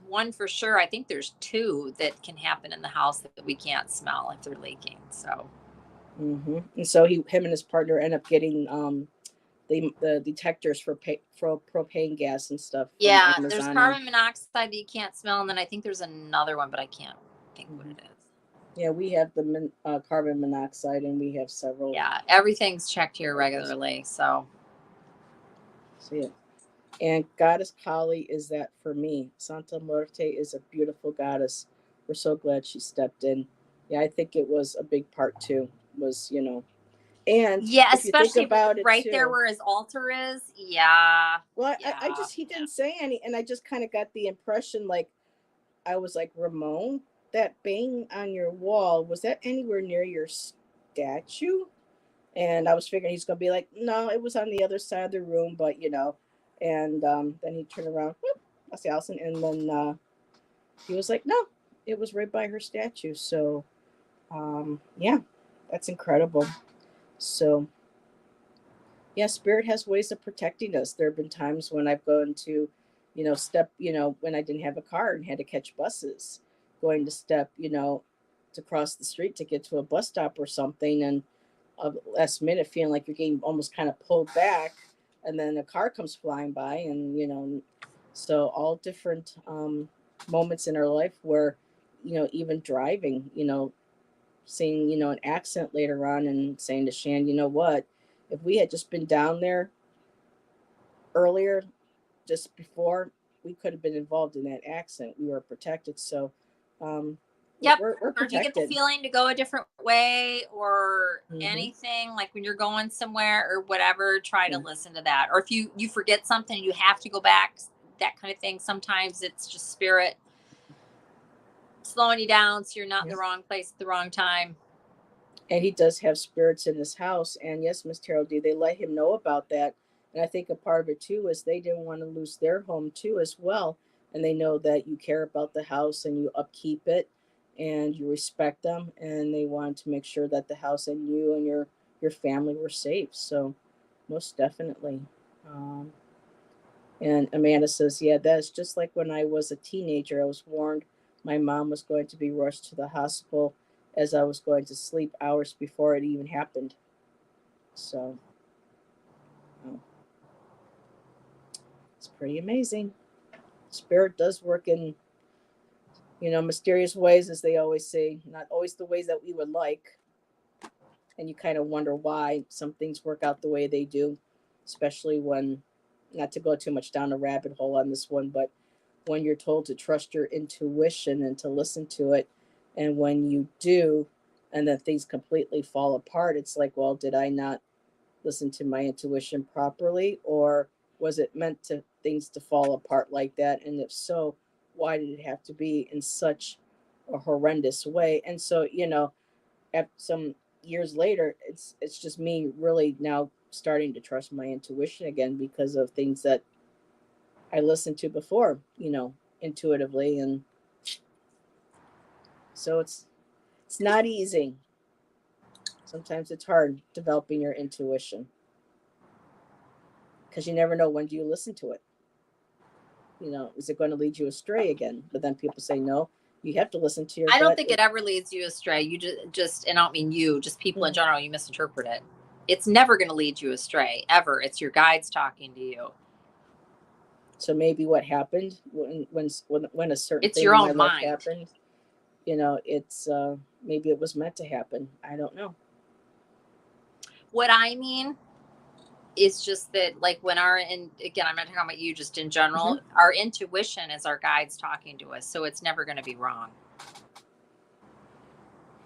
one for sure. I think there's two that can happen in the house that we can't smell if they're leaking. So and so him and his partner end up getting the detectors for propane gas and stuff from yeah, there's Amazon. And carbon monoxide that you can't smell, and then I think there's another one, but I can't think what mhm. it is. Yeah, we have the carbon monoxide, and we have several. Yeah, everything's checked here Others. regularly. So So yeah. And Goddess Kali is that for me. Santa Muerte is a beautiful goddess. We're so glad she stepped in. Yeah, I think it was a big part too. And yeah, if you think especially about it right there too, where his altar is. Yeah, well, I yeah, just he yeah. didn't say any, and I just kind of got the impression like I was like Ramon, that bang on your wall was that anywhere near your statue? And I was figuring he's gonna be like, no, it was on the other side of the room, but and then he turned around, whoop, I see Allyson, and then he was like, no, it was right by her statue. So yeah, that's incredible. So yeah, spirit has ways of protecting us. There have been times when I've gone to, step, when I didn't have a car and had to catch buses, going to step, to cross the street to get to a bus stop or something, and last minute feeling like you're getting almost kind of pulled back, and then a car comes flying by, and so all different moments in our life where, even driving, seeing, an accident later on and saying to Shan, you know what, if we had just been down there earlier, just before, we could have been involved in that accident. We were protected. So Yep. we're Or if you get the protected. feeling to go a different way or Hmm. anything, like when you're going somewhere or whatever, try to Yeah. listen to that. Or if you forget something, you have to go back, that kind of thing. Sometimes it's just spirit slowing you down so you're not in Yeah. the wrong place at the wrong time. And he does have spirits in his house. And yes, Miss Terrell D, they let him know about that. And I think a part of it too is they didn't want to lose their home too as well. And they know that you care about the house and you upkeep it and you respect them. And they wanted to make sure that the house and you and your family were safe. So most definitely. Um, and Amanda says, yeah, that's just like when I was a teenager. I was warned my mom was going to be rushed to the hospital as I was going to sleep hours before it even happened. So it's pretty amazing. Spirit does work in, mysterious ways, as they always say, not always the ways that we would like. And you kind of wonder why some things work out the way they do, especially when, not to go too much down a rabbit hole on this one, but when you're told to trust your intuition and to listen to it. And when you do, and then things completely fall apart, it's like, well, did I not listen to my intuition properly, or was it meant to things to fall apart like that? And if so, why did it have to be in such a horrendous way? And so, at some years later, it's just me really now starting to trust my intuition again because of things that I listened to before, intuitively. And so it's not easy. Sometimes it's hard developing your intuition because you never know, when do you listen to it. Is it going to lead you astray again? But then people say, no, you have to listen to your I don't gut. think it ever leads you astray. You just and I don't mean you, just people in general, you misinterpret it. It's never going to lead you astray, ever. It's your guides talking to you. So maybe what happened when a certain It's thing your in my own life mind. happened, it's maybe it was meant to happen. I don't know. What I mean is just that, like, when again, I'm not talking about you, just in general, our intuition is our guides talking to us. So it's never going to be wrong.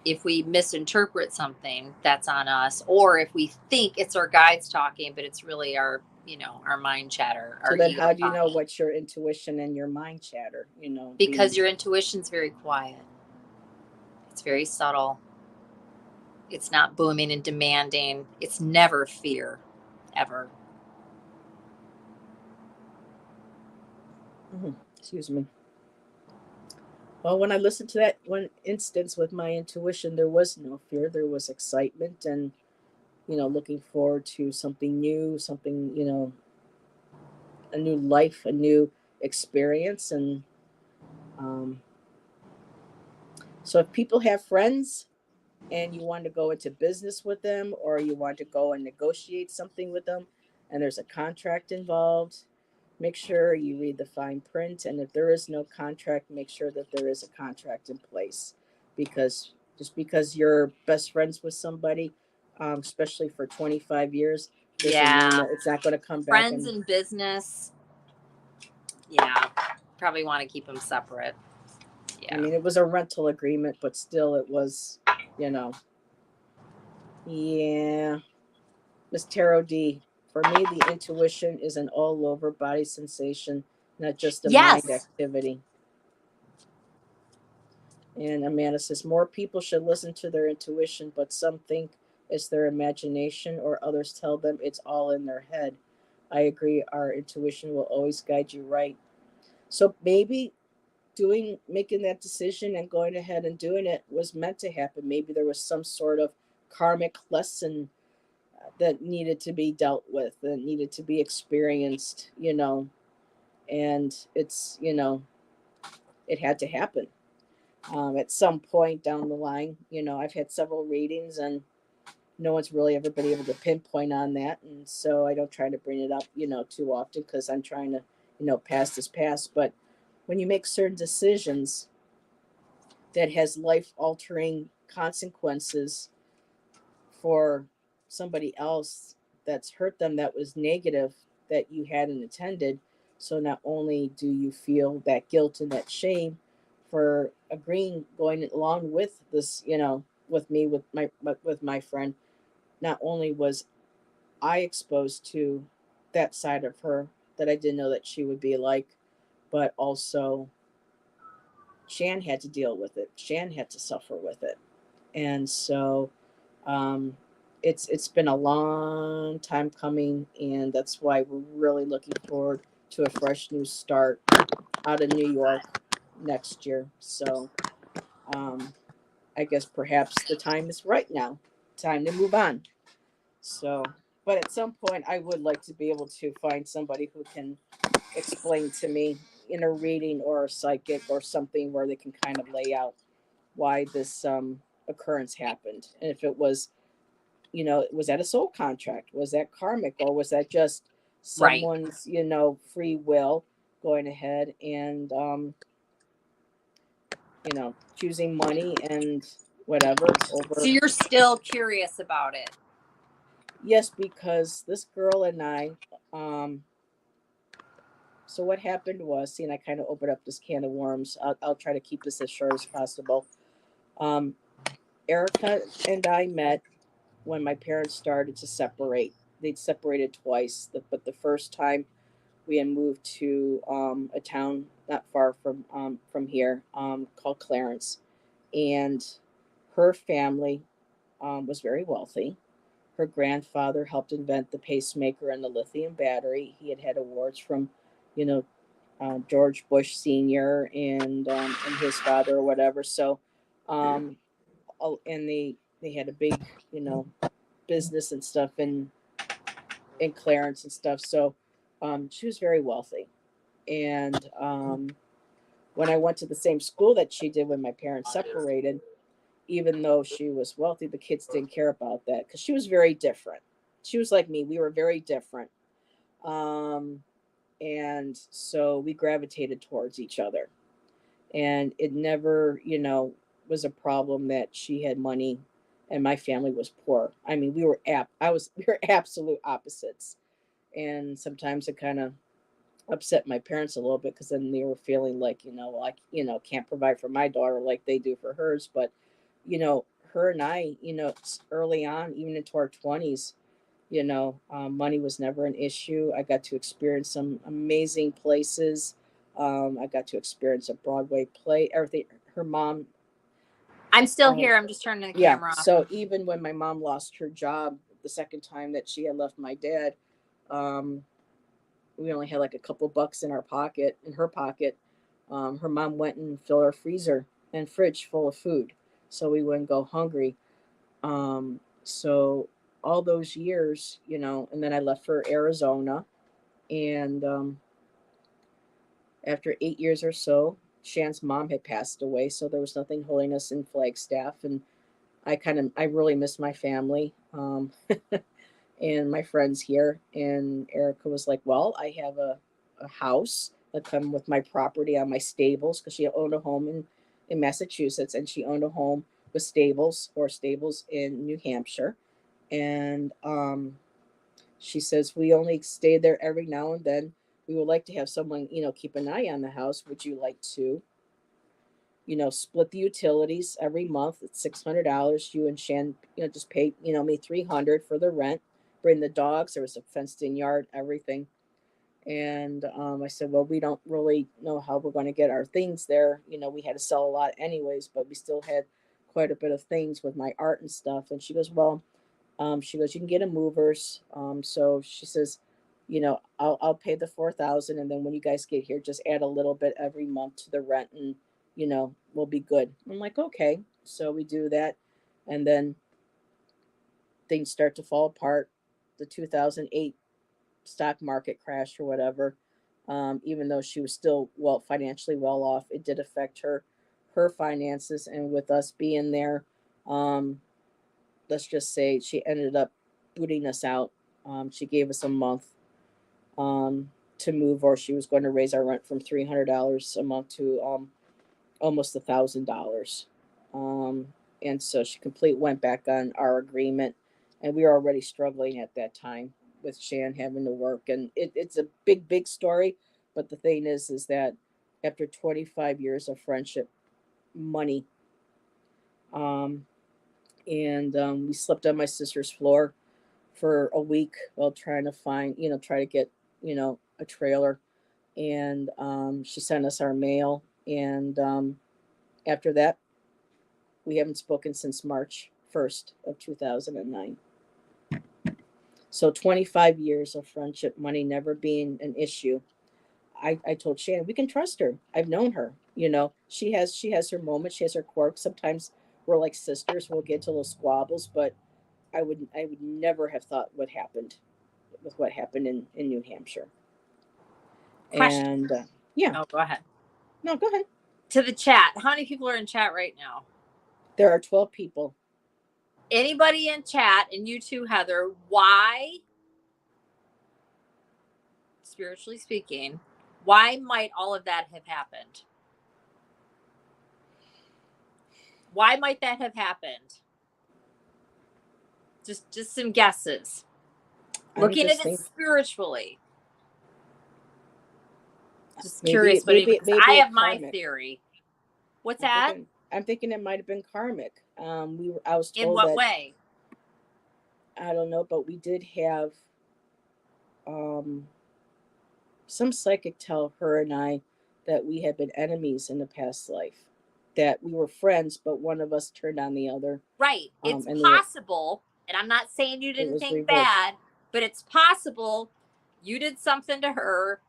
If we misinterpret something, that's on us. Or if we think it's our guides talking, but it's really our mind chatter, So our then ego how do you know talking. what's your intuition and your mind chatter? Because your intuition's very quiet. It's very subtle. It's not booming and demanding. It's never fear, ever. Excuse me. Well, when I listened to that one instance with my intuition, there was no fear. There was excitement and, looking forward to something new, something, a new life, a new experience. And um, so if people have friends and you want to go into business with them, or you want to go and negotiate something with them, and there's a contract involved, make sure you read the fine print. And if there is no contract, make sure that there is a contract in place. Because just because you're best friends with somebody, especially for 25 years, doesn't mean Yeah. that it's not going to come back. Friends And and business, yeah, probably want to keep them separate. I Yeah. mean, it was a rental agreement, but still it was, yeah. Miss Tarot D, for me, the intuition is an all over body sensation, not just a mind Yes. activity. And Amanda says, more people should listen to their intuition, but some think it's their imagination, or others tell them it's all in their head. I agree, our intuition will always guide you right. So maybe making that decision and going ahead and doing it was meant to happen. Maybe there was some sort of karmic lesson that needed to be dealt with, that needed to be experienced, and it had to happen. At some point down the line, I've had several readings and no one's really ever been able to pinpoint on that. And so I don't try to bring it up, too often, because I'm trying to, past is past. But when you make certain decisions that has life altering consequences for somebody else that's hurt them, that was negative, that you hadn't intended. So not only do you feel that guilt and that shame for agreeing, going along with this, with me, with my friend, not only was I exposed to that side of her that I didn't know that she would be like, but also Shan had to deal with it. Shan had to suffer with it. And so um, it's been a long time coming, and that's why we're really looking forward to a fresh new start out of New York next year. So um, I guess perhaps the time is right now. Time to move on. So, but at some point, I would like to be able to find somebody who can explain to me in a reading or a psychic or something, where they can kind of lay out why this occurrence happened, and if it was, was that a soul contract, was that karmic, or was that just Right. someone's free will going ahead and choosing money and whatever So over. you're still curious about it. Yes, because this girl and I, um so what happened was, see, and I kind of opened up this can of worms. I'll try to keep this as short as possible. um Erica and I met when my parents started to separate. They'd separated twice, but the first time we had moved to a town not far from here called Clarence, and her family was very wealthy. Her grandfather helped invent the pacemaker and the lithium battery. He had had awards from, you know, George Bush Senior and his father or whatever. So, um, and they had a big, you know, business and stuff in Clarence and stuff. So, she was very wealthy. And when I went to the same school that she did when my parents separated, even though she was wealthy, the kids didn't care about that because she was very different. She was like me. We were very different. Um, and so we gravitated towards each other. And it never, you know, was a problem that she had money and my family was poor. I mean, we were absolute opposites. And sometimes it kind of upset my parents a little bit because then they were feeling like, like, can't provide for my daughter like they do for hers. But, her and I, early on, even into our 20s, money was never an issue. I got to experience some amazing places. I got to experience a Broadway play, everything. Her mom, I'm still here. I'm just turning the yeah. camera off. So even when my mom lost her job the second time that she had left my dad, um, we only had like a couple bucks in her pocket. Her mom went and filled our freezer and fridge full of food so we wouldn't go hungry. So all those years, and then I left for Arizona. And after 8 years or so, Shan's mom had passed away. So there was nothing holding us in Flagstaff. And I really miss my family. And my friends here. And Erica was like, well, I have a house that come with my property on my stables because she owned a home in Massachusetts and she owned a home with stables in New Hampshire. And she says, we only stay there every now and then. We would like to have someone, keep an eye on the house. Would you like to, split the utilities every month? It's $600. You and Shan, just pay, me 300 for the rent. Bring the dogs. There was a fenced in yard, everything. And I said, well, we don't really know how we're going to get our things there. We had to sell a lot anyways, but we still had quite a bit of things with my art and stuff. And she goes, well, you can get a movers. So she says, I'll pay the 4,000, and then when you guys get here, just add a little bit every month to the rent, and we'll be good. I'm like, okay. So we do that, and then things start to fall apart. The 2008 stock market crash or whatever. Even though she was still financially well off, it did affect her finances, and with us being there, um, let's just say she ended up booting us out. She gave us a month to move, or she was going to raise our rent from $300 a month to almost $1,000. Um, and so she went back on our agreement, and we were already struggling at that time with Shan having to work, and it's a big story. But the thing is that after 25 years of friendship, money, um, and we slept on my sister's floor for a week while trying to try to get a trailer, and she sent us our mail, and after that we haven't spoken since March 1st of 2009. So 25 years of friendship, money never being an issue. I told Shannon we can trust her. I've known her. She has her moments, she has her quirks. Sometimes we're like sisters, we'll get to little squabbles, but I would never have thought what happened in New Hampshire. Question. And yeah. Oh, go ahead. No, go ahead. To the chat. How many people are in chat right now? There are 12 people. Anybody in chat, and you too, Heather, why, spiritually speaking, why might all of that have happened? Why might that have happened? Just some guesses. Looking at it spiritually. Just curious, but I have my theory. What's that? I'm thinking it might have been karmic. I was In told what that, way? I don't know, but we did have um some psychic tell her and I that we had been enemies in the past life, that we were friends, but one of us turned on the other, Right. It's and then possible, and I'm not saying you did it was anything reversed. bad, but it's possible you did something to her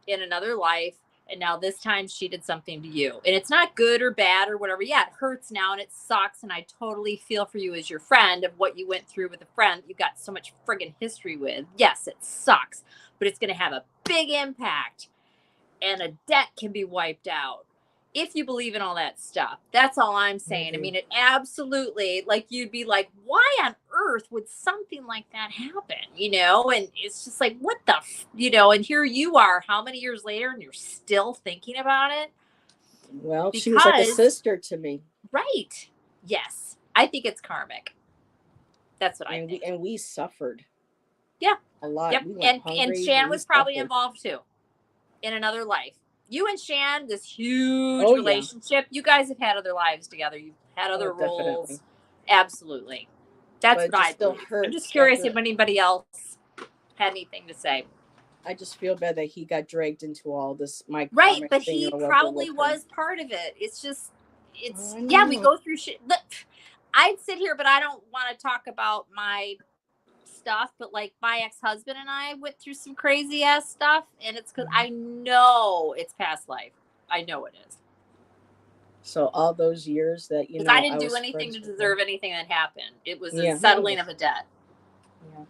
in another life, and now this time she did something to you. And it's not good or bad or whatever. Yeah, it hurts now and it sucks. And I totally feel for you as your friend of what you went through with a friend you got so much friggin' history with. Yes, it sucks, but it's going to have a big impact, and a debt can be wiped out if you believe in all that stuff. That's all I'm I saying. I do. mean, it absolutely, like, you'd be like, why on earth would something like that happen? And it's just like, what the, and here you are, how many years later, and you're still thinking about it? Well, she was like a Because, sister to me, right. Yes, I think it's karmic. That's what I and we think. and we suffered Yeah. a lot. Yep. We went And hungry. Shan We was probably suffered. involved too in another life. You and Shan, this huge Oh yeah. relationship, you guys have had other lives together. You've had Oh, other definitely. roles. Absolutely. That's But what it just I still believe. I'm just hurts curious if after. anybody else had anything to say. I just feel bad that he got dragged into all this, my Right, karmic but thing he or whatever probably with her. was part of it. It's just, Oh, it's, I don't yeah, we know. go through shit. Look, I'd sit here, but I don't want to talk about my stuff, but like my ex-husband and I went through some crazy ass stuff, and it's because I know it's past life. I know it is. So all those years that Because I I didn't do was anything to friends with him. deserve anything that happened. It was a Yeah, no, settling of a debt. yeah.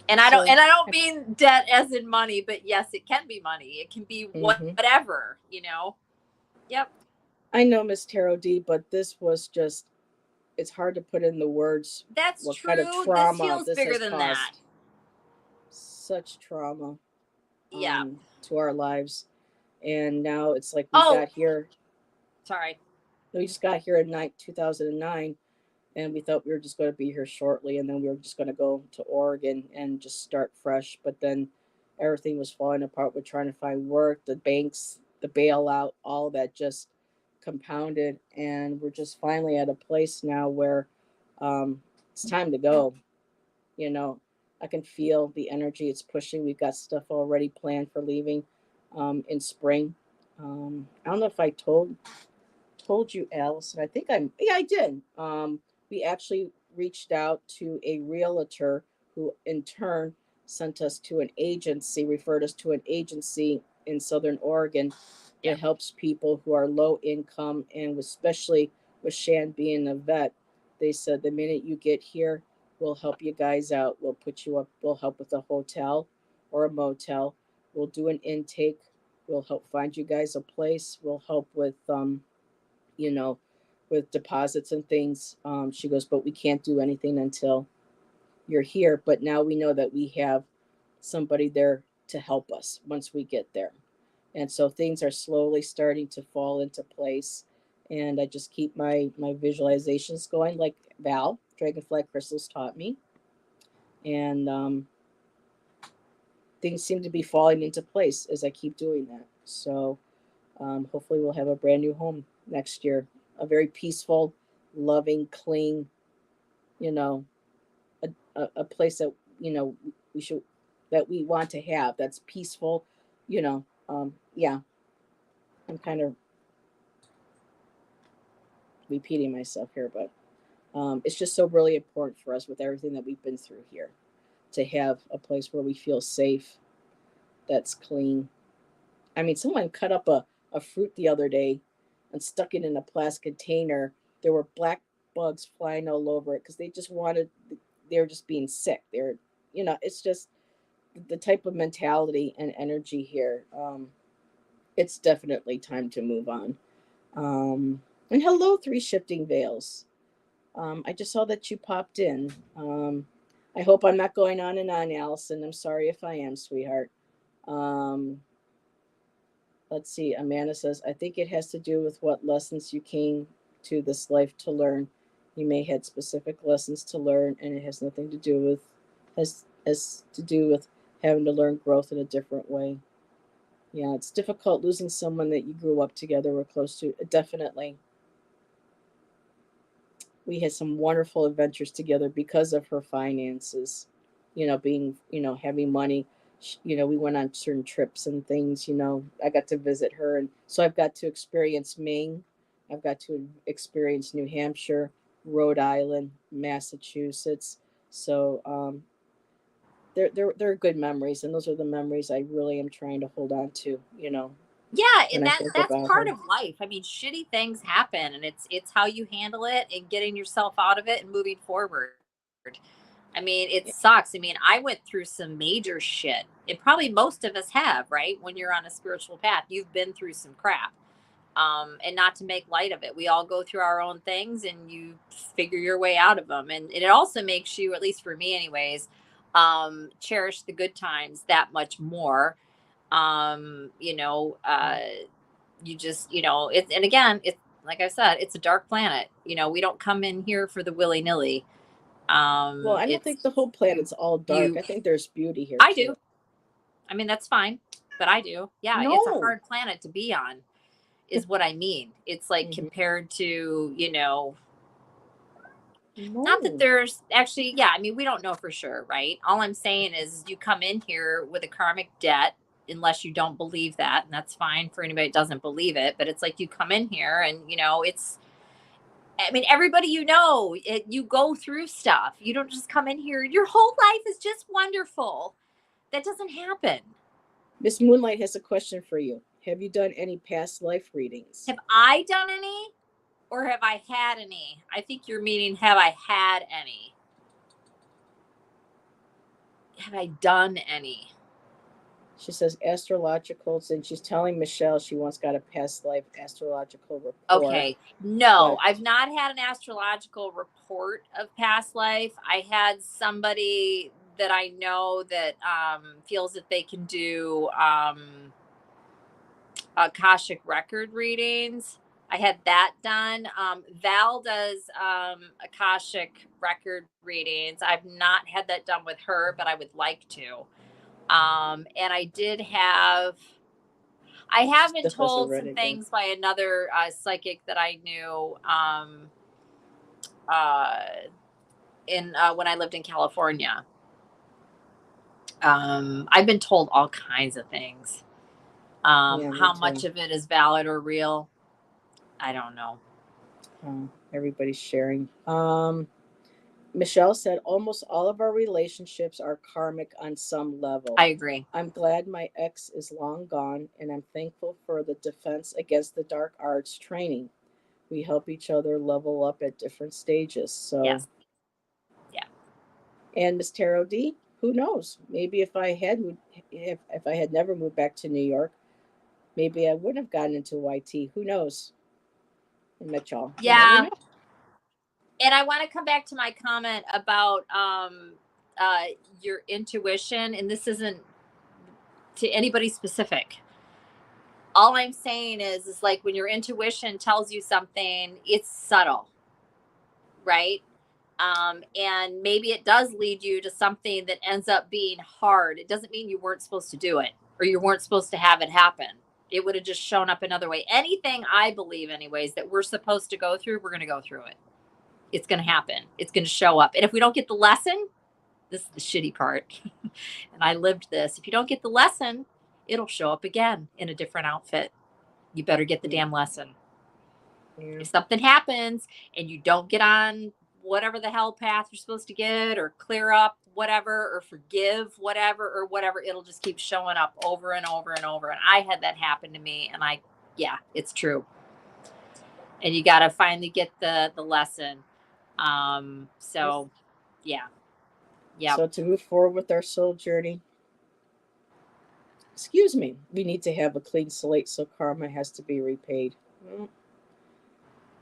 And I don't So, and I don't mean debt as in money, but yes, it can be money. It can be hmm, whatever. Yep. I know, Miss Tarot D, but this was just, it's hard to put in the words That's what kind of true. This trauma feels this bigger has than that. caused. Such trauma Yeah. to our lives. And now it's like we Oh, got here, sorry. we just got here in 2009, and we thought we were just going to be here shortly, and then we were just going to go to Oregon and just start fresh. But then everything was falling apart. We're trying to find work, the banks, the bailout, all that just compounded, and we're just finally at a place now where it's time to go. You know, I can feel the energy it's pushing. We've got stuff already planned for leaving in spring. I don't know if I told you, Allyson. I think yeah, I did. We actually reached out to a realtor who in turn sent us to an agency, referred us to an agency in Southern Oregon Yeah. that helps people who are low income, and especially with Shan being a vet, they said the minute you get here, we'll help you guys out. We'll put you up, we'll help with a hotel or a motel. We'll do an intake. We'll help find you guys a place. We'll help with you know, with deposits and things. She goes, but we can't do anything until you're here. But now we know that we have somebody there to help us once we get there. And so things are slowly starting to fall into place. And I just keep my visualizations going, like Val, Dragonfly Crystals taught me. And things seem to be falling into place as I keep doing that. So hopefully, we'll have a brand new home next year. A very peaceful, loving, clean, you know, a place that we should that we want to have. That's peaceful, yeah. I'm kind of repeating myself here, but it's just so really important for us with everything that we've been through here to have a place where we feel safe, that's clean. I mean, someone cut up a fruit the other day and stuck it in a plastic container. There were black bugs flying all over it because they were just being sick. It's just the type of mentality and energy here. It's definitely time to move on. And hello, Three Shifting Veils. I just saw that you popped in. I hope I'm not going on and on, Allyson. I'm sorry if I am, sweetheart. Um, let's see. Amanda says, I think it has to do with what lessons you came to this life to learn. You may had specific lessons to learn, and it has nothing to do with has to do with having to learn growth in a different way. Yeah, it's difficult losing someone that you grew up together or close to. Definitely. we had some wonderful adventures together because of her finances, being, having money. We went on certain trips and things. I got to visit her, and so I've got to experience Maine. I've got to experience New Hampshire, Rhode Island, Massachusetts. So they're good memories, and those are the memories I really am trying to hold on to. Yeah, When and I think that's about part her. of life. I mean, shitty things happen, and it's how you handle it and getting yourself out of it and moving forward. I mean, it Yeah. sucks. I mean, I went through some major shit. And probably most of us have, right? When you're on a spiritual path, you've been through some crap. And not to make light of it. We all go through our own things and you figure your way out of them. And it also makes you, at least for me anyways, cherish the good times that much more. Um, you know, uh, you just, it's, and again, it's like I said, it's a dark planet. We don't come in here for the willy nilly. Well, I don't It's think the whole planet's all dark. you, I think there's beauty here I too. do. I mean, that's fine, but I do. Yeah, it's a No. hard planet to be on, is what I mean. It's like Hmm. compared to, not that No. there's actually, yeah, I mean, we don't know for sure, right? All I'm saying is you come in here with a karmic debt, unless you don't believe that, and that's fine for anybody that doesn't believe it. But it's like you come in here and, I mean, everybody you go through stuff. You don't just come in here, your whole life is just wonderful. That doesn't happen. Miss Moonlight has a question for you. Have you done any past life readings? Have I done any or have I had any? I think you're meaning, have I had any? Have I done any? She says astrologicals, and she's telling Michelle she once got a past life astrological report. Okay. No, But I've not had an astrological report of past life. I had somebody that I know that feels that they can do Akashic record readings. I had that done. Val does Akashic record readings. I've not had that done with her, but I would like to. And I have been still hasn't told read some it yet. things by another psychic that I knew uh, in when I lived in California. I've been told all kinds of things. Yeah, me How much too. of it is valid or real, I don't know. Everybody's sharing. Michelle said almost all of our relationships are karmic on some level. I agree. I'm glad my ex is long gone, and I'm thankful for the Defense Against the Dark Arts training. We help each other level up at different stages. So, Yes. Yeah. and Miss Tarot D, who knows? Maybe if I had never moved back to New York, maybe I wouldn't have gotten into YT. Who knows? And met y'all. You never Yeah. know. And I want to come back to my comment about uh, your intuition, and this isn't to anybody specific. All I'm saying is like when your intuition tells you something, it's subtle, right? And maybe it does lead you to something that ends up being hard. It doesn't mean you weren't supposed to do it or you weren't supposed to have it happen. It would have just shown up another way. Anything I believe, anyways, that we're supposed to go through, we're going to go through it. It's going to happen. It's going to show up. And if we don't get the lesson, this is the shitty part. And I lived this. If you don't get the lesson, it'll show up again in a different outfit. You better get the Yeah. damn lesson. Yeah. If something happens and you don't get on whatever the hell path you're supposed to get or clear up whatever or forgive whatever, it'll just keep showing up over and over and over. And I had that happen to me, and yeah, it's true. And you got to finally get the lesson. So yeah. Yeah. So to move forward with our soul journey, excuse me, we need to have a clean slate, so karma has to be repaid.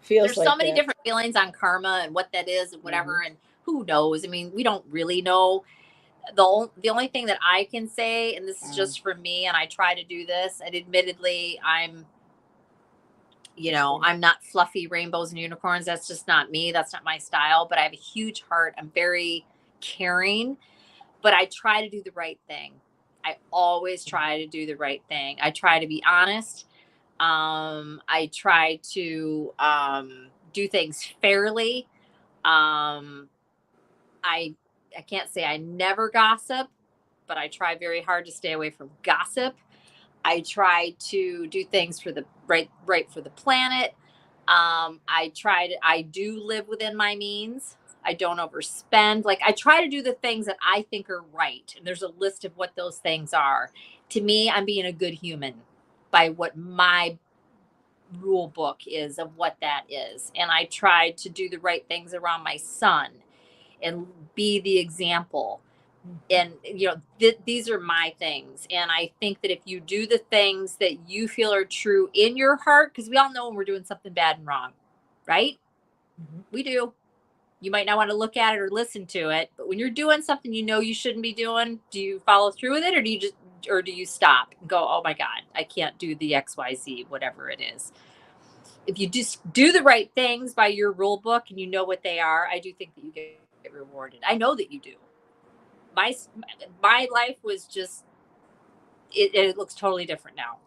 Feels There's so like many that. different feelings on karma and what that is and Hmm. whatever. And who knows? I mean, we don't really know. The only thing that I can say, and this is Um, just for me, and I try to do this, and admittedly, okay. I'm not fluffy rainbows and unicorns. That's just not me. That's not my style. But I have a huge heart. I'm very caring, but I try to do the right thing. I always try to do the right thing. I try to be honest. I try to do things fairly. I can't say I never gossip, but I try very hard to stay away from gossip. I try to do things for the right for the planet. I do live within my means. I don't overspend. Like, I try to do the things that I think are right. And there's a list of what those things are. To me, I'm being a good human by what my rule book is of what that is. And I try to do the right things around my son and be the example. And these are my things, and I think that if you do the things that you feel are true in your heart, because we all know when we're doing something bad and wrong, right? We do. You might not want to look at it or listen to it, but when you're doing something you shouldn't be doing, do you follow through with it, or do you stop and go, oh my God, I can't do the XYZ, whatever it is? If you just do the right things by your rule book and you know what they are, I do think that you get rewarded. I know that you do. My life was just, it looks totally different now.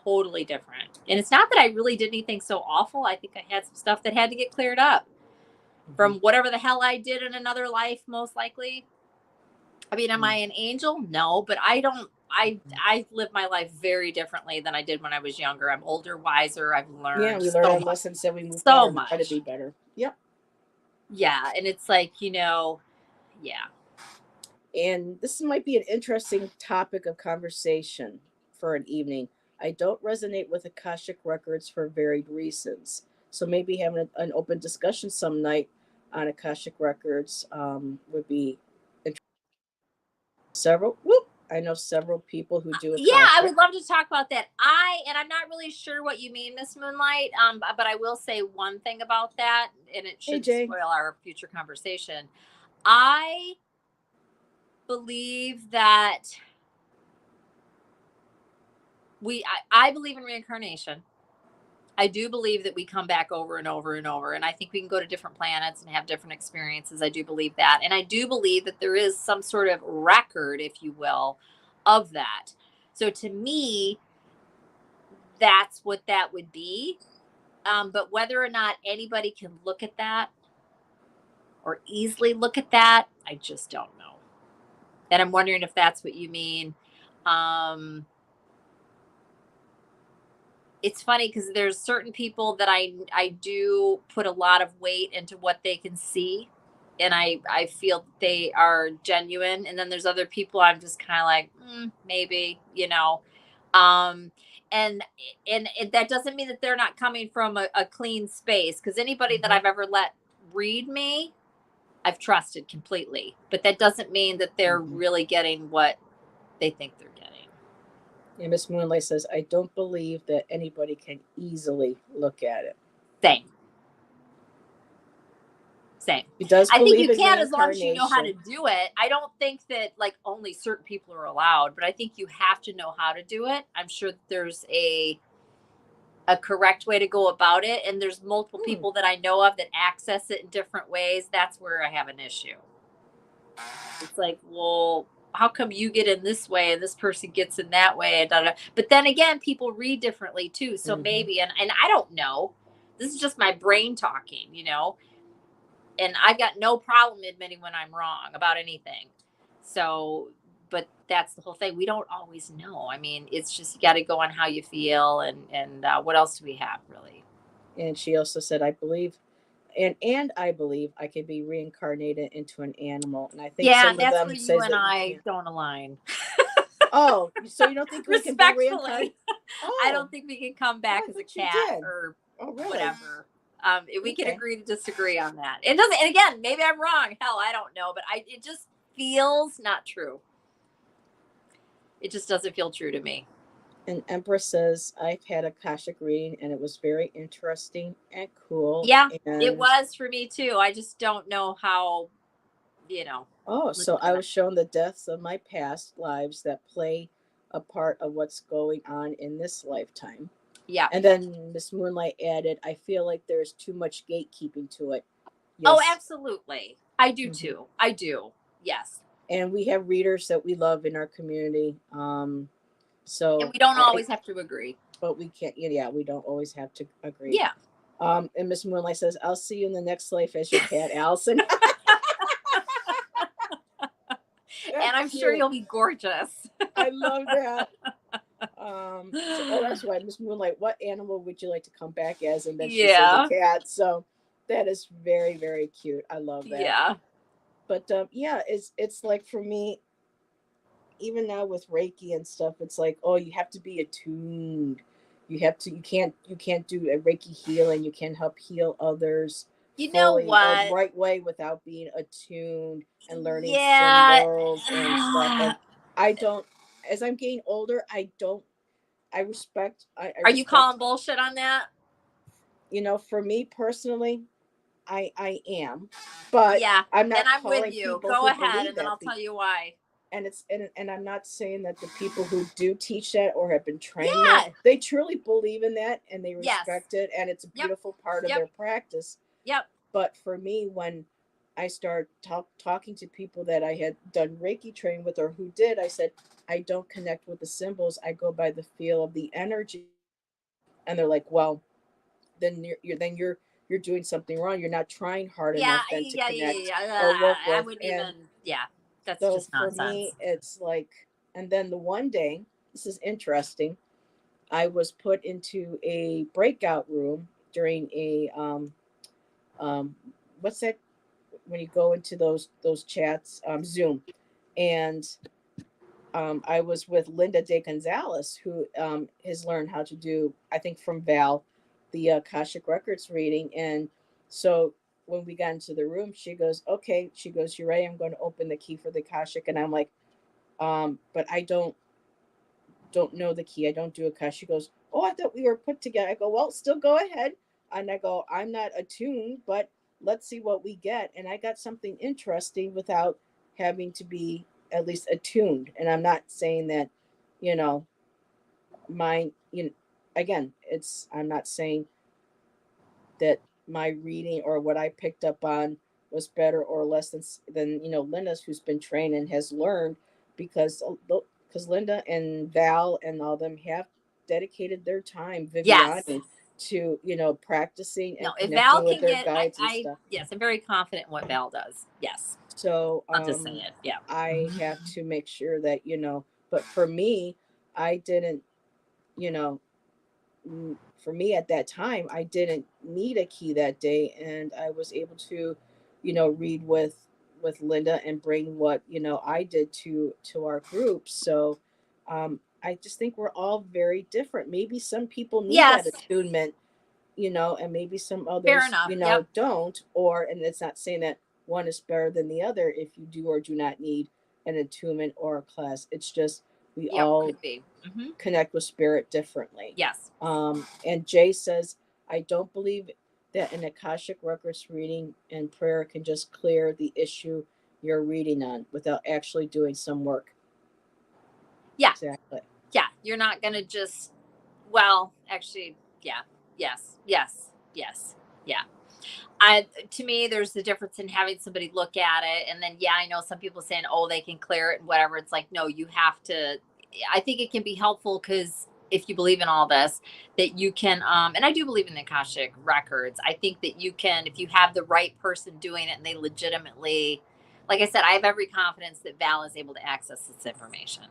Totally different. And it's not that I really did anything so awful. I think I had some stuff that had to get cleared up from whatever the hell I did in another life, most likely. I mean, am I an angel? No, but I live my life very differently than I did when I was younger. I'm older, wiser. I've learned. Yeah, we learned our lessons and we move so much. Try to be better. Yep. Yeah. And it's like, yeah. And this might be an interesting topic of conversation for an evening. I don't resonate with Akashic records for varied reasons. So maybe having an open discussion some night on Akashic records would be interesting. I know several people who do Akashic. Yeah, I would love to talk about that. I'm not really sure what you mean, Miss Moonlight. But I will say one thing about that, and it should spoil our future conversation. I believe that I believe in reincarnation. I do believe that we come back over and over and over. And I think we can go to different planets and have different experiences. I do believe that. And I do believe that there is some sort of record, if you will, of that. So to me, that's what that would be. But whether or not anybody can look at that or easily look at that, I just don't know. And I'm wondering if that's what you mean. It's funny because there's certain people that I do put a lot of weight into what they can see, and I feel they are genuine. And then there's other people I'm just kind of like, maybe, and that doesn't mean that they're not coming from a clean space, because anybody that I've ever let read me, I've trusted completely. But that doesn't mean that they're really getting what they think they're getting. And Miss Moonlight says, I don't believe that anybody can easily look at it. Same. He does I think you believe in can, as long as you know how to do it. I don't think that like only certain people are allowed, but I think you have to know how to do it. I'm sure that there's a correct way to go about it, and there's multiple people that I know of that access it in different ways. That's where I have an issue. It's like, well, how come you get in this way and this person gets in that way? And but then again, people read differently too. So maybe, and I don't know. This is just my brain talking, and I've got no problem admitting when I'm wrong about anything. So, but that's the whole thing. We don't always know. I mean, it's just, you got to go on how you feel. And what else do we have, really? And she also said, I believe, and I believe I can be reincarnated into an animal. And I think some that's of them where say you and I don't align. Oh, so you don't think we can be reincarnated? I don't think we can come back as a cat or whatever. We can agree to disagree on that. It doesn't, and again, maybe I'm wrong. Hell, I don't know, but it just feels not true. It just doesn't feel true to me. And Empress says, I've had a Akashic reading and it was very interesting and cool. Yeah, and it was for me too. I just don't know how, Oh, so I was shown the deaths of my past lives that play a part of what's going on in this lifetime. Yeah. And then Miss Moonlight added, I feel like there's too much gatekeeping to it. Yes. Oh, absolutely. I do too. I do. Yes. And we have readers that we love in our community. So and we don't always have to agree. But we can't, we don't always have to agree. Yeah. And Miss Moonlight says, I'll see you in the next life as your cat, Allyson. And I'm sure you'll be gorgeous. I love that. So, that's why Miss Moonlight, what animal would you like to come back as? And then she says a cat. So that is very, very cute. I love that. Yeah. But yeah, it's like for me, even now with Reiki and stuff, it's like, oh, you have to be attuned. You can't do a Reiki healing. You can't help heal others You know fully or what? the right way without being attuned and learning Yeah. symbols and stuff. And I don't, as I'm getting older, I respect. Are you respect, calling bullshit on that? for me personally, I am, but Yeah. I'm not And I'm calling with you. people Go who ahead, believe and then that. I'll tell you why. And I'm not saying that the people who do teach that or have been trained Yeah. that, they truly believe in that and they Yes. respect it, and it's a Yep. beautiful part of Yep. their practice. Yep. But for me, when I start talking to people that I had done Reiki training with or who did, I said, I don't connect with the symbols. I go by the feel of the energy. And they're like, well, then you're doing something wrong. You're not trying hard Yeah. enough then to Yeah. Yeah. connect Yeah. or work I with. wouldn't And even. Yeah. That's so just for nonsense. me, it's like, and then the one day, this is interesting. I was put into a breakout room during a um what's that when you go into those chats, Zoom, and I was with Linda De Gonzalez, who has learned how to do, I think, from Val, the Akashic Records reading. And so when we got into the room, she goes, okay, she goes, you're right, I'm going to open the key for the Akashic. And I'm like, but I don't know the key. I don't do Akashic. She goes, oh, I thought we were put together. I go, well, still go ahead. And I go, I'm not attuned, but let's see what we get. And I got something interesting without having to be at least attuned. And I'm not saying that, you know, my, again, I'm not saying that my reading or what I picked up on was better or less than Linda's, who's been trained and has learned, because Linda and Val and all them have dedicated their time, Yes. Viviani, to practicing and No, if connecting Val with can their get, guides and stuff. yes, I'm very confident in what Val does. Yes. So I'll just say it. Yeah. I have to make sure that but for me, I didn't, you know for me at that time, I didn't need a key that day, and I was able to, read with Linda and bring what I did to our group. So I just think we're all very different. Maybe some people need that Yes. attunement, and maybe some Fair others, enough. Yep. don't. And it's not saying that one is better than the other if you do or do not need an attunement or a class. It's just we Yep. all Could be. connect with spirit differently. Yes. And Jay says, I don't believe that an Akashic Records reading and prayer can just clear the issue you're reading on without actually doing some work. Yeah. Exactly. Yeah. You're not going to just, well, actually, yeah. Yes. Yes. Yes. Yeah. To me, there's the difference in having somebody look at it. And then, yeah, I know some people saying, oh, they can clear it and whatever. It's like, no, you have to, I think it can be helpful because if you believe in all this, that you can, and I do believe in the Akashic Records. I think that you can, if you have the right person doing it and they legitimately, like I said, I have every confidence that Val is able to access this information.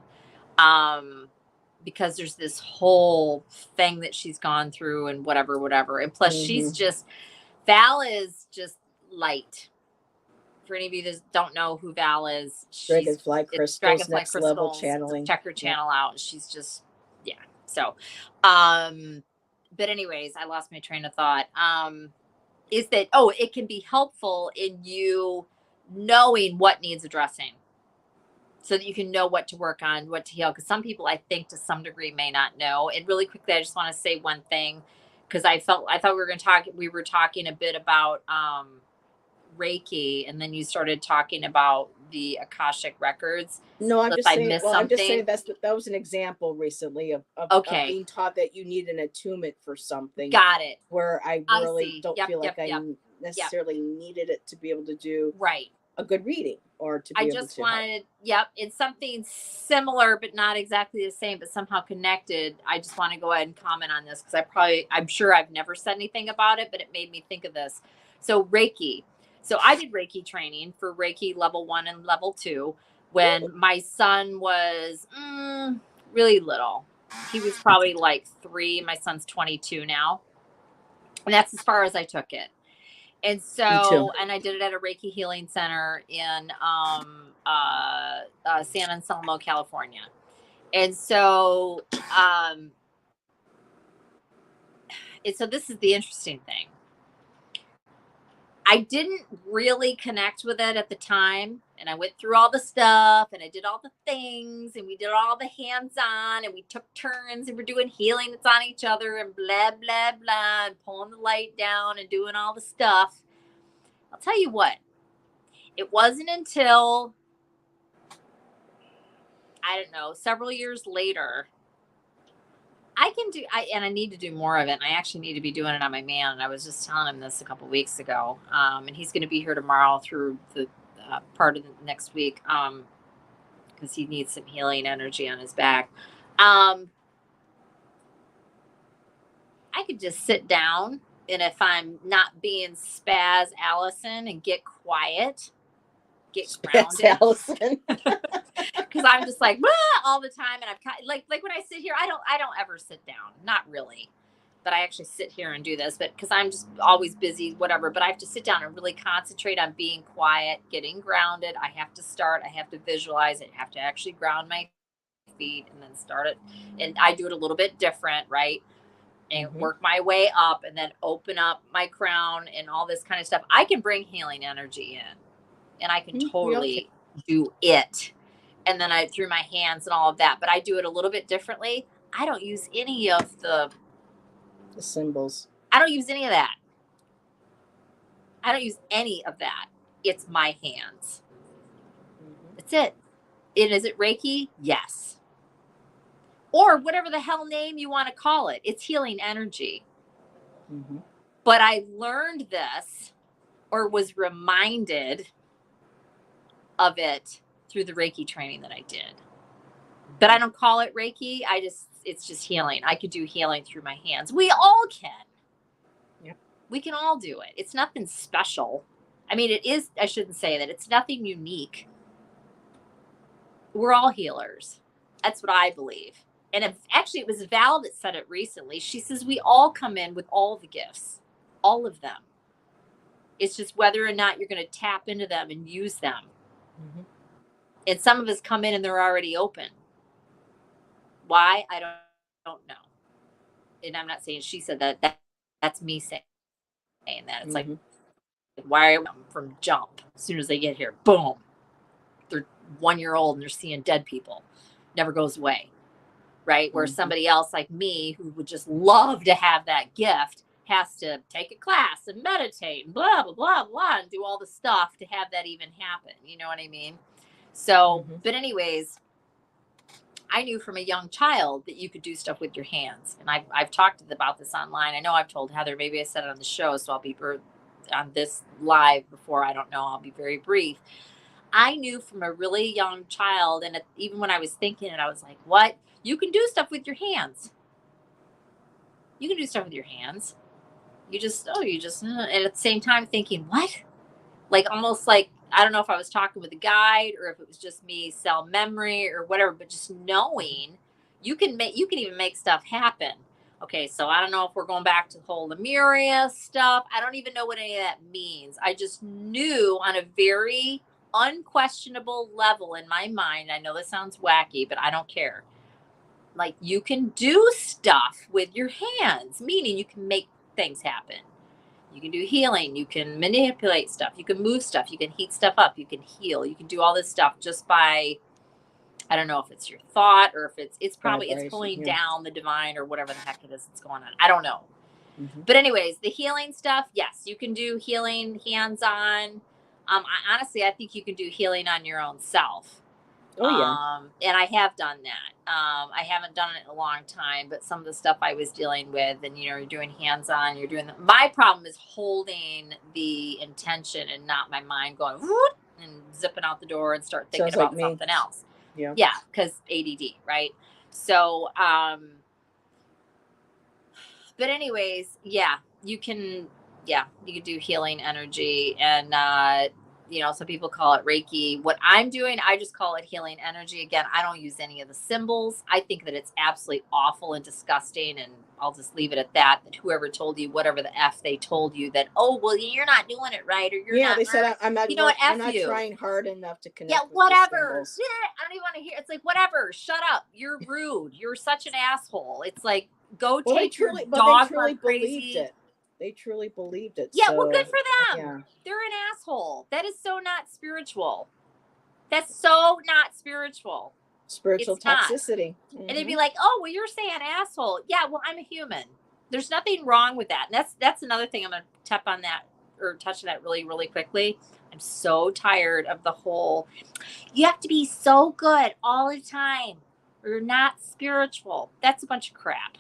Because there's this whole thing that she's gone through and whatever. And plus she's just, Val is just light. For any of you that don't know who Val is, Dragonfly Crystals, next level channeling. Check her channel out. She's just, yeah. So, but anyways, I lost my train of thought. Is that, it can be helpful in you knowing what needs addressing so that you can know what to work on, what to heal. Because some people, I think, to some degree, may not know. And really quickly, I just want to say one thing, because I thought we were talking a bit about Reiki, and then you started talking about the Akashic Records. No, I'm just saying. Well, I'm just saying that was an example recently of being taught that you need an attunement for something. Got it. Where I really don't feel like I necessarily needed it to be able to do right. a good reading or to I be able just to help. wanted, yep, it's something similar, but not exactly the same, but somehow connected. I just want to go ahead and comment on this because I'm sure I've never said anything about it, but it made me think of this. So, Reiki. So, I did Reiki training for Reiki level 1 and level 2 Ooh, when my son was really little. He was probably like 3. My son's 22 now. And that's as far as I took it. And me too. so, and I did it at a Reiki healing center in San Anselmo, California. And so, and so this is the interesting thing. I didn't really connect with it at the time. And I went through all the stuff and I did all the things and we did all the hands on and we took turns and we're doing healing that's on each other and blah, blah, blah, and pulling the light down and doing all the stuff. I'll tell you what, it wasn't until, I don't know, several years later, and I need to do more of it. And I actually need to be doing it on my man. And I was just telling him this a couple weeks ago. And he's going to be here tomorrow through the part of the next week because he needs some healing energy on his back. I could just sit down, and if I'm not being spaz Allyson and get quiet, get That's grounded. Allyson. Because I'm just like all the time, and I've like when I sit here, I don't ever sit down, not really, but I actually sit here and do this, but because I'm just always busy, whatever. But I have to sit down and really concentrate on being quiet, getting grounded. I have to visualize it, have to actually ground my feet, and then start it. And I do it a little bit different, right? And work my way up, and then open up my crown and all this kind of stuff. I can bring healing energy in, and I can totally do it. And then I through my hands and all of that, but I do it a little bit differently. I don't use any of the symbols. I don't use any of that. I don't use any of that. It's my hands. That's it. Is it Reiki? Yes. Or whatever the hell name you want to call it. It's healing energy. But I learned this or was reminded of it through the Reiki training that I did. But I don't call it Reiki. It's just healing. I could do healing through my hands. We all can. Yep. We can all do it. It's nothing special. I mean, it is, I shouldn't say that. It's nothing unique. We're all healers. That's what I believe. And it was Val that said it recently. She says we all come in with all the gifts, all of them. It's just whether or not you're going to tap into them and use them. And some of us come in and they're already open. Why? I don't know. And I'm not saying she said that. That's me saying that. It's like, why are we from jump? As soon as they get here, boom. They're 1 year old and they're seeing dead people. Never goes away. Right? Where somebody else like me who would just love to have that gift has to take a class and meditate and blah, blah, blah, blah, and do all the stuff to have that even happen. You know what I mean? So, but anyways, I knew from a young child that you could do stuff with your hands. And I've talked about this online. I know I've told Heather, maybe I said it on the show, so I'll be on this live before, I don't know, I'll be very brief. I knew from a really young child, and even when I was thinking it, I was like, what? You can do stuff with your hands. You can do stuff with your hands. And at the same time thinking, what? Like almost like, I don't know if I was talking with a guide or if it was just me cell memory or whatever, but just knowing you can even make stuff happen. Okay, so I don't know if we're going back to the whole Lemuria stuff. I don't even know what any of that means. I just knew on a very unquestionable level in my mind. I know this sounds wacky, but I don't care. Like you can do stuff with your hands, meaning you can make things happen. You can do healing. You can manipulate stuff. You can move stuff. You can heat stuff up. You can heal. You can do all this stuff just by, I don't know if it's your thought or if it's pulling down the divine or whatever the heck it is that's going on. I don't know. But anyways, the healing stuff, yes, you can do healing hands-on. I think you can do healing on your own self. Oh, yeah. And I have done that. I haven't done it in a long time, but some of the stuff I was dealing with, and you're doing hands-on, my problem is holding the intention and not my mind going, whoop, and zipping out the door and start thinking Sounds like about me. something else. Yeah. Yeah, because ADD, right? So, but anyways, yeah, you can, you can do healing energy, and some people call it Reiki. What I'm doing, I just call it healing energy. Again, I don't use any of the symbols. I think that it's absolutely awful and disgusting, and I'll just leave it at that. That whoever told you whatever the f they told you, that, oh well, you're not doing it right, or you're Yeah, not. they said I'm not. You know what? I'm F not you. trying hard enough to Yeah, connect with the whatever. symbols. Yeah, I don't even want to hear. It's like, whatever. Shut up. You're rude. You're such an asshole. It's like, go Well, take your they dog truly park believed crazy. it. They truly believed it. Yeah, well, good So for them. yeah, They're an asshole. That is so not spiritual. That's so not spiritual. spiritual It's not. toxicity. And they'd be like, oh, well, you're saying asshole. Yeah, well, I'm a human. There's nothing wrong with that. And that's another thing. I'm going to tap on that, or touch on that really, really quickly. I'm so tired of the whole, you have to be so good all the time, or you're not spiritual. That's a bunch of crap.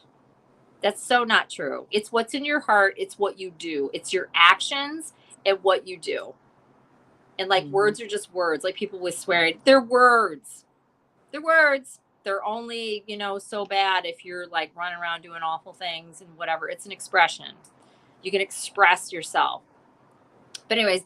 That's so not true. It's what's in your heart. It's what you do. It's your actions and what you do. And like, words are just words. Like, people with swearing, they're words. They're words. They're only, so bad if you're like running around doing awful things and whatever. It's an expression. You can express yourself. But anyways,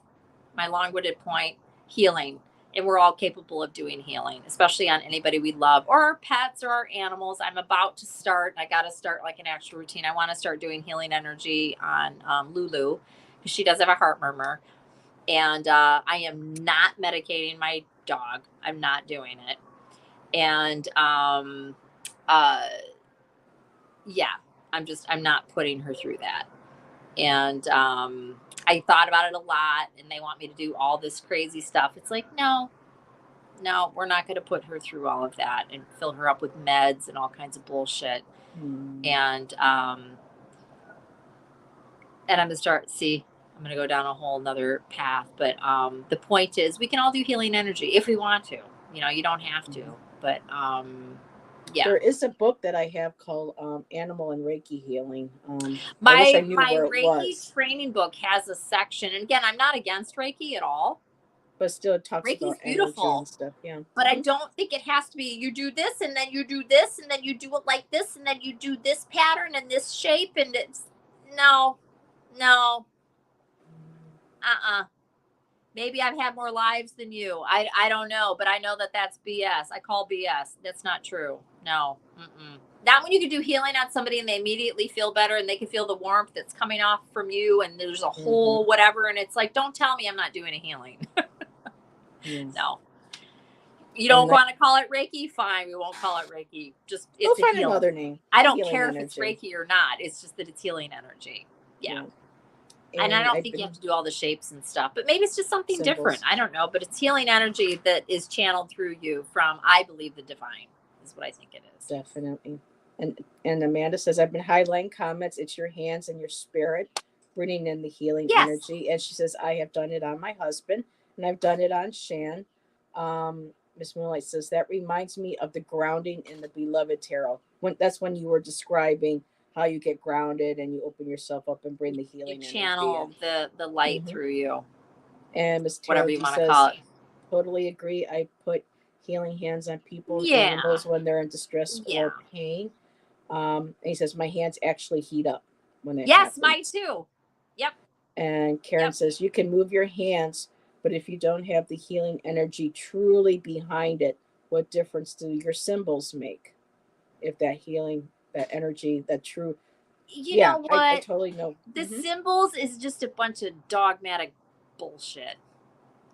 my long-winded point, healing. And we're all capable of doing healing, especially on anybody we love, or our pets, or our animals. I'm about to start. I got to start like an actual routine. I want to start doing healing energy on Lulu, because she does have a heart murmur. And I am not medicating my dog. I'm not doing it. And I'm not putting her through that. And I thought about it a lot, and they want me to do all this crazy stuff. It's like, no, we're not going to put her through all of that and fill her up with meds and all kinds of bullshit. And I'm going to I'm going to go down a whole nother path. But the point is, we can all do healing energy if we want to. You don't have to. But yeah. There is a book that I have called Animal and Reiki Healing. My I wish I knew where it Reiki was. training book has a section, and again, I'm not against Reiki at all. But still, it talks Reiki's about beautiful energy and stuff. Yeah. But I don't think it has to be, you do this, and then you do this, and then you do it like this, and then you do this pattern and this shape, and it's no. Maybe I've had more lives than you. I don't know, but I know that that's BS. I call BS. That's not true. No. Not when you can do healing on somebody and they immediately feel better, and they can feel the warmth that's coming off from you, and there's a whole whatever, and it's like, don't tell me I'm not doing a healing. No. You don't want to call it Reiki? Fine, we won't call it Reiki. Just, it's we'll find another name. I don't care if it's Reiki or not. It's just that it's healing energy. Yeah. And I don't think you have to do all the shapes and stuff, but maybe it's just something different. I don't know, but it's healing energy that is channeled through you from, I believe, the divine is what I think it is. Definitely. And Amanda says, I've been highlighting comments. It's your hands and your spirit bringing in the healing energy. And she says, I have done it on my husband, and I've done it on Shan. Miss Moonlight says, that reminds me of the grounding in the Beloved Tarot. That's when you were describing how you get grounded and you open yourself up and bring the healing energy. You channel the light through you. And Miss whatever you want to call it. Totally agree. I put healing hands on people, animals, when they're in distress or pain. And he says, my hands actually heat up when that happens. Mine too. Yep. And Karen says, you can move your hands, but if you don't have the healing energy truly behind it, what difference do your symbols make? If that healing, that energy, that true. You know what? I totally know. The symbols is just a bunch of dogmatic bullshit.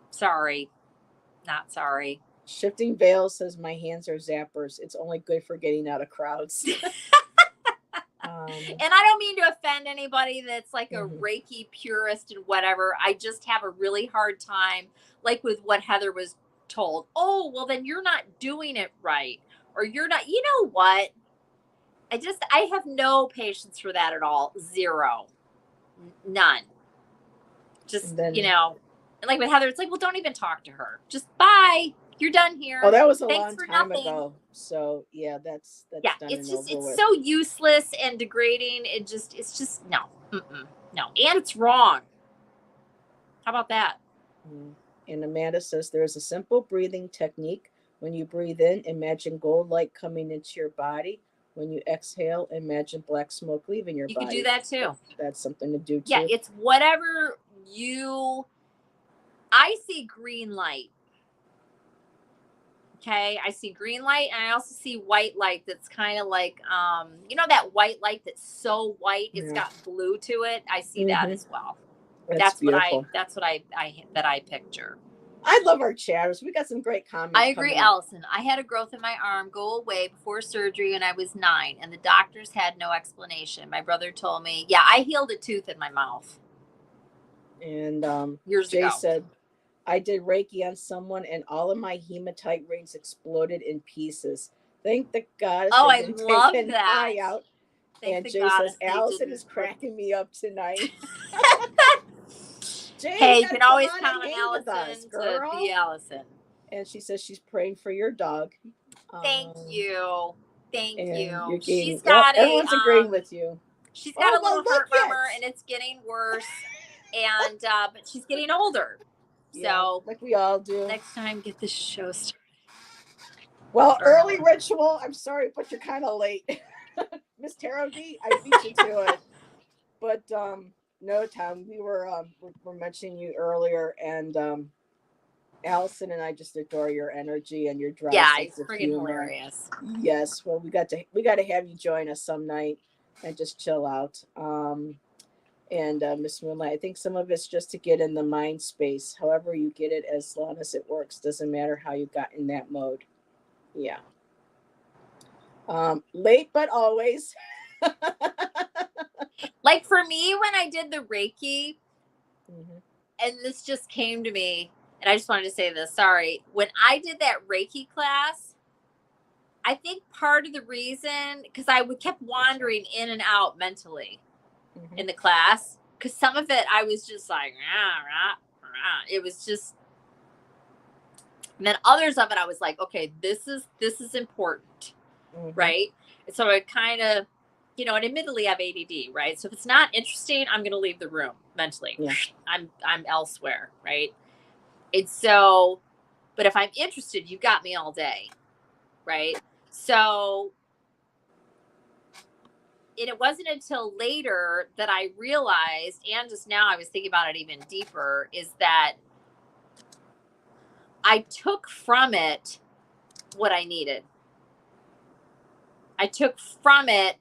Sorry. Not sorry. Shifting Veil says, my hands are zappers. It's only good for getting out of crowds. And I don't mean to offend anybody that's like a Reiki purist and whatever. I just have a really hard time, like with what Heather was told. Oh, well, then you're not doing it right. Or you're not, you know what? I have no patience for that at all. Zero. None. Just, and like with Heather, it's like, well, don't even talk to her. Just bye. You're done here. Oh, that was a long time ago. So yeah, that's done it's and just over with. So useless and degrading. It's just no. No. And it's wrong. How about that? And Amanda says there's a simple breathing technique. When you breathe in, imagine gold light coming into your body. When you exhale, imagine black smoke leaving your You could do body. that too. That's something to do Yeah, too. it's whatever you. I see green light. Okay, I see green light, and I also see white light that's kind of like that white light that's so white it's Yeah. got blue to it. I see that Mm-hmm. as well. That's beautiful. That's what I picture. I love our chatters. We got some great comments. I agree, Allyson. I had a growth in my arm go away before surgery when I was 9, and the doctors had no explanation. My brother told me, yeah, I healed a tooth in my mouth. And years Jay ago. said, I did Reiki on someone and all of my hematite rings exploded in pieces. Thank the goddess Oh, they I didn't love take an that. eye out. Thank And the Jay says, goddess they Allyson didn't. is cracking me up tonight. Jay, Hey, you you gotta can come always on count and on hang with us, Allyson to girl. be Allyson. And she says she's praying for your dog. Thank you. Thank And you. you're getting, She's yep, got everyone's agreeing with you. she's got Oh, a well, little look hurt murmur, it. and it's getting worse. And but she's getting older. Yeah, So like we all do. next time, get this show started. Well, early ritual. I'm sorry, but you're kind of late. Miss Tarot D, I beat you to it. But no, Tom, we're mentioning you earlier, and Allyson and I just adore your energy and your dry sense of humor. Hilarious. Yes, well, we got to have you join us some night and just chill out. And Miss Moonlight, I think some of it's just to get in the mind space. However you get it, as long as it works, doesn't matter how you got in that mode. Yeah. Late but always. Like for me, when I did the Reiki, Mm-hmm. and this just came to me, and I just wanted to say this. Sorry, when I did that Reiki class, I think part of the reason, because I would kept wandering in and out mentally in the class, because some of it I was just like, rah, rah, rah. It was just, and then others of it I was like, okay, this is important, right? And so I kind of, and admittedly I have ADD, right? So if it's not interesting, I'm going to leave the room mentally. Yeah. I'm elsewhere, right? And so, but if I'm interested, you got me all day, right? So, and it wasn't until later that I realized, and just now I was thinking about it even deeper, is that I took from it what I needed. I took from it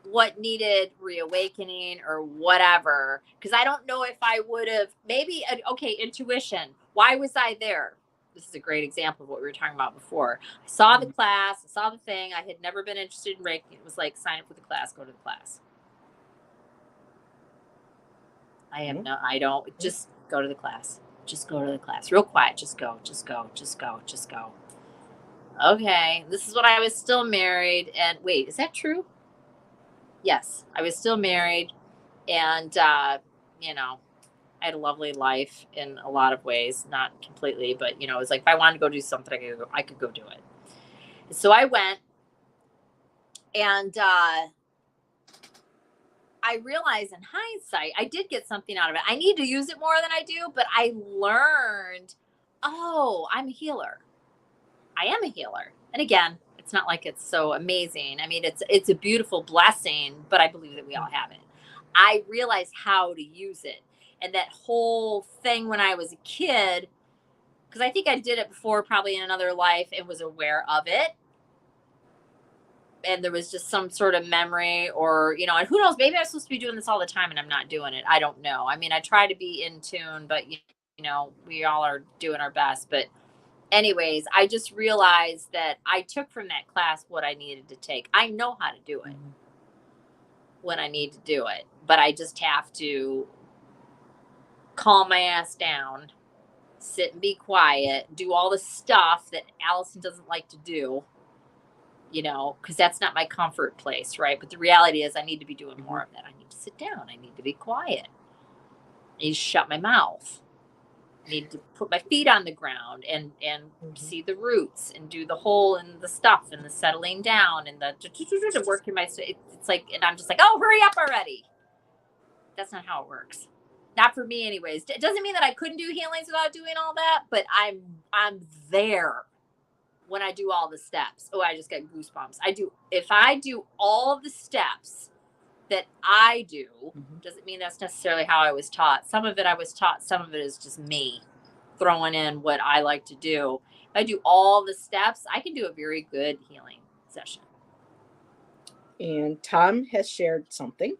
what needed reawakening or whatever, because I don't know if I would have maybe intuition. Why was I there? This is a great example of what we were talking about before. I saw the class, I saw the thing. I had never been interested in Reiki. It was like, sign up for the class, go to the class. I don't just go to the class. Just go to the class. Real quiet. Just go. Okay. This is when I was still married. And wait, is that true? Yes, I was still married, and I had a lovely life in a lot of ways, not completely, but it was like if I wanted to go do something, I could go do it. So I went, and I realized in hindsight, I did get something out of it. I need to use it more than I do, but I learned, oh, I'm a healer. I am a healer, and again, it's not like it's so amazing. I mean, it's a beautiful blessing, but I believe that we all have it. I realized how to use it. And that whole thing when I was a kid, because I think I did it before, probably in another life, and was aware of it. And there was just some sort of memory, or, and who knows, maybe I'm supposed to be doing this all the time and I'm not doing it. I don't know. I mean, I try to be in tune, but, we all are doing our best. But anyways, I just realized that I took from that class what I needed to take. I know how to do it when I need to do it, but I just have to calm my ass down, sit and be quiet, do all the stuff that Allyson doesn't like to do, because that's not my comfort place, right? But the reality is I need to be doing more of that. I need to sit down. I need to be quiet. I need to shut my mouth. I need to put my feet on the ground and see the roots and do the whole and the stuff and the settling down and the working my. It's like, and I'm just like, oh, hurry up already. That's not how it works. Not for me anyways. It doesn't mean that I couldn't do healings without doing all that, but I'm there when I do all the steps. Oh, I just get goosebumps. If I do all of the steps that I do, doesn't mean that's necessarily how I was taught. Some of it I was taught, some of it is just me throwing in what I like to do. If I do all the steps, I can do a very good healing session. And Tom has shared something.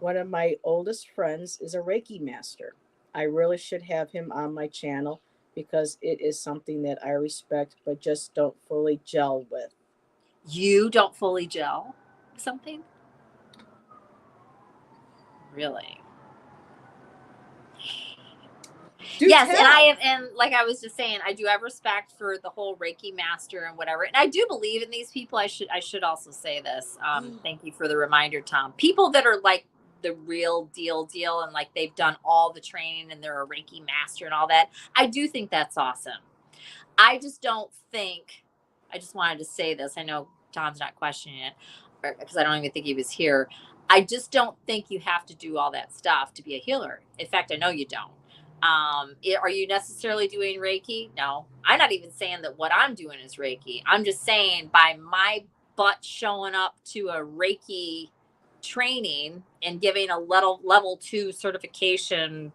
One of my oldest friends is a Reiki master. I really should have him on my channel because it is something that I respect but just don't fully gel with. You don't fully gel with something? Really? Yes, and I am, and like I was just saying, I do have respect for the whole Reiki master and whatever, and I do believe in these people. I should also say this. Thank you for the reminder, Tom. People that are like the real deal, and like they've done all the training and they're a Reiki master and all that. I do think that's awesome. I just don't think. I just wanted to say this. I know Tom's not questioning it because I don't even think he was here. I just don't think you have to do all that stuff to be a healer. In fact, I know you don't. Are you necessarily doing Reiki? No, I'm not even saying that what I'm doing is Reiki. I'm just saying by my butt showing up to a Reiki training and giving a level 2 certification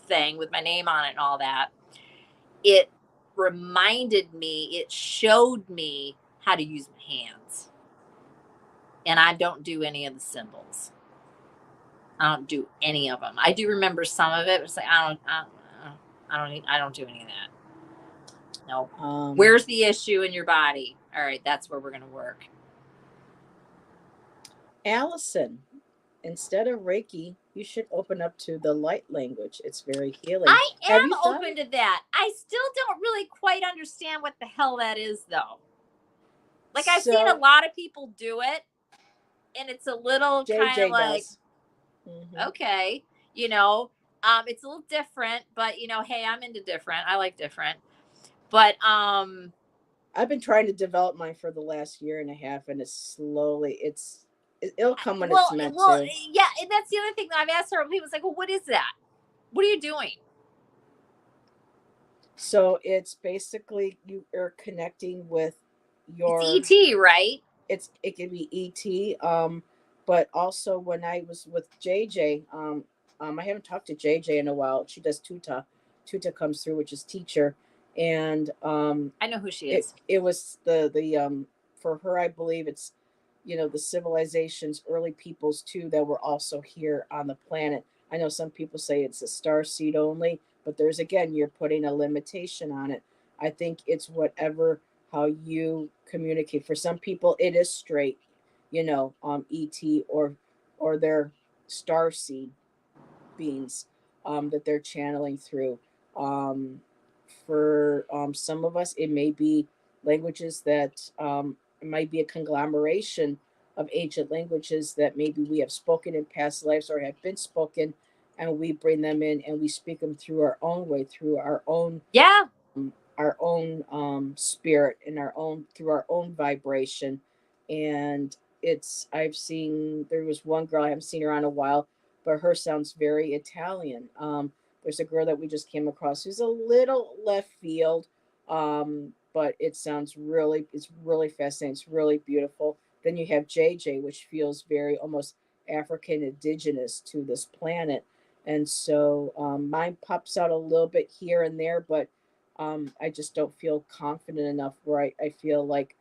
thing with my name on it and all that, it reminded me, it showed me how to use my hands. And I don't do any of the symbols. I don't do any of them. I do remember some of it, but it's like I don't do any of that. No. Where's the issue in your body? All right, that's where we're gonna work. Allyson, instead of Reiki, you should open up to the light language. It's very healing. I am open to that. I still don't really quite understand what the hell that is, though. Like I've seen a lot of people do it, and it's a little kind of like, okay, you know, it's a little different, but you know, hey, I'm into different. I like different, but I've been trying to develop mine for the last year and a half, and it'll come when it's meant to. Yeah, and that's the other thing that I've asked her. People like, well, what is that? What are you doing? So it's basically you are connecting with your. It's ET, right? It can be ET. But also when I was with JJ, I haven't talked to JJ in a while. She does Tuta. Tuta comes through, which is teacher, and I know who she is. It was the for her, I believe it's the civilizations, early peoples too, that were also here on the planet. I know some people say it's a star seed only, but there's again, you're putting a limitation on it. I think it's whatever how you communicate. For some people, it is straight, ET or their star seed beings that they're channeling through. For some of us, it may be languages that it might be a conglomeration of ancient languages that maybe we have spoken in past lives or have been spoken, and we bring them in and we speak them through our own way, through our own spirit and through our own vibration. And I've seen, there was one girl, I haven't seen her in a while, but her sounds very Italian. There's a girl that we just came across who's a little left field, but it's really fascinating. It's really beautiful. Then you have JJ, which feels very almost African indigenous to this planet. And so mine pops out a little bit here and there, but I just don't feel confident enough where I feel like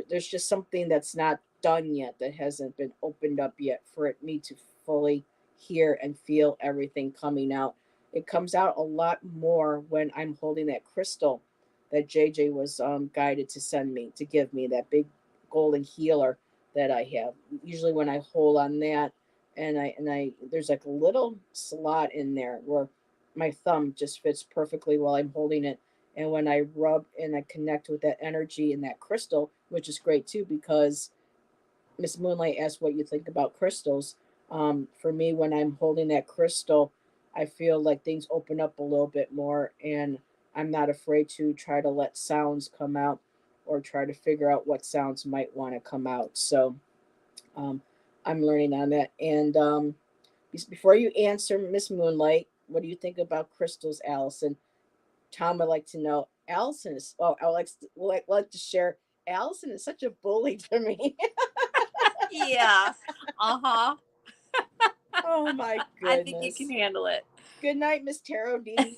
there's just something that's not done yet, that hasn't been opened up yet for me to fully hear and feel everything coming out. It comes out a lot more when I'm holding that crystal that JJ was guided to send me, to give me, that big golden healer that I have. Usually when I hold on that, and I there's like a little slot in there where my thumb just fits perfectly while I'm holding it. And when I rub and I connect with that energy in that crystal, which is great too, because Miss Moonlight asked what you think about crystals. For me, when I'm holding that crystal, I feel like things open up a little bit more, and I'm not afraid to try to let sounds come out or try to figure out what sounds might want to come out. So I'm learning on that. And Before you answer, Miss Moonlight, what do you think about crystals, Allyson? Tom would like to know. Allyson is. Oh, I like to share. Allyson is such a bully to me. Yeah. Uh-huh. Oh my I think you can goodness. handle it. Good night, Miss Tarot D.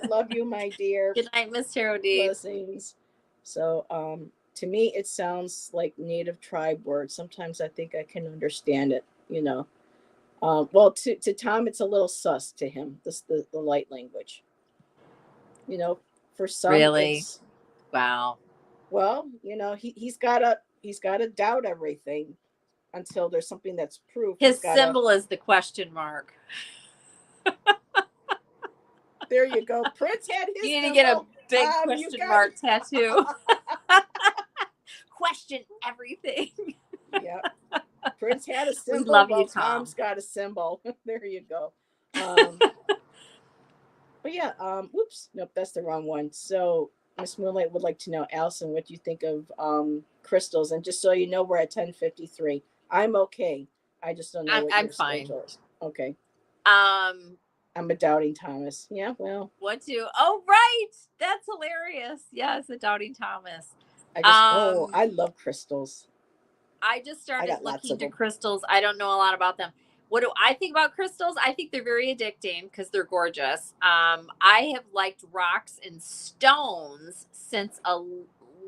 Love you, my dear. Good night, Miss Tarot D. Blessings. So, to me, it sounds like native tribe words. Sometimes I think I can understand it. Well, to Tom, it's a little sus to him. The light language. For some, Really? it's Wow. well, he's got to doubt everything until there's something that's proof. His symbol is the question mark. There you go. Prince had his. You need to get a big question mark tattoo. Question everything. Yep. Prince had a symbol. We love you, Tom. Tom's got a symbol. There you go. But yeah, whoops, nope, that's the wrong one. So Miss Moonlight would like to know, Allyson, what do you think of crystals? And just so you know, we're at 10:53. I'm okay. I just don't know what your schedule is. Okay. I'm a doubting Thomas. Yeah, well. Oh, right. That's hilarious. Yes, a doubting Thomas. I love crystals. I just started looking into crystals. I don't know a lot about them. What do I think about crystals? I think they're very addicting because they're gorgeous. I have liked rocks and stones since a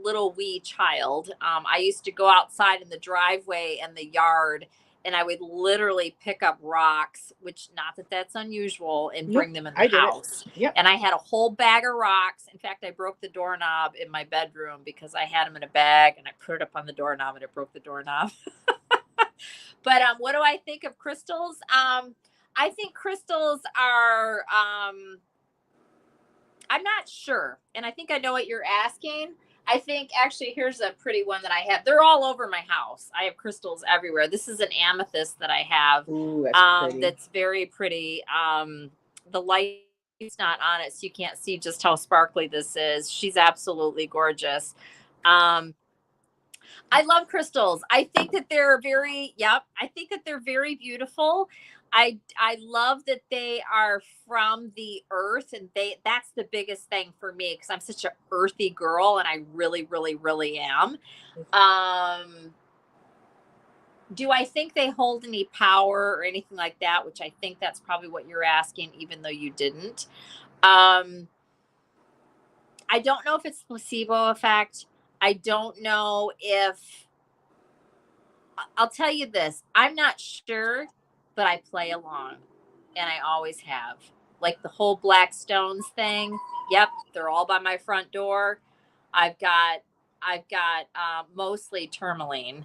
little wee child. I used to go outside in the driveway and the yard, and I would literally pick up rocks, which not that that's unusual, and bring them in the house. Yep. And I had a whole bag of rocks. In fact, I broke the doorknob in my bedroom because I had them in a bag, and I put it up on the doorknob, and it broke the doorknob. But what do I think of crystals? I think crystals are, I'm not sure. And I think I know what you're asking. I think actually here's a pretty one that I have. They're all over my house. I have crystals everywhere. This is an amethyst that I have. Ooh, that's pretty. That's very pretty. The light is not on it, so you can't see just how sparkly this is. She's absolutely gorgeous. I love crystals. I think that they're very beautiful. I love that they are from the earth, and that's the biggest thing for me because I'm such an earthy girl, and I really, really, really am. Do I think they hold any power or anything like that? Which I think that's probably what you're asking, even though you didn't. I don't know if it's placebo effect. I don't know if, I'll tell you this, I'm not sure, but I play along, and I always have. Like the whole black stones thing. Yep, they're all by my front door. I've got mostly tourmaline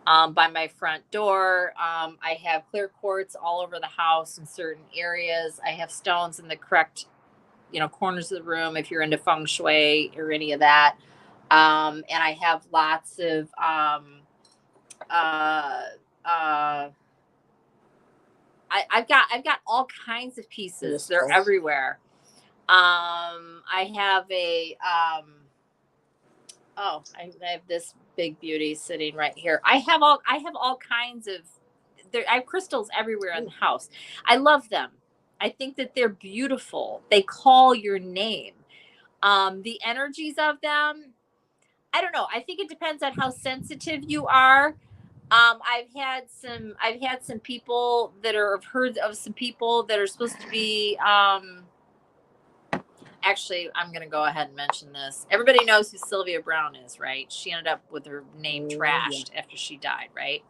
by my front door. I have clear quartz all over the house in certain areas. I have stones in the correct, corners of the room if you're into feng shui or any of that. And I have lots of I've got all kinds of pieces. They're everywhere. I have I have this big beauty sitting right here. I have all kinds of I have crystals everywhere in the house. I love them. I think that they're beautiful. They call your name. The energies of them, I don't know. I think it depends on how sensitive you are. I've had some people that I've heard of some people that are supposed to be, actually, I'm going to go ahead and mention this. Everybody knows who Sylvia Brown is, right? She ended up with her name trashed after she died, right?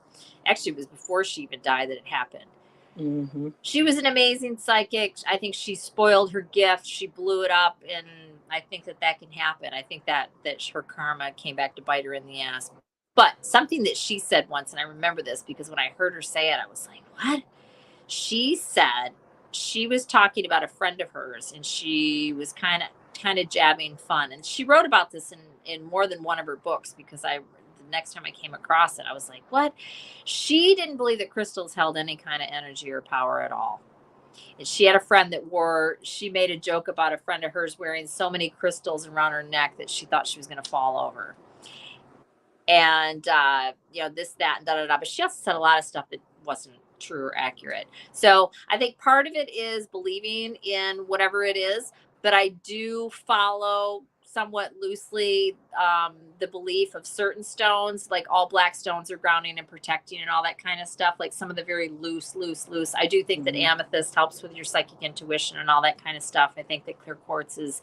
Actually, it was before she even died that it happened. Mm-hmm. She was an amazing psychic. I think she spoiled her gift. She blew it up, and I think that can happen. I think that her karma came back to bite her in the ass. But something that she said once, and I remember this because when I heard her say it, I was like, what? She said she was talking about a friend of hers, and she was kind of jabbing fun. And she wrote about this in more than one of her books because the next time I came across it, I was like, what? She didn't believe that crystals held any kind of energy or power at all. And she had a friend she made a joke about a friend of hers wearing so many crystals around her neck that she thought she was going to fall over. And, this, that, and da-da-da. But she also said a lot of stuff that wasn't true or accurate. So I think part of it is believing in whatever it is, but I do follow somewhat loosely the belief of certain stones, like all black stones are grounding and protecting and all that kind of stuff. Like some of the very loose. I do think that Mhm. amethyst helps with your psychic intuition and all that kind of stuff. I think that clear quartz is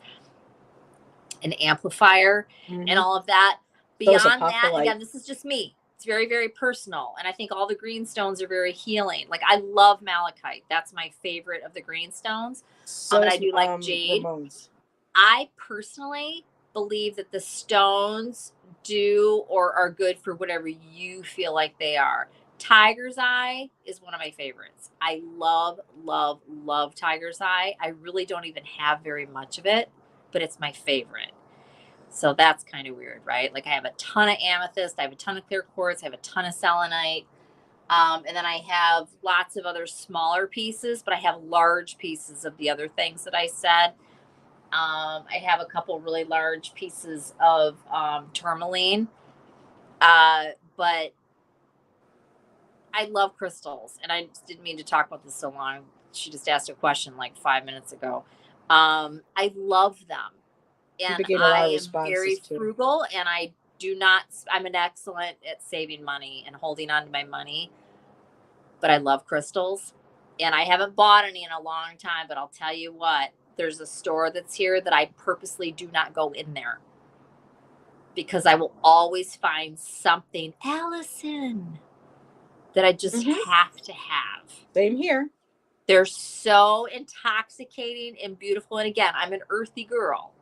an amplifier and Mhm. all of that. So is Beyond that, apophyllite. again, this is just me. It's very, very personal. And I think all the green stones are very healing. Like I love malachite. That's my favorite of the green stones. So And I is do like jade. Ramones. I personally believe that the stones do or are good for whatever you feel like they are. Tiger's eye is one of my favorites. I love tiger's eye. I really don't even have very much of it, but it's my favorite. So that's kind of weird, right? Like I have a ton of amethyst, I have a ton of clear quartz, I have a ton of selenite. And then I have lots of other smaller pieces, but I have large pieces of the other things that I said. I have a couple really large pieces of tourmaline, but I love crystals, and I just didn't mean to talk about this so long. She just asked a question like 5 minutes ago. I love them, You've and been getting a lot of I am very responses too. frugal, and I do not. I'm an excellent at saving money and holding on to my money, but I love crystals, and I haven't bought any in a long time. But I'll tell you what, there's a store that's here that I purposely do not go in there because I will always find something, Allison, that I just Mhm. have to have. Same here. They're so intoxicating and beautiful. And again, I'm an earthy girl.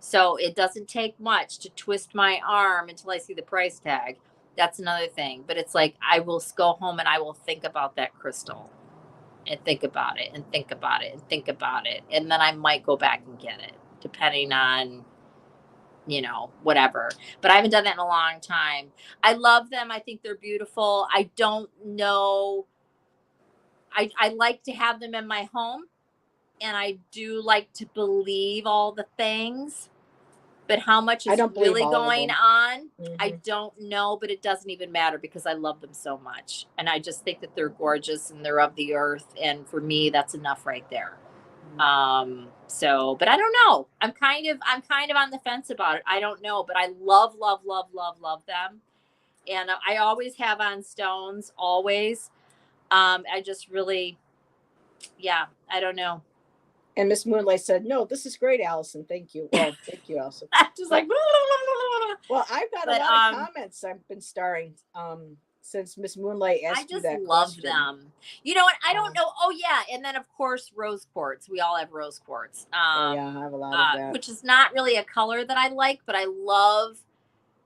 So it doesn't take much to twist my arm until I see the price tag. That's another thing. But it's like I will go home and I will think about that crystal and think about it and think about it and think about it. And then I might go back and get it, depending on, whatever. But I haven't done that in a long time. I love them. I think they're beautiful. I don't know. I like to have them in my home, and I do like to believe all the things, but how much I is don't believe really all of going them. on, I Hmm. don't know, but it doesn't even matter because I love them so much. And I just think that they're gorgeous and they're of the earth. And for me, that's enough right there. But I don't know. I'm kind of on the fence about it. I don't know, but I love them. And I always have on stones, always. I just really, yeah, I don't know. And Miss Moonlight said, "No, this is great, Allison. Thank you." Well, thank you, Allison. Just like, But well, I've got a but lot of comments I've been starring since Miss Moonlight I asked you just that love question. them. You know what? I don't Um, know. Oh yeah, and then of course rose quartz. We all have rose quartz, oh yeah, I have a lot of that. which is not really a color that I like, but I love.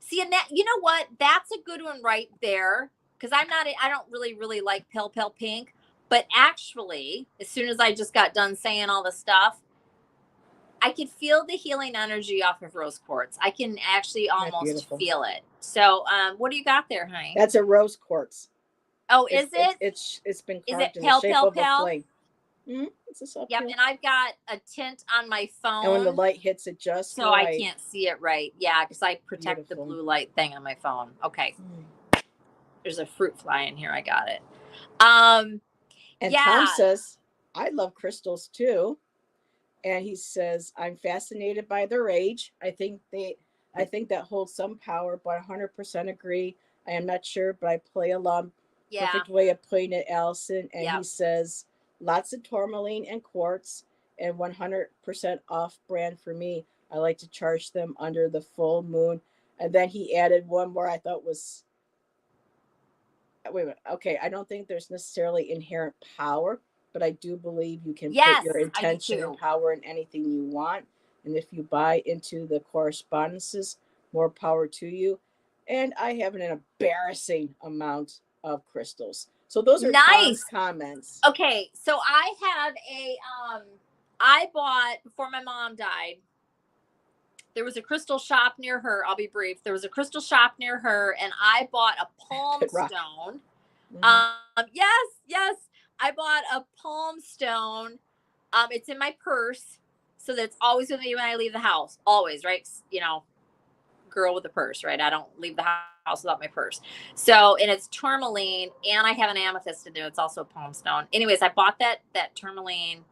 See, and that you know what? That's a good one right there because I'm not. I don't really like pale pink, but actually, as soon as I just got done saying all the stuff, I could feel the healing energy off of rose quartz. I can actually That's almost beautiful. feel it. So, what do you got there, honey? That's a rose quartz. Oh, It's is it's it? it's it's been Is it carved in the pale, shape pale, of a pale? flame. It's a soft Yep. pale. And I've got a tint on my And when the phone, light hits it just so I right, can't see it right. Yeah, because I protect the beautiful. blue light thing on my phone. Okay. Mm. There's a fruit fly in here. I got it. Um, And Tom yeah. says, "I love crystals too." And he says, "I'm fascinated by their age. I think that holds some power, but 100% agree. I am not sure, but I play along. Yeah. Perfect way of putting it, Allison." And he Yep. says, "Lots of tourmaline and quartz, and 100% off brand for me. I like to charge them under the full moon." And then he added one more I thought was, wait a minute. Okay, I don't think there's necessarily inherent power, but I do believe you can put your Yes, I do intention and too. power in anything you want. And if you buy into the correspondences, more power to you. And I have an embarrassing amount of crystals. So those are Tom's Nice. comments. Okay. So I have I bought before my mom died. There was a crystal shop near her. I'll be brief. There was a crystal shop near her, and I bought a palm Pit rock. stone. Mm-hmm. Yes. I bought a palm stone. It's in my purse, so that's always with me when I leave the house. Always, right? Girl with a purse, right? I don't leave the house without my purse. So, and it's tourmaline, and I have an amethyst in there. It's also a palm stone. Anyways, I bought that tourmaline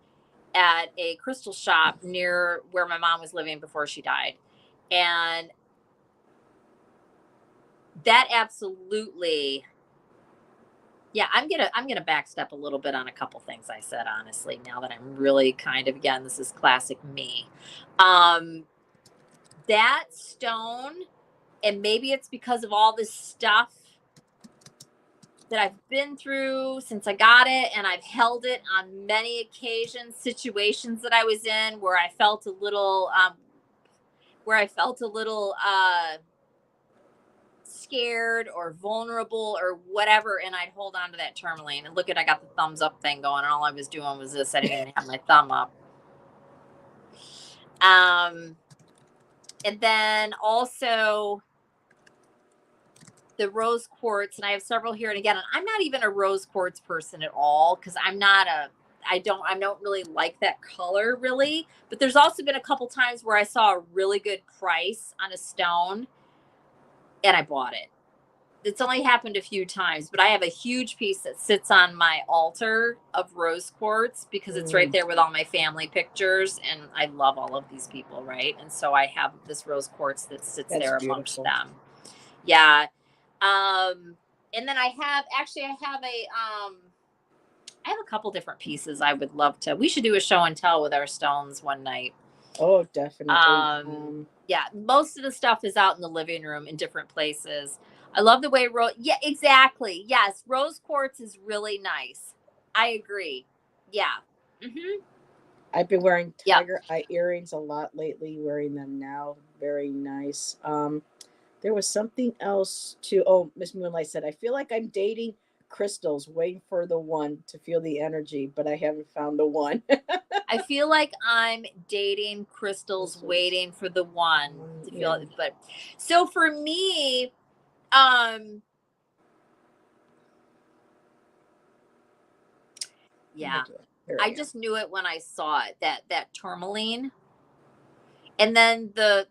at a crystal shop near where my mom was living before she died. And that absolutely, yeah, I'm gonna backstep a little bit on a couple things I said, honestly, now that I'm really kind of, again, this is classic me. That stone, and maybe it's because of all this stuff that I've been through since I got it, and I've held it on many occasions, situations that I was in where I felt a little scared or vulnerable or whatever, and I'd hold on to that tourmaline. And look at, I got the thumbs up thing going, and all I was doing was this. I didn't even have my thumb up. And then also the rose quartz, and I have several here. And again, I'm not even a rose quartz person at all, because I don't really like that color really. But there's also been a couple times where I saw a really good price on a stone and I bought it. It's only happened a few times, but I have a huge piece that sits on my altar of rose quartz because it's right there with all my family pictures, and I love all of these people, right? And so I have this rose quartz that sits there amongst them. Yeah. And then I have a couple different pieces I would love to. We should do a show and tell with our stones one night. Oh, definitely. Yeah, most of the stuff is out in the living room in different places. I love the way yeah, exactly. Yes, rose quartz is really nice. I agree. Yeah. Mm-hmm. I've been wearing tiger eye earrings a lot lately, wearing them now. Very nice. There was something else too. Oh, Miss Moonlight said, I feel like I'm dating crystals, waiting for the one to feel the energy, but I haven't found the one. I feel like I'm dating crystals, waiting for the one to feel it. But so for me, yeah, I just knew it when I saw it, that tourmaline. And then the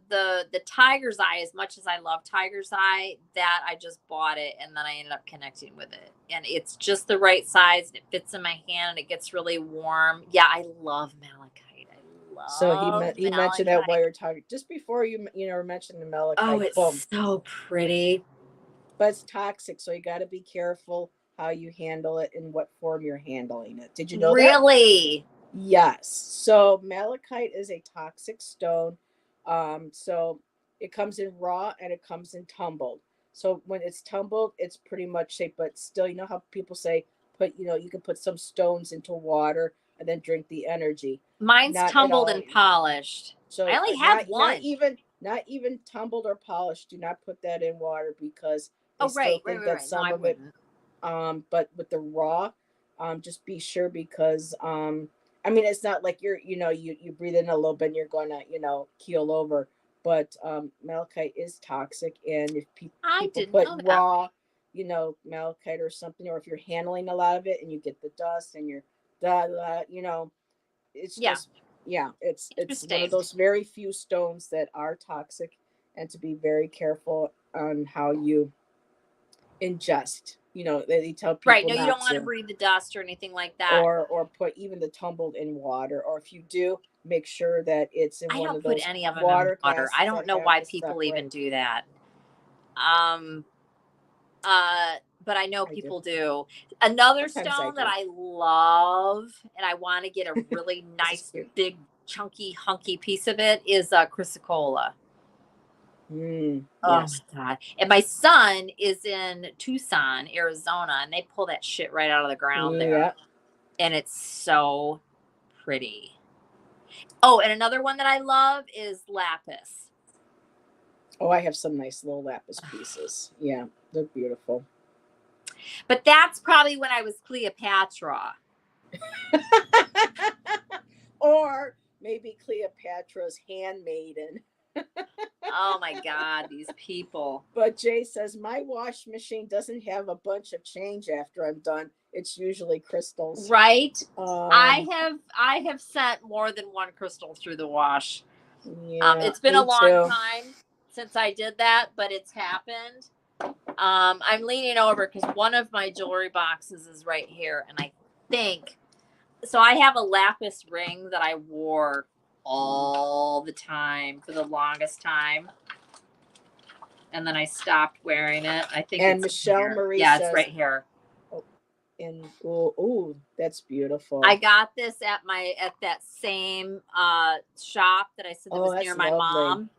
tiger's eye, as much as I love tiger's eye, that I just bought it, and then I ended up connecting with it, and it's just the right size, and it fits in my hand, and it gets really warm. Yeah, I love malachite. So he mentioned that while you're talking, just before you mentioned the malachite. Oh, it's so pretty, but it's toxic, so you got to be careful how you handle it and what form you're handling it. Did you know that? Really? Yes. So malachite is a toxic stone. So it comes in raw and it comes in tumbled. So when it's tumbled, it's pretty much safe, but still, you know how people say, you can put some stones into water and then drink the energy. Mine's tumbled and polished. So I only have one. Not even tumbled or polished. Do not put that in water, because they still think that some of it. But with the raw, just be sure, because it's not like you breathe in a little bit and you're going to keel over. But malachite is toxic, and if people put raw, malachite or something, or if you're handling a lot of it and you get the dust and you're it's just it's one of those very few stones that are toxic, and to be very careful on how you ingest. They tell people right. No, you don't want to breathe the dust or anything like that, or put even the tumbled in water, or if you do, make sure that it's in one of those any of them water. I don't know why people even do that. But I know people do. Another stone that I love, and I want to get a really nice, big, chunky, hunky piece of it, is chrysocolla. Oh my God. And my son is in Tucson, Arizona, and they pull that shit right out of the ground there. And it's so pretty. Oh, and another one that I love is lapis. Oh, I have some nice little lapis pieces. Yeah, they're beautiful. But that's probably when I was Cleopatra. Or maybe Cleopatra's handmaiden. Oh my God, these people. But Jay says, my wash machine doesn't have a bunch of change after I'm done. It's usually crystals. Right. I have sent more than one crystal through the wash. Yeah, it's been a long time since I did that, but it's happened. I'm leaning over because one of my jewelry boxes is right here. And I think, so I have a lapis ring that I wore all the time for the longest time. And then I stopped wearing it. I think And it's Michelle here. Marie Yeah, says, it's right here. and oh, that's beautiful. I got this at that same shop that I said that was that's near my lovely. mom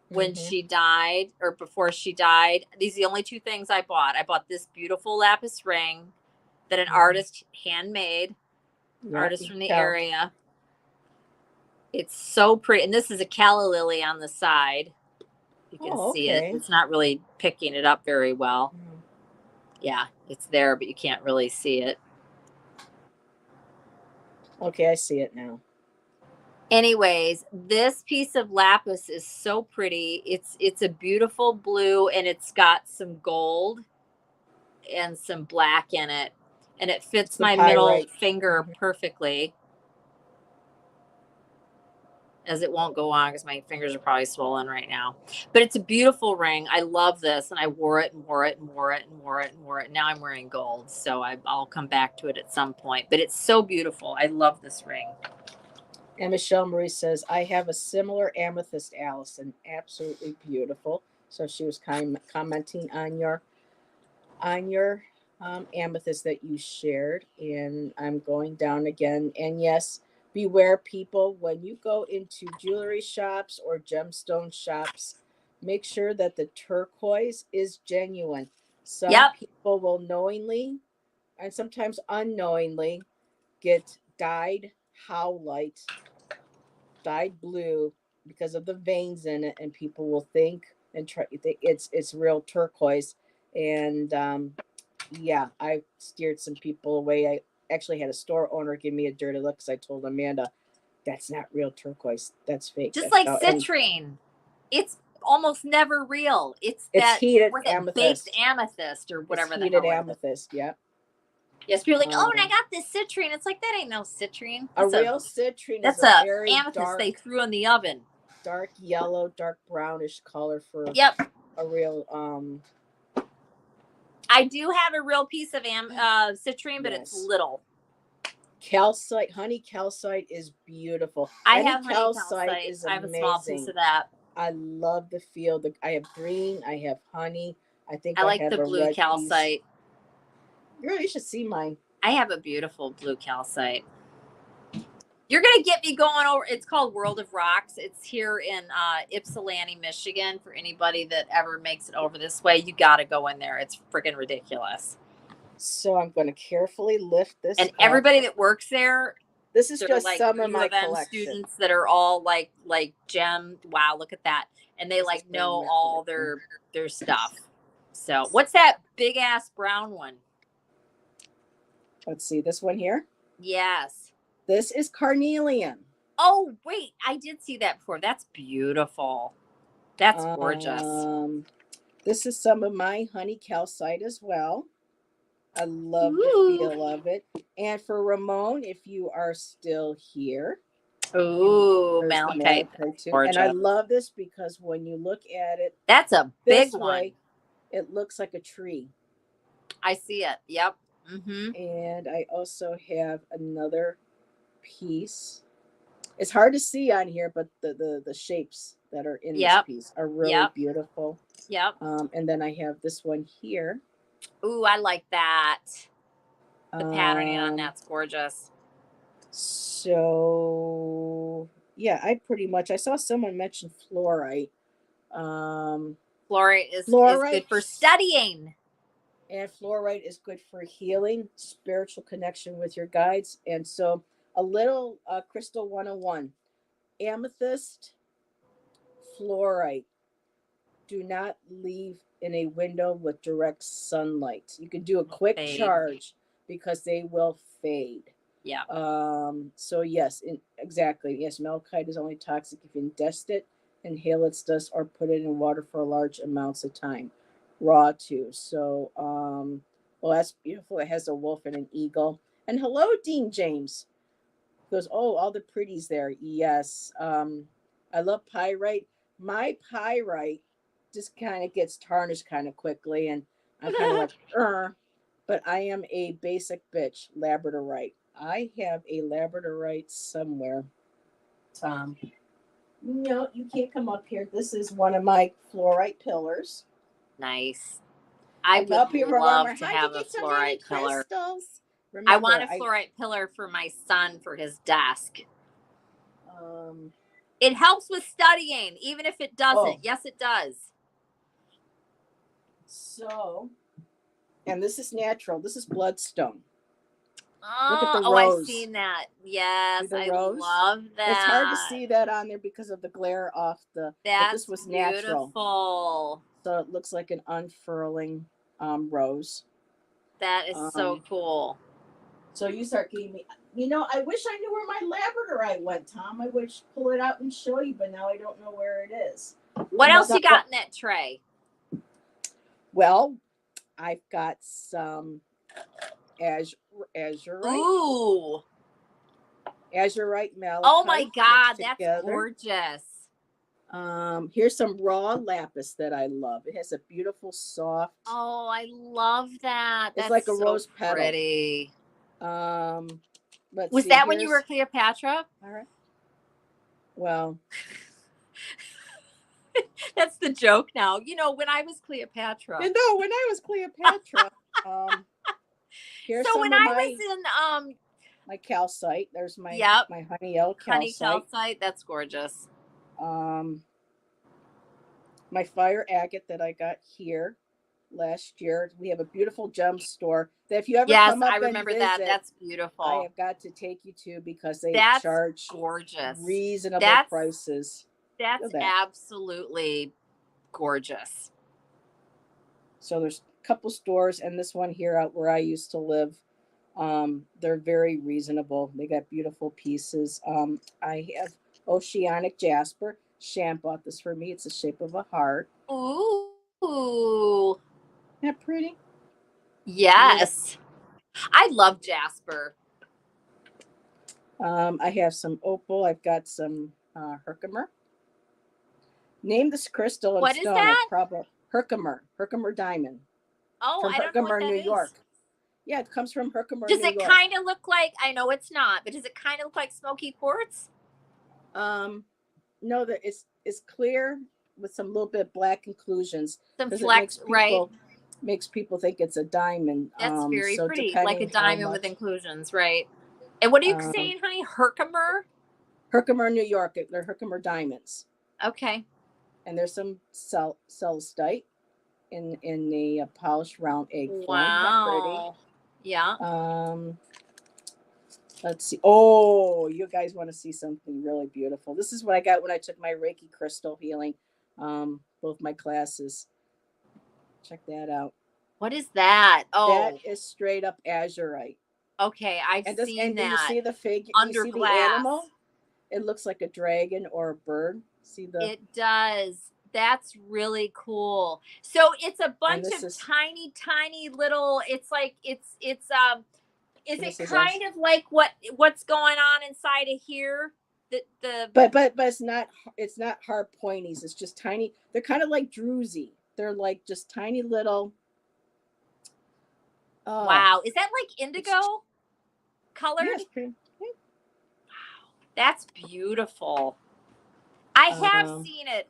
when she died, or before she died. These are the only two things I bought. I bought this beautiful lapis ring that an artist handmade, artist from the area. It's so pretty. And this is a calla lily on the side. You can see it. It's not really picking it up very well. Yeah, it's there, but you can't really see it. Okay, I see it now. Anyways, this piece of lapis is so pretty. It's a beautiful blue, and it's got some gold and some black in it, and it fits my middle finger perfectly, as it won't go on because my fingers are probably swollen right now. But it's a beautiful ring. I love this, and I wore it and wore it and wore it and wore it and wore it. Now I'm wearing gold, so I'll come back to it at some point. But it's so beautiful. I love this ring. And Michelle Marie says, I have a similar amethyst, Allyson. Absolutely beautiful. So she was commenting on your amethyst that you shared. And I'm going down again. And yes, beware, people, when you go into jewelry shops or gemstone shops, make sure that the turquoise is genuine. Some people will knowingly and sometimes unknowingly get dyed howlite, dyed blue because of the veins in it, and people will think and try think it's real turquoise. And yeah, I steered some people away. I actually had a store owner give me a dirty look because I told Amanda that's not real turquoise, that's fake. Just that's like citrine, it's almost never real. It's that heated amethyst, baked amethyst, or whatever. It's heated amethyst. Yeah. Yes, people are like, oh, and I got this citrine. It's like, that ain't no citrine. A real citrine is a very amethyst dark, they threw in the oven. Dark yellow, dark brownish color for a real I do have a real piece of citrine, but it's little. Calcite, honey calcite is beautiful. I have honey calcite. Is I have a small piece of that. I love the feel. I have green. I have honey. I think I like the blue calcite. Girl, you should see mine. I have a beautiful blue calcite. You're going to get me going over. It's called World of Rocks. It's here in Ypsilanti, Michigan. For anybody that ever makes it over this way, you got to go in there. It's freaking ridiculous. So I'm going to carefully lift this and up. Everybody that works there, this is just like some of my collection. Students that are all like gem. Wow, look at that. And they like know all their stuff. So what's that big ass brown one? Let's see this one here. Yes. This is carnelian. Oh, wait. I did see that before. That's beautiful. That's gorgeous. This is some of my honey calcite as well. I love the feel of it. And for Ramon, if you are still here. Ooh, malachite. And I love this because when you look at it. That's a big one. It looks like a tree. I see it. Yep. Mm-hmm. And I also have another piece. It's hard to see on here, but the shapes that are in this piece are really beautiful. Yep. And then I have this one here. Ooh, I like that. The patterning on that's gorgeous. So yeah, I saw someone mention fluorite. Fluorite is good for studying. And fluorite is good for healing, spiritual connection with your guides. And so a little crystal 101. Amethyst, fluorite. Do not leave in a window with direct sunlight. You can do a quick charge because they will fade. Yeah. So yes, exactly. Yes, malachite is only toxic if you ingest it, inhale its dust, or put it in water for large amounts of time. Raw too. So well, that's beautiful. It has a wolf and an eagle. And hello, Dean James. He goes, oh, all the pretties there. Yes. I love pyrite. My pyrite just kind of gets tarnished kind of quickly, and I'm kind of like, but I am a basic bitch, Labradorite. I have a Labradorite somewhere. Tom, no, you can't come up here. This is one of my fluorite pillars. Nice. I And help you would love remember, to how'd you have a get so many fluorite pillar. crystals? I want Remember, a fluorite pillar for my son for his desk. um, It helps with studying, even if it doesn't. Oh. Yes, it does. So, and this is natural. This is bloodstone. Oh, Look at the oh, I've rose. seen that. Yes, the I rose? love that. It's hard to see that on there because of the glare off the. That's but this was natural. beautiful. So it looks like an unfurling rose. That is so cool. So you start getting me. You know, I wish I knew where my Labradorite went, Tom. I would pull it out and show you, but now I don't know where it is. What else you got in that tray? Well, I've got some azurite. Ooh. Azurite malachite. Oh my God, that's gorgeous. Here's some raw lapis that I love. It has a beautiful soft. Oh, I love that. It's like a rose petal. Pretty. Was that when you were Cleopatra? All right. Well, that's the joke now. You know, when I was Cleopatra. No, when I was Cleopatra. Here's so some when of I was in my calcite. There's my my honey calcite. Honey calcite. That's gorgeous. My fire agate that I got here last year. We have a beautiful gem store that if you ever come up I and remember visit, that. That's beautiful. I have got to take you to because they charge gorgeous, reasonable prices. That's absolutely gorgeous. So there's a couple stores, and this one here out where I used to live. They're very reasonable. They got beautiful pieces. I have oceanic jasper. Sham bought this for me. It's the shape of a heart. Ooh. Isn't that pretty? Yes. I love jasper. I have some opal. I've got some herkimer. Name this crystal and what stone. What is that? Herkimer diamond. Oh, from I don't know what that New is. York. Yeah, it comes from Herkimer, Does New it York. kind of look like, I know it's not, but does it kind of look like smoky quartz? No, that it's clear with some little bit of black inclusions. Some flecks, right? Makes people think it's a diamond. That's very pretty, like a diamond with inclusions, right? And what are you saying, honey? Herkimer? Herkimer, New York. They're Herkimer diamonds. Okay. And there's some celestite in the polished round egg form. Wow. Yeah. Let's see. Oh, you guys want to see something really beautiful. This is what I got when I took my Reiki crystal healing, both my classes. Check that out. What is that? Oh, that is straight up azurite. Okay, I've seen that. Do you see the figure? Under you see glass. The animal? It looks like a dragon or a bird. See the? It does. That's really cool. So it's a bunch of tiny little. It's like it's Is it kind of like what's going on inside of here? But it's not hard pointies. It's just tiny. They're kind of like druzy. They're like just tiny little. Wow, is that like indigo colored? Yes. Wow, that's beautiful. I have seen it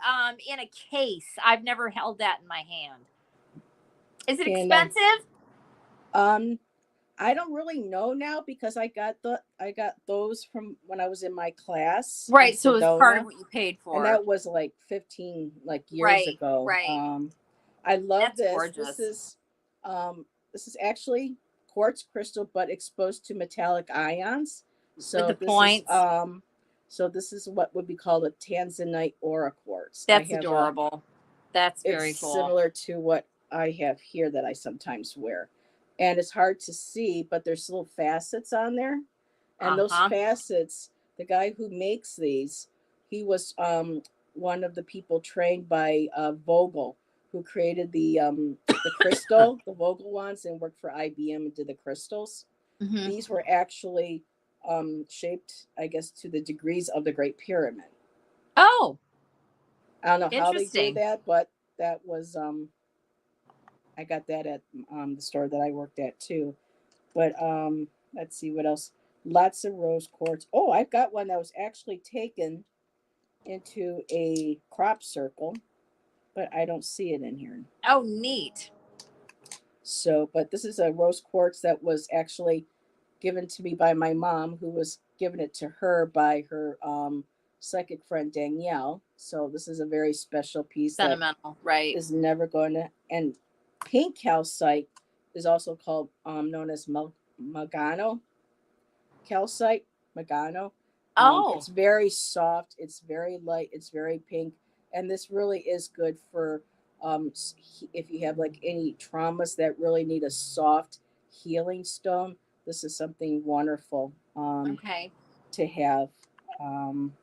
in a case. I've never held that in my hand. Is it expensive? I don't really know now because I got those from when I was in my class. Right, so it was part of what you paid for. And that was like 15 years ago. Right. I love this. Gorgeous. This is actually quartz crystal, but exposed to metallic ions. So with the points. So this is what would be called a tanzanite aura quartz. That's adorable. That's very cool. Similar to what I have here that I sometimes wear. And it's hard to see, but there's little facets on there. And those facets, the guy who makes these, he was one of the people trained by Vogel, who created the crystal, the Vogel ones, and worked for IBM and did the crystals. Mm-hmm. These were actually shaped, I guess, to the degrees of the Great Pyramid. Oh. I don't know how they did that, but that was... I got that at the store that I worked at too. But let's see what else. Lots of rose quartz. Oh, I've got one that was actually taken into a crop circle, but I don't see it in here. Oh, neat. So, but this is a rose quartz that was actually given to me by my mom, who was given it to her by her psychic friend Danielle. So this is a very special piece that Sentimental, right? is never going to. And pink calcite is also called known as Magano calcite. Magano. Oh, It's very soft. It's very light. It's very pink, and this really is good for if you have like any traumas that really need a soft healing stone. This is something wonderful okay. to have. Um,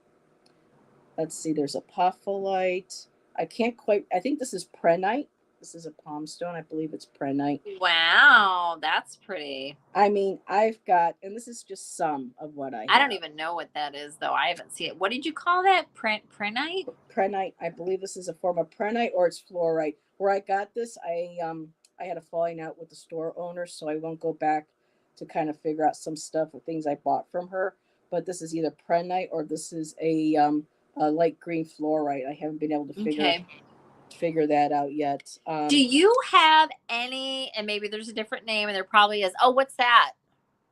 let's see. There's apophyllite. I can't quite. I think this is prenite. This is a palm stone. I believe it's prenite. Wow, that's pretty. I mean, I've got, and this is just some of what I have. I don't even know what that is, though. I haven't seen it. What did you call that? Prenite? Prenite. I believe this is a form of prenite or it's fluorite. Where I got this, I had a falling out with the store owner, so I won't go back to kind of figure out some stuff or things I bought from her. But this is either prenite or this is a light green fluorite. I haven't been able to figure that out yet. Do you have any, and maybe there's a different name and there probably is. Oh, what's that?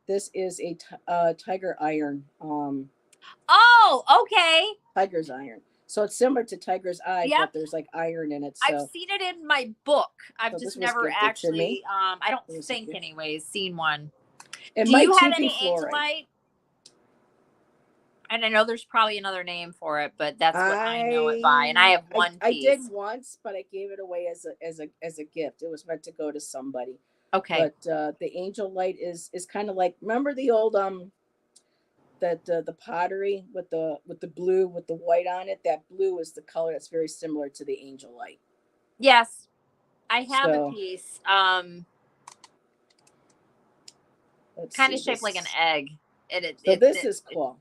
This is a tiger iron. Oh, okay. Tiger's iron. So it's similar to tiger's eye, Yep. but there's like iron in it. So I've seen it in my book. I've So just this was never gifted to actually, me. I don't It was a think gift. anyways, seen one. it Do might you have too be any fluorite. angelite? And I know there's probably another name for it, but that's what I know it by. And I have one I did piece. once, but I gave it away as a gift. It was meant to go to somebody. Okay. But the angel light is kind of like, remember the old that the pottery with the blue with the white on it. That blue is the color that's very similar to the angel light. Yes, I have a So piece. let's Kind see of shaped this. like an egg. So this is cool.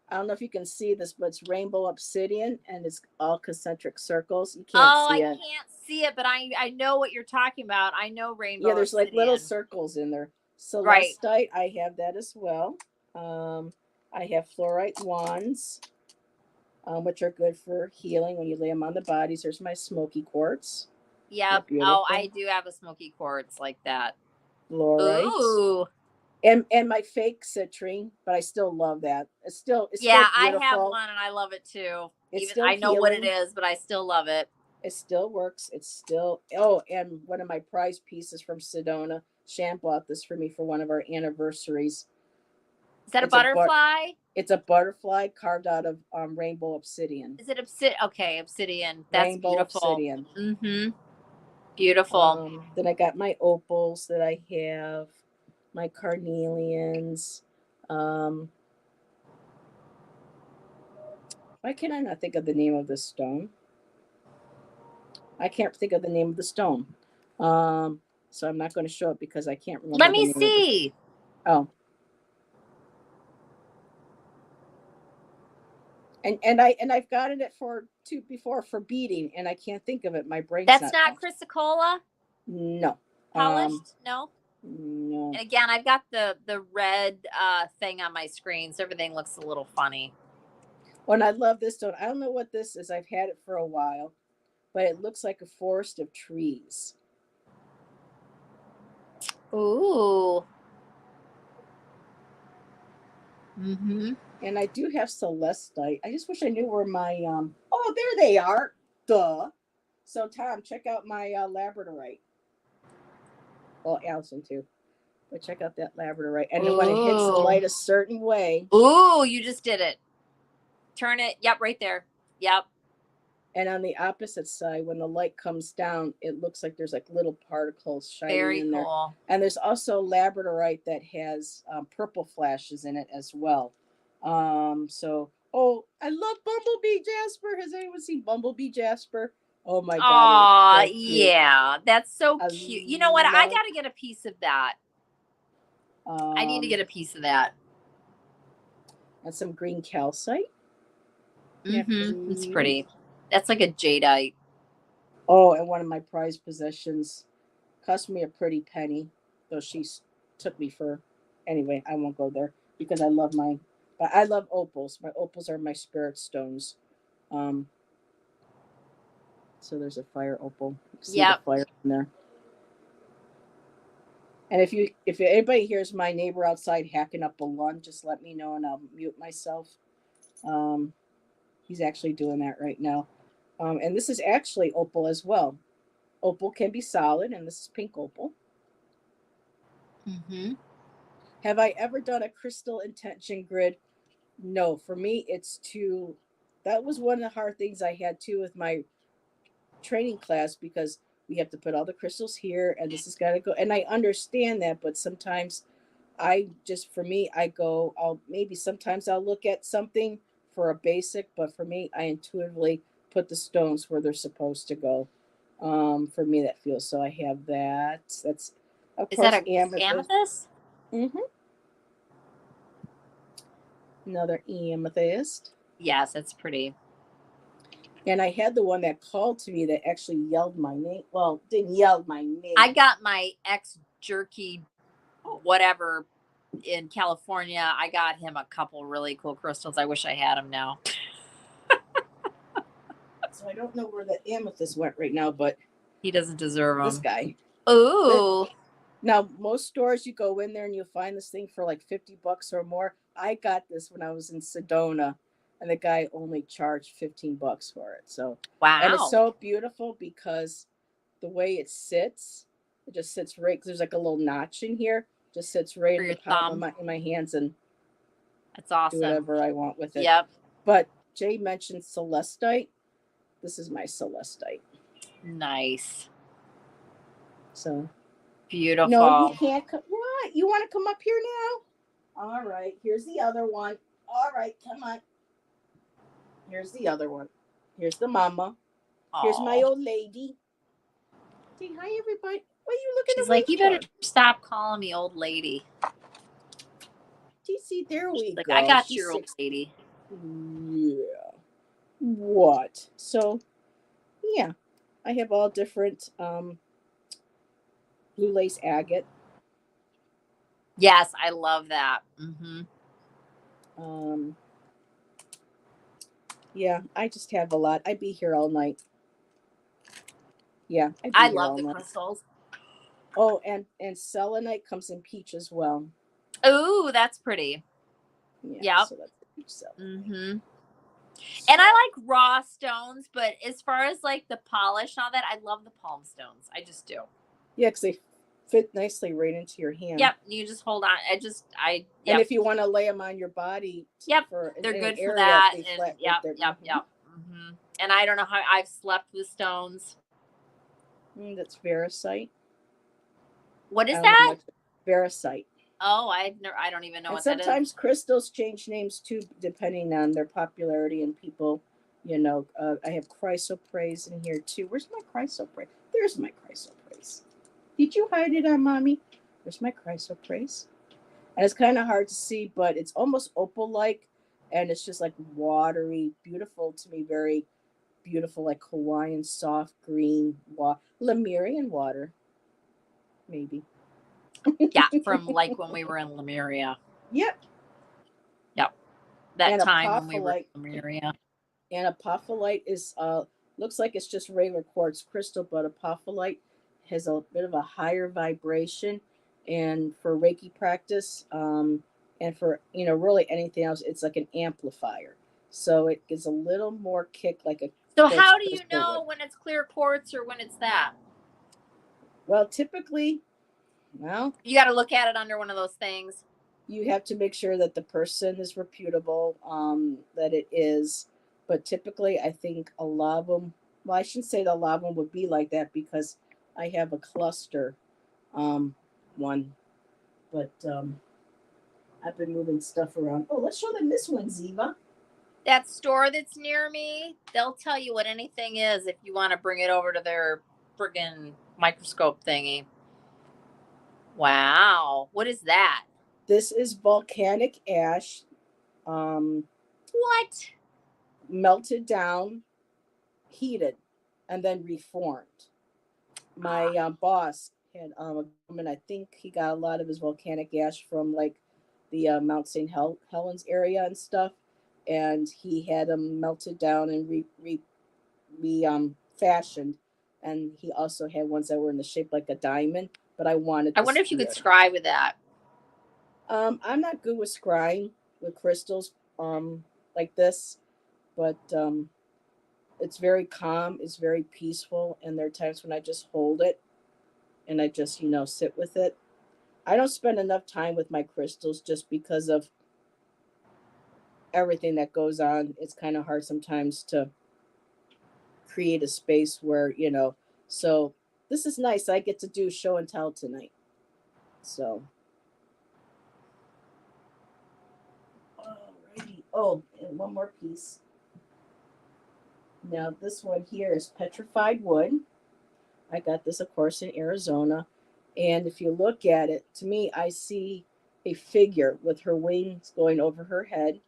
I don't know if you can see this, but it's rainbow obsidian and it's all concentric circles. You can't Oh, see I it. can't see it, but I know what you're talking about. I know rainbow. Yeah, there's like little obsidian. circles in there. Right. Celestite, I have that as well. I have fluorite wands, which are good for healing when you lay them on the bodies. There's my smoky quartz. Yep. Oh, I do have a smoky quartz like that. Fluorite. Ooh. And my fake citrine, but I still love that. It's still Yeah, beautiful. I have one and I love it too. It's Even still I know what it healing. is, but I still love it. It still works. It's still and one of my prize pieces from Sedona. Sham bought this for me for one of our anniversaries. Is that a butterfly? It's a butterfly carved out of rainbow obsidian. Is it obsidian? Okay, obsidian. That's Rainbow beautiful. obsidian. Mm-hmm. Beautiful. Then I got my opals that I have, my carnelians. Why can I not think of the name of this stone? I can't think of the name of the stone. So I'm not going to show it because I can't remember. Let me see. Oh. And I've gotten it before for beading, and I can't think of it. My brain's That's not chrysocolla? No. Polished? No. No. And again, I've got the red thing on my screen, so everything looks a little funny. Oh, and I love this stone. I don't know what this is. I've had it for a while, but it looks like a forest of trees. Ooh. Mm-hmm. And I do have celestite. I just wish I knew where my oh, there they are. Duh. So Tom, check out my labradorite. Well, Allyson too. But check out that labradorite. And when it hits the light a certain way. Ooh, you just did it. Turn it. Yep, right there. Yep. And on the opposite side, when the light comes down, it looks like there's like little particles shining in there. And there's also labradorite that has purple flashes in it as well. So, I love Bumblebee Jasper. Has anyone seen Bumblebee Jasper? Oh my God. Oh, yeah. That's so cute. You know what? I got to get a piece of that. I need to get a piece of that. And some green calcite. Mm-hmm. It's pretty. That's like a jadeite. Oh, and one of my prized possessions Cost me a pretty penny, though took me for. Anyway, I won't go there because but I love opals. My opals are my spirit stones. Um, so there's a fire opal. You can see the Yep. fire in there. And if anybody hears my neighbor outside hacking up a lawn, just let me know and I'll mute myself. Um, he's actually doing that right now. And this is actually opal as well. Opal can be solid, and this is pink opal. Mm-hmm. Have I ever done a crystal intention grid? No, for me, it's too. That was one of the hard things I had too with my training class because we have to put all the crystals here, and this has got to go. And I understand that, but sometimes for me, I go, sometimes I'll look at something for a basic, but for me, I intuitively put the stones where they're supposed to go. For me, that feels so. I have that. That's, of Is that course, a amethyst. amethyst? Mm-hmm. Another amethyst. Yes, it's pretty. And I had the one that called to me that actually yelled my name. Well, didn't yell my name. I got my ex jerky, whatever, in California. I got him a couple really cool crystals. I wish I had them now. So I don't know where the amethyst went right now, but He doesn't deserve them. this guy. Ooh. Now, most stores you go in there and you'll find this thing for like $50 or more. I got this when I was in Sedona, and the guy only charged $15 for it. So Wow. And it's so beautiful because the way it just sits right. There's like a little notch in here. Just sits right For in the your palm thumb. in my hands, and That's awesome. do whatever I want with it. Yep. But Jay mentioned celestite. This is my celestite. Nice. So beautiful. No, you can't come. What? You want to come up here now? All right. Here's the other one. All right, come on. Here's the other one. Here's the mama. Here's my old lady. Say hi, everybody. What are you looking She's away like, you for? better stop calling me old lady. See, there we like, go. I got your old lady. Yeah. What? So, yeah. I have all different blue lace agate. Yes, I love that. Mm-hmm. Yeah, I just have a lot. I'd be here all night. Yeah, I love the crystals. Oh, and selenite comes in peach as well. Ooh, that's pretty. Yeah. So that's peach selenite. Mm-hmm. And I like raw stones, but as far as like the polish and all that, I love the palm stones. I just do. Yeah, because they fit nicely right into your hand. Yep, you just hold on. Yep. And if you want to lay them on your body, yep, they're good for that. And yep. Mm-hmm. And I don't know how I've slept with stones. That's veracite. What is that? Veracite. Oh, I don't even know what that is. Sometimes crystals change names too, depending on their popularity and people. You know, I have chrysoprase in here too. Where's my chrysoprase? There's my chrysoprase. Did you hide it on mommy? There's my chrysoprase. And it's kind of hard to see, but it's almost opal-like, and it's just like watery, beautiful to me, very beautiful, like Hawaiian soft green Lemurian water, maybe. Yeah, from like when we were in Lemuria. Yep. That time when we were in Lemuria. And apophyllite is looks like it's just regular quartz crystal, but apophyllite has a bit of a higher vibration, and for Reiki practice, and for really anything else, it's like an amplifier. So it gives a little more kick, like a. So how do you know when it's clear quartz or when it's that? Well, typically, you got to look at it under one of those things. You have to make sure that the person is reputable, that it is. But typically, I think a lot of them. Well, I shouldn't say that a lot of them would be like that because I have a cluster, one, but I've been moving stuff around. Oh, let's show them this one, Ziva. That store that's near me, they'll tell you what anything is if you want to bring it over to their friggin' microscope thingy. Wow. What is that? This is volcanic ash. What? Melted down, heated, and then reformed. My boss, had a woman. I think he got a lot of his volcanic ash from like the Mount St. Helens area and stuff, and he had them melted down and re fashioned, and he also had ones that were in the shape like a diamond. But I wanted I the wonder if you could sphere. scry with that. I'm not good with scrying with crystals like this, but it's very calm. It's very peaceful, and there are times when I just hold it and I just sit with it. I don't spend enough time with my crystals just because of everything that goes on. It's kind of hard sometimes to create a space where So this is nice. I get to do show and tell tonight. So, alrighty. Oh, and one more piece. Now this one here is petrified wood. I got this, of course, in Arizona. And if you look at it, to me, I see a figure with her wings going over her head.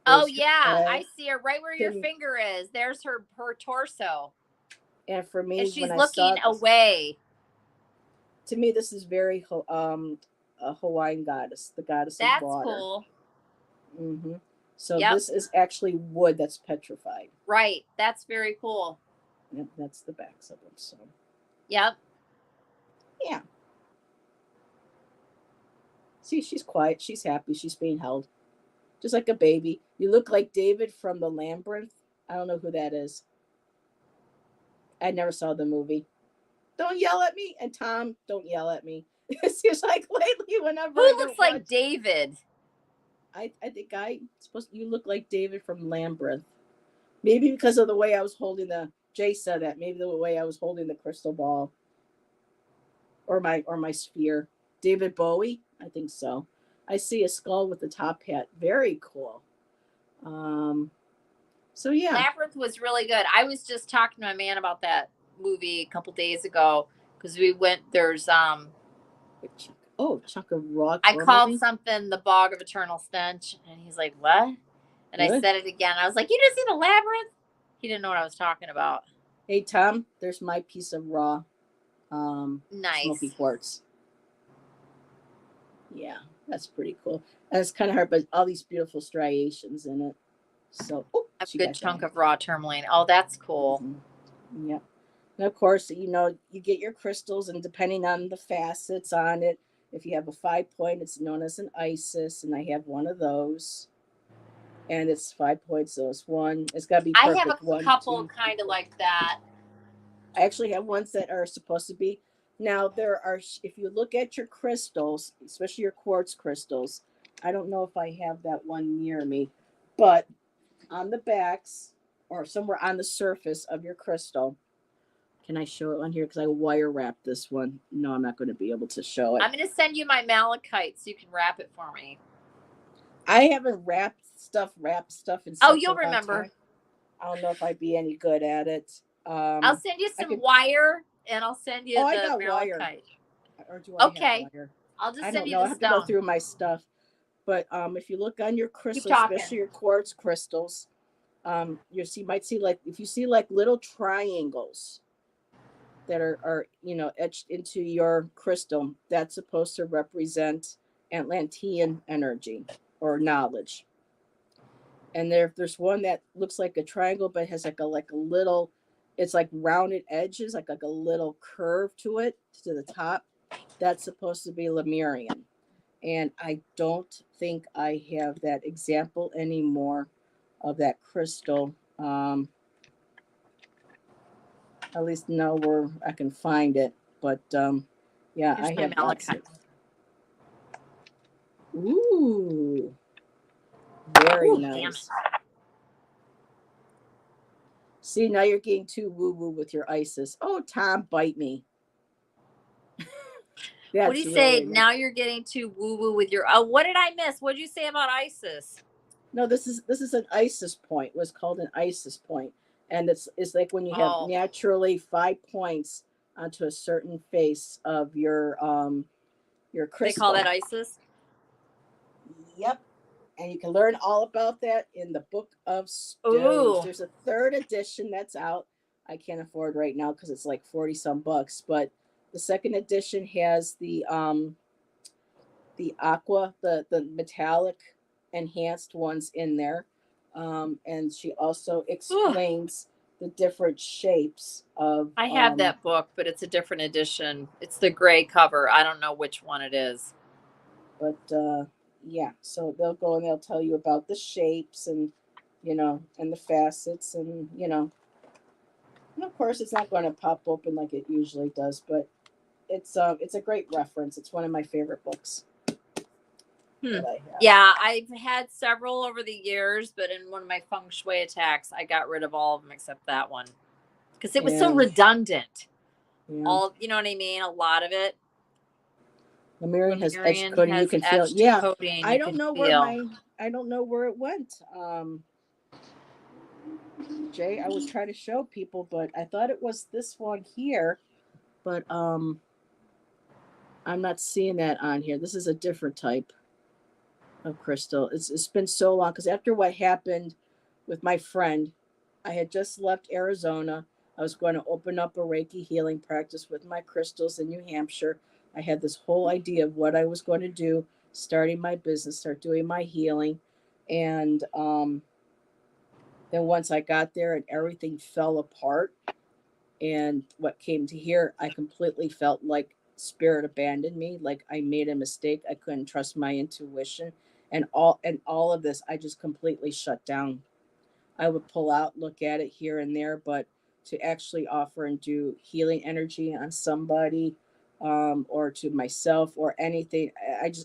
Oh There's her yeah, I head. see her right where your finger is. There's her torso. And for me, And when she's I saw looking this, away. to me, this is very a Hawaiian goddess, the goddess of That's water. cool. Mm-hmm. So Yep. this is actually wood that's petrified. Right. That's very cool. Yep, that's the backs of them. So. Yep. Yeah. See, she's quiet. She's happy. She's being held, just like a baby. You look like David from the Labyrinth. I don't know who that is. I never saw the movie. Don't yell at me, and Tom, don't yell at me. It seems like lately, whenever Who looks like David? I think you look like David from Labyrinth. Maybe because of the way I was holding Jay said that. Maybe the way I was holding the crystal ball, or my sphere. David Bowie, I think so. I see a skull with the top hat. Very cool. So yeah. Labyrinth was really good. I was just talking to my man about that movie a couple days ago because we went. There's chunk of raw. I called something the Bog of Eternal Stench, and he's like, "What?" And I said it again. I was like, "You just seen the Labyrinth?" He didn't know what I was talking about. Hey Tom, there's my piece of raw, nice smoky quartz. Yeah, that's pretty cool. And it's kind of hard, but all these beautiful striations in it. So a good chunk of raw tourmaline. Oh, that's cool. Mm-hmm. Yeah. And of course, you get your crystals, and depending on the facets on it, if you have a 5-point, it's known as an Isis, and I have one of those. And it's 5 points, so it's one. It's got to be perfect. I have a couple kind of like that. I actually have ones that are supposed to be. Now, if you look at your crystals, especially your quartz crystals, I don't know if I have that one near me, but on the backs or somewhere on the surface of your crystal, can I show it on here? Because I wire wrapped this one. No, I'm not going to be able to show it. I'm going to send you my malachite so you can wrap it for me. I haven't wrapped stuff in. Oh, you'll remember. Time. I don't know if I'd be any good at it. I'll send you some wire, and I'll send you I the got malachite. Wire. Or do I have wire? I'll just send you the stone. I have to go through my stuff. But if you look on your crystals, especially your quartz crystals, you might see if you see little triangles that are etched into your crystal, that's supposed to represent Atlantean energy or knowledge. And there's one that looks like a triangle but has like a little, it's like rounded edges, like a little curve to it to the top. That's supposed to be Lemurian. And I don't think I have that example anymore of that crystal. At least know where I can find it. But yeah, here's I have malachite. Ooh, very nice. See, now you're getting too woo-woo with your Isis. Oh, Tom, bite me. What do you say? Nice. Now you're getting too woo-woo with your. Oh, what did I miss? What did you say about Isis? No, this is an Isis point. It was called an Isis point, and it's like when you have naturally 5 points onto a certain face of your crystal. They call that Isis. Yep. And you can learn all about that in the Book of Stones. There's a 3rd edition that's out. I can't afford right now because it's like $40 some, but The second edition has the aqua, the metallic enhanced ones in there. And she also Ooh, explains the different shapes of I have that book, but it's a different edition. It's the gray cover. I don't know which one it is. but yeah, so they'll go and they'll tell you about the shapes and and the facets and and of course it's not going to pop open like it usually does, but it's a great reference. It's one of my favorite books Hmm. that I have. Yeah, I've had several over the years, but in one of my feng shui attacks, I got rid of all of them except that one because it was so Yeah, redundant. yeah. All, you know what I mean? A lot of it. Lemurian has edge Lemurian coding. You has can feel. etched Yeah, coding. I You don't can know where feel. I don't know where it went. Jay, I would try to show people, but I thought it was this one here, but I'm not seeing that on here. This is a different type of crystal. It's been so long because after what happened with my friend, I had just left Arizona. I was going to open up a Reiki healing practice with my crystals in New Hampshire. I had this whole idea of what I was going to do, starting my business, start doing my healing, and then once I got there and everything fell apart, and what came to here, I completely felt like spirit abandoned me, like I made a mistake. I couldn't trust my intuition, and all of this, I just completely shut down. I would pull out, look at it here and there, but to actually offer and do healing energy on somebody, or to myself or anything,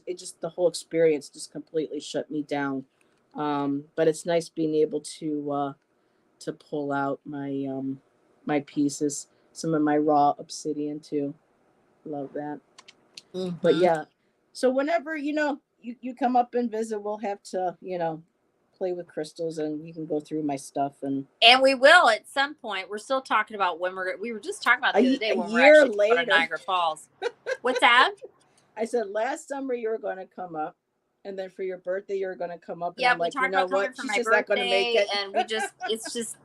it just the whole experience just completely shut me down. But it's nice being able to pull out my pieces, some of my raw obsidian too. Love that. But Mm-hmm. yeah, so whenever you come up and visit, we'll have to play with crystals and you can go through my stuff. And And we will at some point. We're still talking about when we were just talking about the other day a when we're year actually going to later, Niagara Falls. What's that? I said last summer you were going to come up, and then for your birthday you were going to come up, and Yeah, I'm we like, you talked know about coming what, for she's my just not going to make birthday, it. and it's just,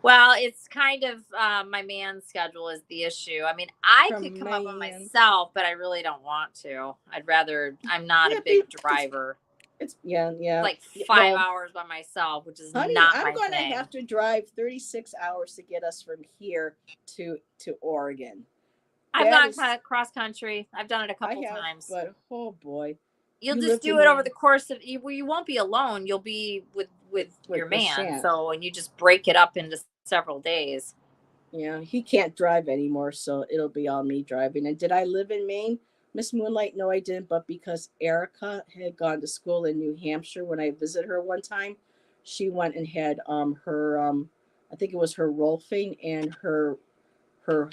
well, it's kind of my man's schedule is the issue. I mean, I could From come up on man, myself, but I really don't want to. I'd rather, I'm not a yeah, big driver. it's yeah, yeah. Like Yeah, 5 hours by myself, which is honey, not I'm my going to thing. have to drive 36 hours to get us from here to Oregon. I've That gone is, cross country. I've done it a I couple have, times. but oh boy, You'll you just lived do in it over the Maine course of you. Well, you won't be alone. You'll be with your with man. Shan. So, and you just break it up into several days. Yeah, he can't drive anymore, so it'll be all me driving. And did I live in Maine, Miss Moonlight? No, I didn't. But because Erica had gone to school in New Hampshire when I visited her one time, she went and had her I think it was her rolfing and her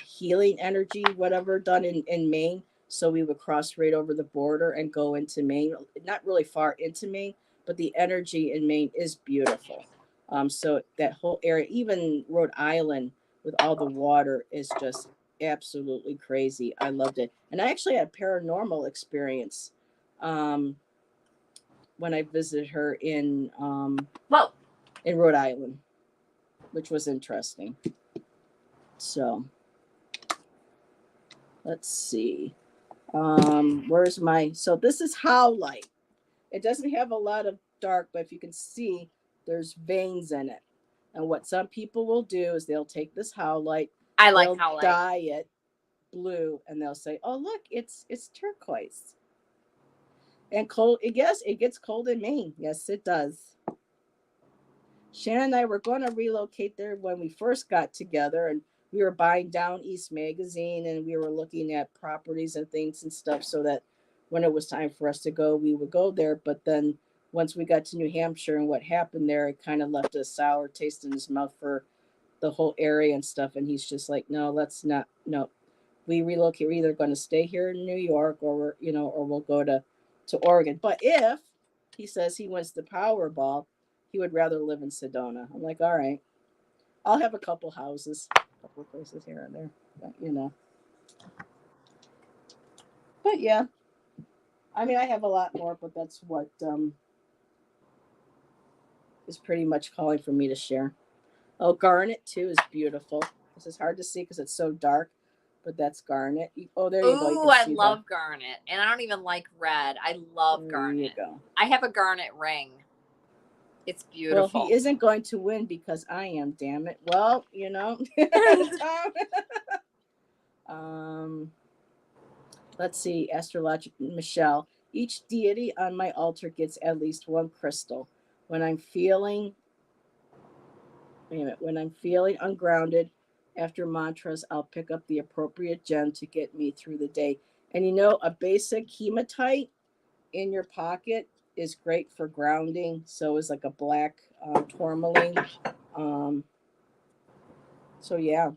healing energy, whatever, done in Maine. So we would cross right over the border and go into Maine. Not really far into Maine, but the energy in Maine is beautiful. So that whole area, even Rhode Island, with all the water, is just absolutely crazy. I loved it, and I actually had a paranormal experience um, when I visited her Well, in Rhode Island, which was interesting. So let's see. Where's my, so this is howlite. It doesn't have a lot of dark, but if you can see, there's veins in it. And what some people will do is they'll take this howlite, I like they'll howlite. dye it blue, and they'll say, "Oh, look, it's turquoise." And cold, it gets cold in Maine. Yes, it does. Shannon and I were going to relocate there when we first got together, and we were buying Down East magazine, and we were looking at properties and things and stuff, so that when it was time for us to go, we would go there. But then once we got to New Hampshire and what happened there, it kind of left a sour taste in his mouth for the whole area and stuff. And he's just like, no, let's not. No, we relocate. We're either going to stay here in New York, or or we'll go to Oregon. But if he says he wins the Powerball, he would rather live in Sedona. I'm like, all right, I'll have a couple houses, a couple of places here and there, but. But yeah, I mean, I have a lot more, but that's what is pretty much calling for me to share. Oh, garnet too is beautiful. This is hard to see because it's so dark, but that's garnet. Oh, there you go. You Oh, can I see love garnet, and I don't even like red. I love there garnet. you go. I have a garnet ring. It's beautiful. Well, he isn't going to win because I am. Damn it. Well, let's see. Astrologic Michelle. Each deity on my altar gets at least one crystal. When I'm feeling, wait a minute. When I'm feeling ungrounded after mantras, I'll pick up the appropriate gem to get me through the day. And a basic hematite in your pocket is great for grounding. So is like a black tourmaline. Um, so yeah,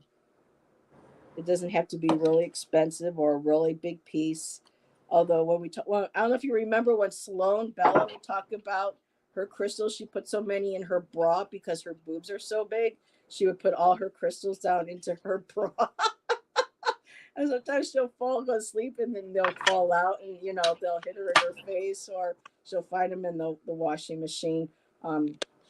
it doesn't have to be really expensive or a really big piece. Although when we talk, well, I don't know if you remember when Sloan Bella would talk about her crystals. She put so many in her bra because her boobs are so big. She would put all her crystals down into her bra. And sometimes she'll go to sleep, and then they'll fall out, and they'll hit her in her face, or she'll find them in the washing machine.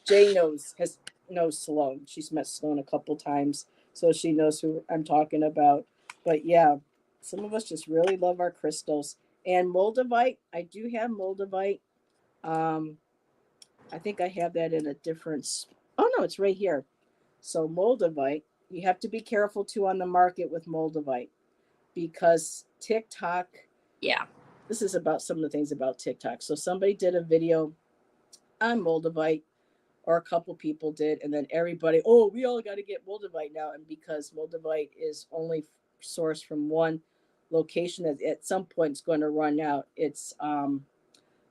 Jay knows Sloan. She's met Sloan a couple times, so she knows who I'm talking about. But yeah, some of us just really love our crystals. And moldavite, I do have moldavite. Um, I think I have that in a different. Oh no, it's right here. So moldavite, you have to be careful too on the market with moldavite because TikTok. Yeah. This is about some of the things about TikTok. So somebody did a video on moldavite, or a couple people did, and then everybody, oh, we all got to get moldavite now, and because moldavite is only sourced from one location, that at some point it's going to run out. It's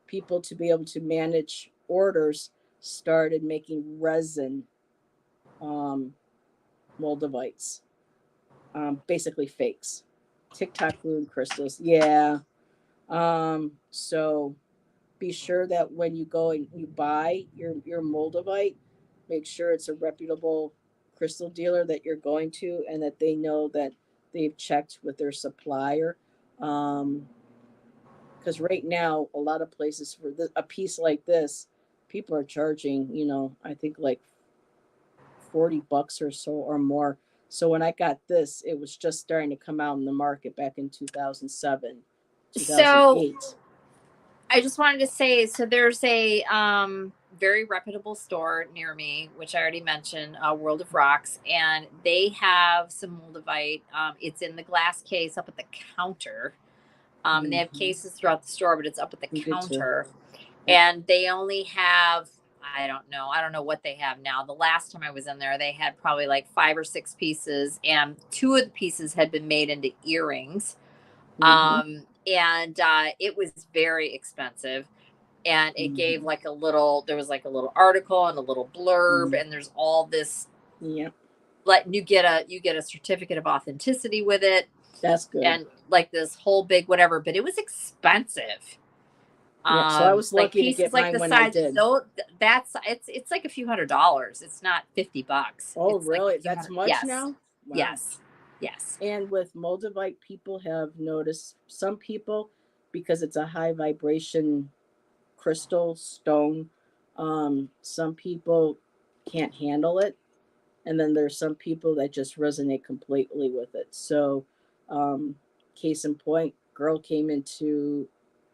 people, to be able to manage orders, started making resin moldavites, basically fakes. TikTok rune crystals, yeah. So be sure that when you go and you buy your moldavite, make sure it's a reputable crystal dealer that you're going to, and that they know that they've checked with their supplier. Because right now, a lot of places for a piece like this, people are charging, I think like $40 or so or more. So when I got this, it was just starting to come out in the market back in 2007, 2008. So I just wanted to say, so there's a very reputable store near me, which I already mentioned, World of Rocks, and they have some moldavite. It's in the glass case up at the counter. And they have cases throughout the store, but it's up at the counter. And they only have, I don't know what they have now. The last time I was in there, they had probably like 5 or 6 pieces, and 2 of the pieces had been made into earrings. And it was very expensive. And it gave like there was like a little article and a little blurb, and there's all this. Yeah. Like you get a certificate of authenticity with it. That's good. And like this whole big whatever, but it was expensive. Yeah, so I was lucky to get mine like when I did. Though it's like a few $100s. It's not $50. Oh, it's really? Like That's much now? Wow. Yes. And with moldavite, people have noticed, some people, because it's a high vibration crystal stone, some people can't handle it. And then there's some people that just resonate completely with it. So, case in point,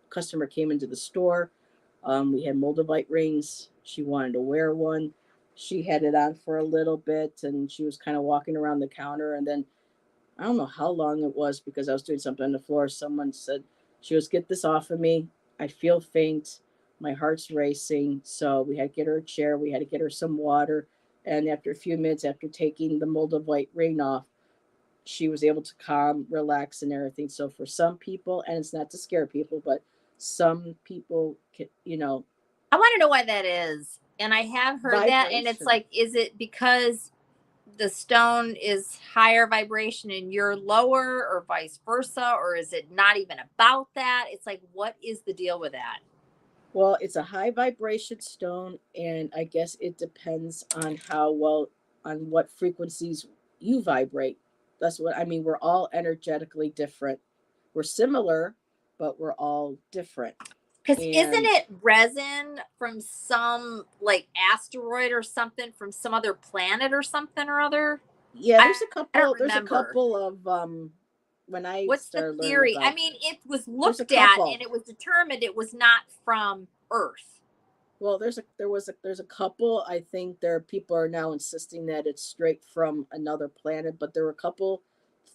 customer came into the store. We had moldavite rings. She wanted to wear one. She had it on for a little bit, and she was kind of walking around the counter. And then I don't know how long it was, because I was doing something on the floor. Someone said, she goes, get this off of me. I feel faint. My heart's racing. So we had to get her a chair. We had to get her some water. And after a few minutes, after taking the moldavite ring off, she was able to calm, relax, and everything. So for some people, and it's not to scare people, but some people, I want to know why that is. And I have heard that, and it's like, is it because the stone is higher vibration and you're lower, or vice versa, or is it not even about that? It's like, what is the deal with that? Well, it's a high vibration stone, and I guess it depends on on what frequencies you vibrate. That's what I mean. We're all energetically different. We're similar, but we're all different. Because isn't it resin from some like asteroid or something, from some other planet or something or other? Yeah, there's a couple of when I What's the started learning theory? I about, mean, it was there's a looked at couple. and it was determined it was not from Earth. Well, there's a couple. I think there are people are now insisting that it's straight from another planet, but there were a couple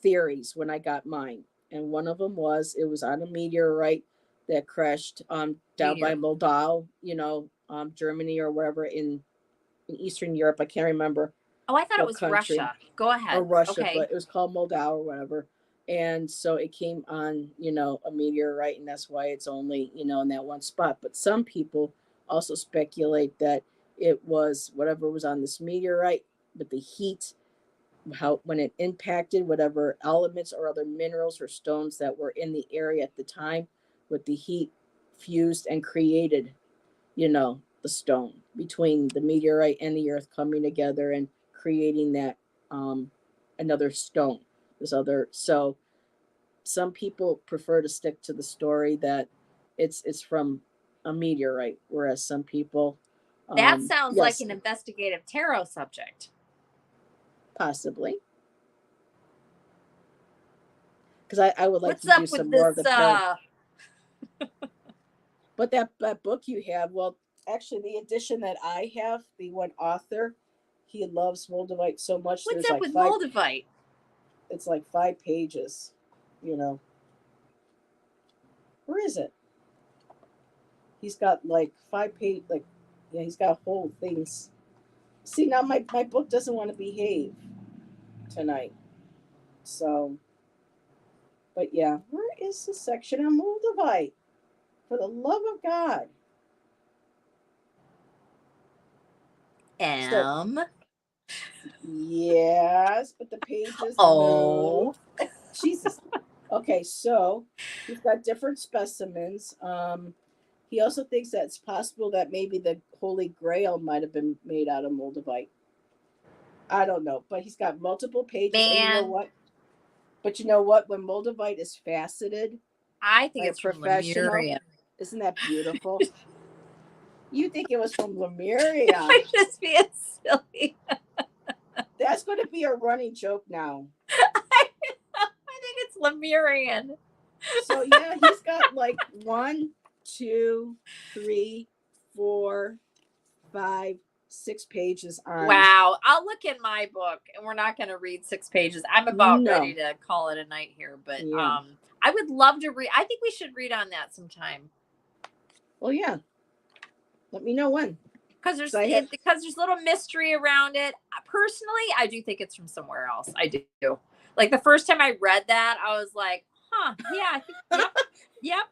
theories when I got mine, and one of them was it was on a meteorite that crashed down by Meteor. Moldau, Germany or wherever in Eastern Europe. I can't remember Oh, I thought it what was country, Russia. Go or ahead. Russia, Okay. but it was called Moldau or whatever. And so it came on, a meteorite, and that's why it's only, in that one spot. But some people also speculate that it was whatever was on this meteorite, but the heat, how when it impacted whatever elements or other minerals or stones that were in the area at the time, with the heat fused and created, the stone between the meteorite and the earth coming together and creating that another stone. This other so some people prefer to stick to the story that it's from a meteorite, whereas some people, That sounds like yes, an investigative tarot subject. possibly, because I would like What's to do up with some more of this the parent. But that book you have, well, actually, the edition that I have, the one author, he loves Moldavite so much. what's There's up like with five. Moldavite? It's like 5 pages. Where is it? He's got like 5 page, like, yeah, he's got whole things. See, now my book doesn't want to behave tonight. So, but yeah, where is the section on Moldavite? For the love of God. So, yes, but the pages move. Oh. Oh, Jesus. Okay, so he's got different specimens. He also thinks that it's possible that maybe the Holy Grail might have been made out of Moldavite. I don't know, but he's got multiple pages, and you know Man, what? But you know what? When Moldavite is faceted I think by a it's from professional, Lemuria. isn't that beautiful? You think it was from Lemuria? I'm just being silly. That's going to be a running joke now. I think it's Lemurian. So yeah, he's got like 1, 2, 3, 4, 5, 6 pages on. Wow. I'll look in my book and we're not going to read 6 pages. I'm about ready to call it a night here, but Yeah. I would love to read. I think we should read on that sometime. Well, yeah. Let me know when. Because there's little mystery around it. Personally, I do think it's from somewhere else. I do. Like the first time I read that, I was like, huh, yeah, I think, yep.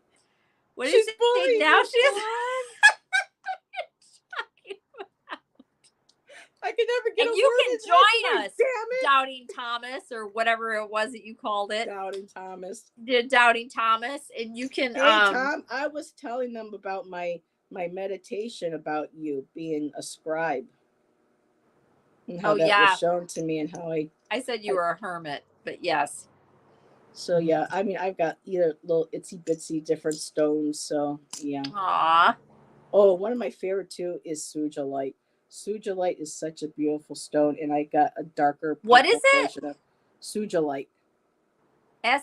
What is it? bullying Now you, she's I could never get and a you word can in join us, damn it. Doubting Thomas, or whatever it was that you called it. Doubting Thomas. Doubting Thomas, and you can Hey, Tom, I was telling them about my meditation about you being a scribe. And how that was shown to me, and how I said you were a hermit, but yes. So yeah, I mean, I've got either little itsy bitsy different stones. So yeah. Aww. Oh, one of my favorite too is sugilite. Sugilite is such a beautiful stone, and I got a darker. What is it? Version of sugilite. Sunga.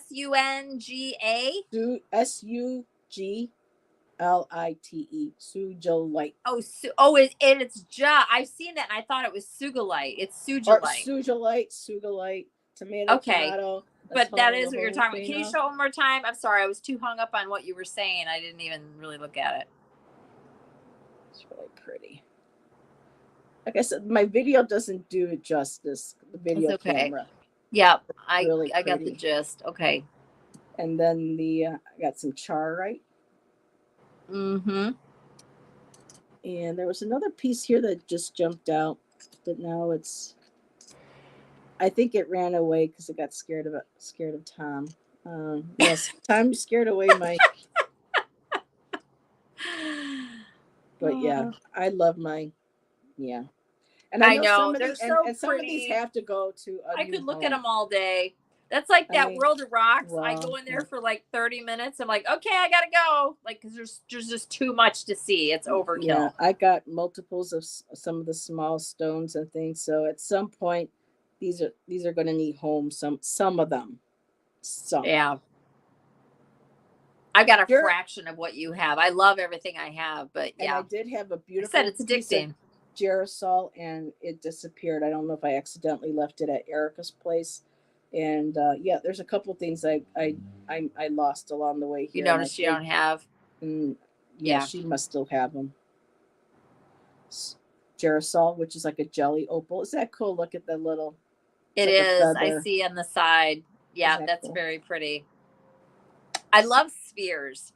Suglite. Sugilite. Oh, it's I've seen that, and I thought it was sugalite. It's sugilite. Sugilite. Tomato. But that is what you're talking about. Can you show it one more time? I'm sorry, I was too hung up on what you were saying. I didn't even really look at it. It's really pretty. Like I said, my video doesn't do it justice. The video camera. Yep, I got the gist. Okay. And then I got some charite. Mm-hmm. And there was another piece here that just jumped out, but now I think it ran away because it got scared of Tom. Yes, Tom scared away my. But yeah, I love my. Yeah. And I know some of these have to go to. I could look at them all day. That's like that World of Rocks. I go in there for like 30 minutes. I'm like, okay, I gotta go. Like, because there's just too much to see. It's overkill. Yeah, I got multiples of some of the small stones and things. So at some point, these are going to need homes. Some of them. So Yeah. I got a sure. fraction of what you have. I love everything I have, but And I yeah, did have a I said beautiful it's piece of addicting. Gerasol, and it disappeared. I don't know if I accidentally left it at Erica's place. And yeah, there's a couple things I lost along the way You here, and I notice you think don't have. yeah, Yeah, she must still have them. Gerasol, which is like a jelly opal. Is that cool? Look at the little. It's it like a is. I feather. see on the side. Isn't Yeah, that that's cool? very pretty. I love spheres.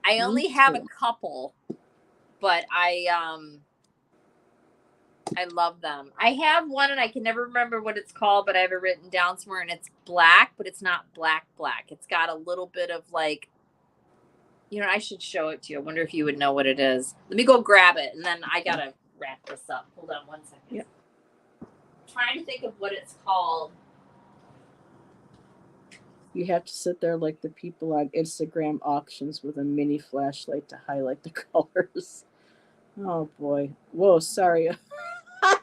I Me only have a too. couple, but I love them. I have one and I can never remember what it's called, but I have it written down somewhere and it's black, but it's not black black. It's got a little bit of like, I should show it to you. I wonder if you would know what it is. Let me go grab it and then I gotta wrap this up. Hold on one second. Yep. I'm trying to think of what it's called. You have to sit there like the people on Instagram auctions with a mini flashlight to highlight the colors. Oh boy. Whoa, sorry. I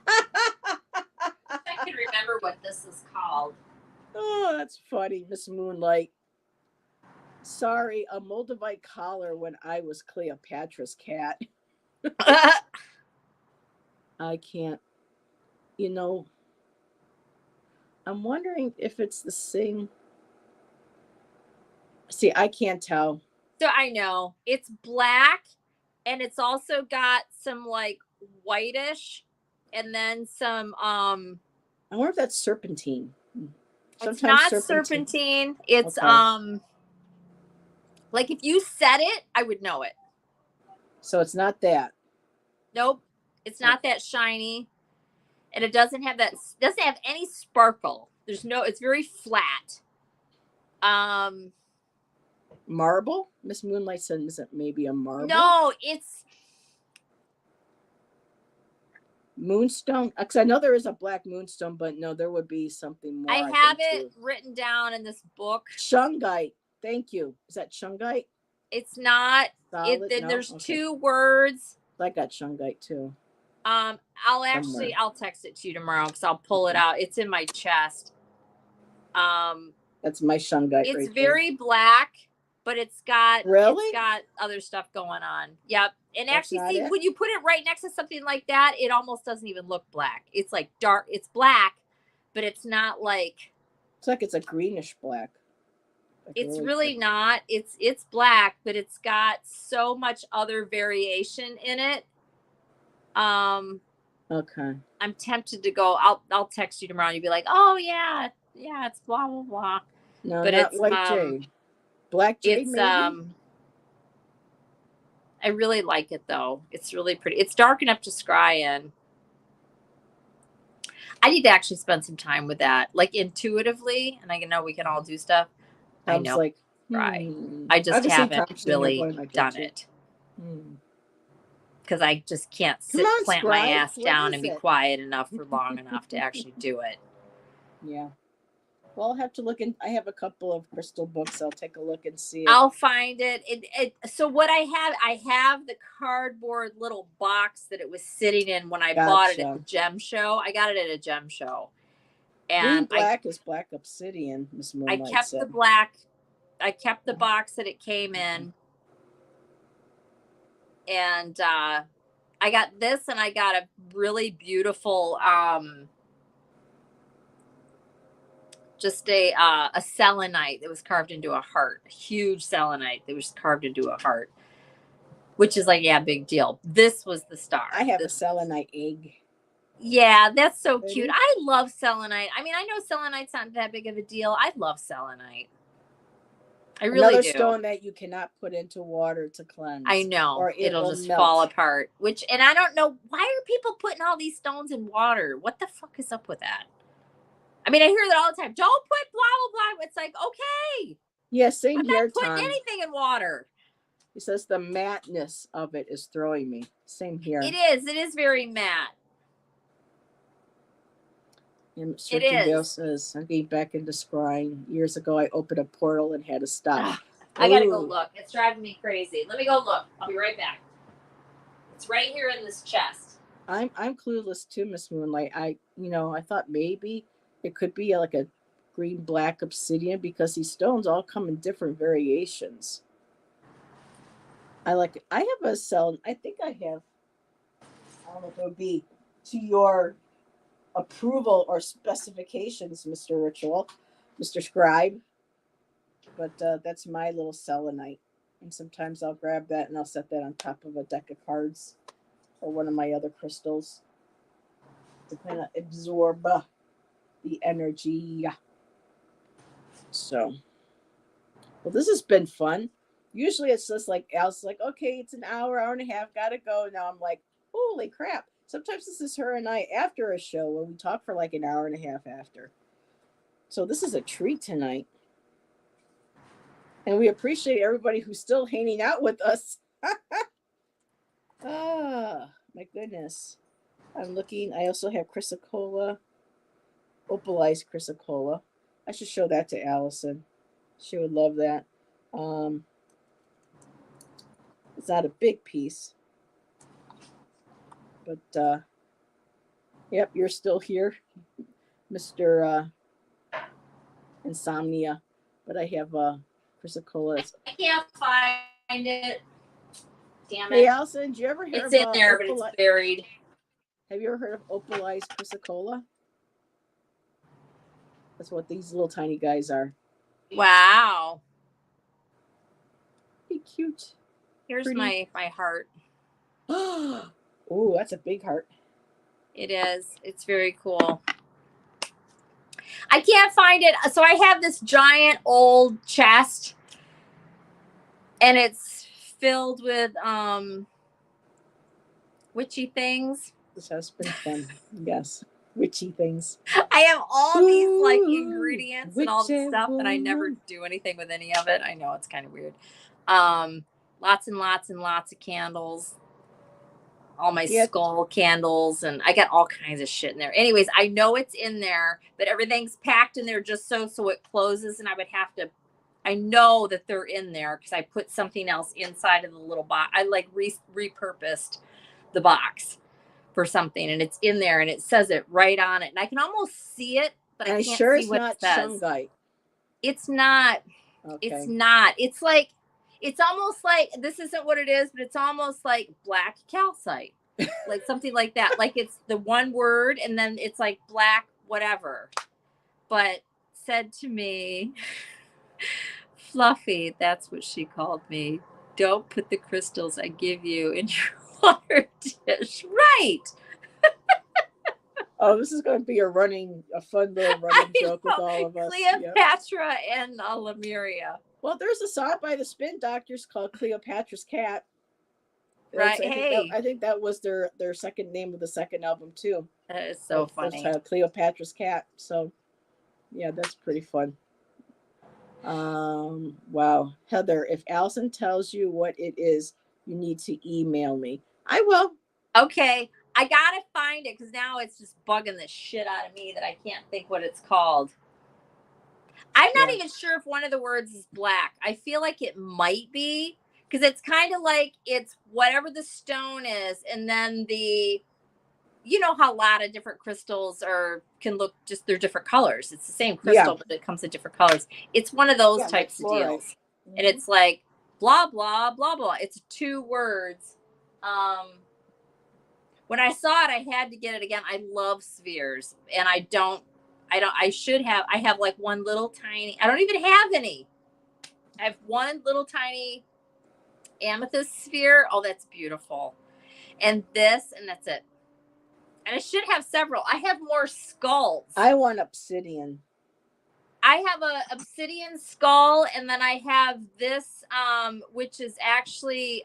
can remember what this is called. Oh, that's funny, Miss Moonlight. Sorry, a Moldavite collar when I was Cleopatra's cat. I can't, you know, I'm wondering if it's the same. See, I can't tell. So I know it's black and it's also got some like whitish and then some I wonder if that's serpentine. it's Sometimes not serpentine. serpentine. It's Okay. like if you said it, I would know it. So it's not that. Nope. It's not that shiny. And it doesn't have any sparkle. It's very flat. Marble? Miss Moonlight said, is it maybe a marble? No, it's Moonstone? Because I know there is a black moonstone, but no, there would be something more. I have it written down in this book. Shungite. Thank you. Is that shungite? It's not. Solid? No? There's Okay. 2 words. I got shungite too. I'll text it to you tomorrow because I'll pull it out. It's in my chest. That's my shungite. It's right very black, but it's got other stuff going on. Yep. And That's actually, not it? when you put it right next to something like that, it almost doesn't even look black. It's like dark. It's black, but it's not like. It's like it's a greenish black. Like It's really not. It's black, but it's got so much other variation in it. Okay. I'm tempted to go. I'll text you tomorrow. And you'll be like, oh yeah, it's blah blah blah. No, But not it's white jade. Black jade, it's maybe? I really like it though. It's really pretty. It's dark enough to scry in. I need to actually spend some time with that, like intuitively, and I know we can all do stuff. I know, like, right? I just haven't really done it because I just can't plant my ass down and be quiet enough for long enough to actually do it. Yeah. Well, I'll have to look in. I have a couple of crystal books. I'll take a look and see. I'll find it. So what I have the cardboard little box that it was sitting in when I bought it at the gem show. I got it at a gem show. And green black is black obsidian, Miss Moonlight I kept the black. I kept the box that it came in. And I got this and I got a really beautiful just a selenite that was carved into a heart, a huge selenite that was carved into a heart, which is like, yeah, big deal. This was the star. I have a selenite egg. Yeah, that's so cute. I love selenite. I mean, I know selenite's not that big of a deal. I love selenite. I really Another do. stone that you cannot put into water to cleanse. I know. Or it'll just fall apart. And I don't know, why are people putting all these stones in water? What the fuck is up with that? I mean, I hear that all the time. Don't put blah, blah, blah. It's like, okay. Yeah, same here, I'm not putting anything in water. He says the mattness of it is throwing me. Same here. It is. It is very matte. And Sergio says, I'm getting back into scrying. Years ago, I opened a portal and had to stop. I gotta go look. It's driving me crazy. Let me go look. I'll be right back. It's right here in this chest. I'm clueless too, Miss Moonlight. I thought maybe it could be like a green black obsidian because these stones all come in different variations. I like it. I have a cell. I think I have. I don't know if it would be to your approval or specifications, Mr. Ritual, Mr. Scribe. But that's my little selenite. And sometimes I'll grab that and I'll set that on top of a deck of cards or one of my other crystals to kind of absorb the energy. So, well, this has been fun. Usually it's just like Al's like, okay, it's an hour, hour and a half, gotta go. Now I'm like, holy crap. Sometimes this is her and I after a show when we talk for like an hour and a half after. So this is a treat tonight. And we appreciate everybody who's still hanging out with us. Ah, my goodness. I'm looking. I also have chrysocolla, opalized chrysocolla. I should show that to Allyson. She would love that. It's not a big piece. But, yep, you're still here, Mr. Insomnia. But I have chrysocolla. I can't find it. Damn it. Hey, Allyson, did you ever hear It's in there, but it's buried. Have you ever heard of opalized chrysocolla? That's what these little tiny guys are. Wow. Be cute. Here's my heart. Oh, that's a big heart. It is. It's very cool. I can't find it. So I have this giant old chest and it's filled with witchy things. This has been fun. Yes. Witchy things. I have all these like ingredients and all this stuff and I never do anything with any of it. I know it's kind of weird. Lots and lots and lots of candles. All my skull candles, and I got all kinds of shit in there. Anyways, I know it's in there, but everything's packed in there just so it closes, and I would have to. I know that they're in there because I put something else inside of the little box. I like repurposed the box for something, and it's in there, and it says it right on it, and I can almost see it, but I can't see what it says. Shungite. It's not. Okay. It's not. It's like. It's almost like, this isn't what it is, but it's almost like black calcite, like something like that. Like it's the one word and then it's like black, whatever. But said to me, Fluffy, that's what she called me. Don't put the crystals I give you in your water dish. Right. Oh, this is going to be a fun little running joke with all of us. Cleopatra and Lemuria. Well, there's a song by the Spin Doctors called Cleopatra's Cat. Right. I think that was their second name of the second album too. That is so funny. Cleopatra's Cat. So, yeah, that's pretty fun. Wow. Heather, if Allyson tells you what it is, you need to email me. I will. Okay. I got to find it because now it's just bugging the shit out of me that I can't think what it's called. I'm not even sure if one of the words is black. I feel like it might be because it's kind of like it's whatever the stone is. And then you know how a lot of different crystals can look just, they're different colors. It's the same crystal, but it comes in different colors. It's one of those types of deals. Mm-hmm. And it's like blah, blah, blah, blah. It's 2 words. When I saw it, I had to get it again. I love spheres and I have like one little tiny, I don't even have any. I have one little tiny amethyst sphere. Oh, that's beautiful. And that's it. And I should have several. I have more skulls. I want obsidian. I have a obsidian skull. And then I have this, which is actually,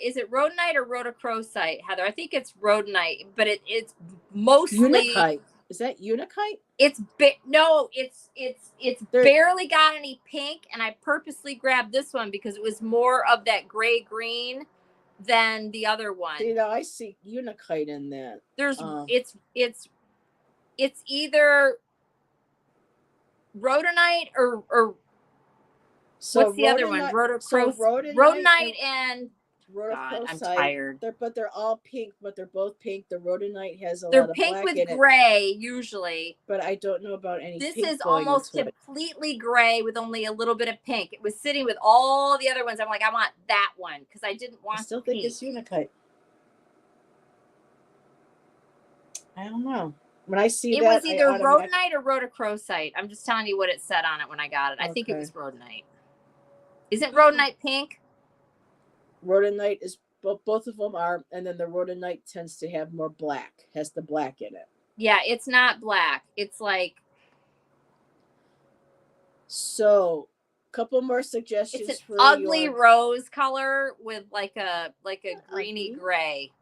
is it rhodonite or rhodochrosite, Heather? I think it's rhodonite, but it's mostly unakite. Is that unakite? It's barely got any pink, and I purposely grabbed this one because it was more of that gray green than the other one. You know, I see unakite in that. It's either rhodonite or so what's the other one? Rhodonite and God, I'm rhodochrosite. tired. They're all pink, but they're both pink. The rhodonite has a They're lot of pink black with in it, gray usually. but I don't know about any This pink is going almost into it. completely gray with only a little bit of pink. It was sitting with all the other ones. I'm like, I want that one because I didn't want I still the think pink. it's unakite. I don't know. When I see It that, was either rhodonite or rhodochrosite. I'm just telling you what it said on it when I got it. I think it was rhodonite. Isn't rhodonite pink? Rhodonite is both of them are, and then the rhodonite tends to have more black, has the black in it. Yeah, it's not black. It's like. So, couple more suggestions It's an for ugly your... rose color with like a greeny ugly. gray.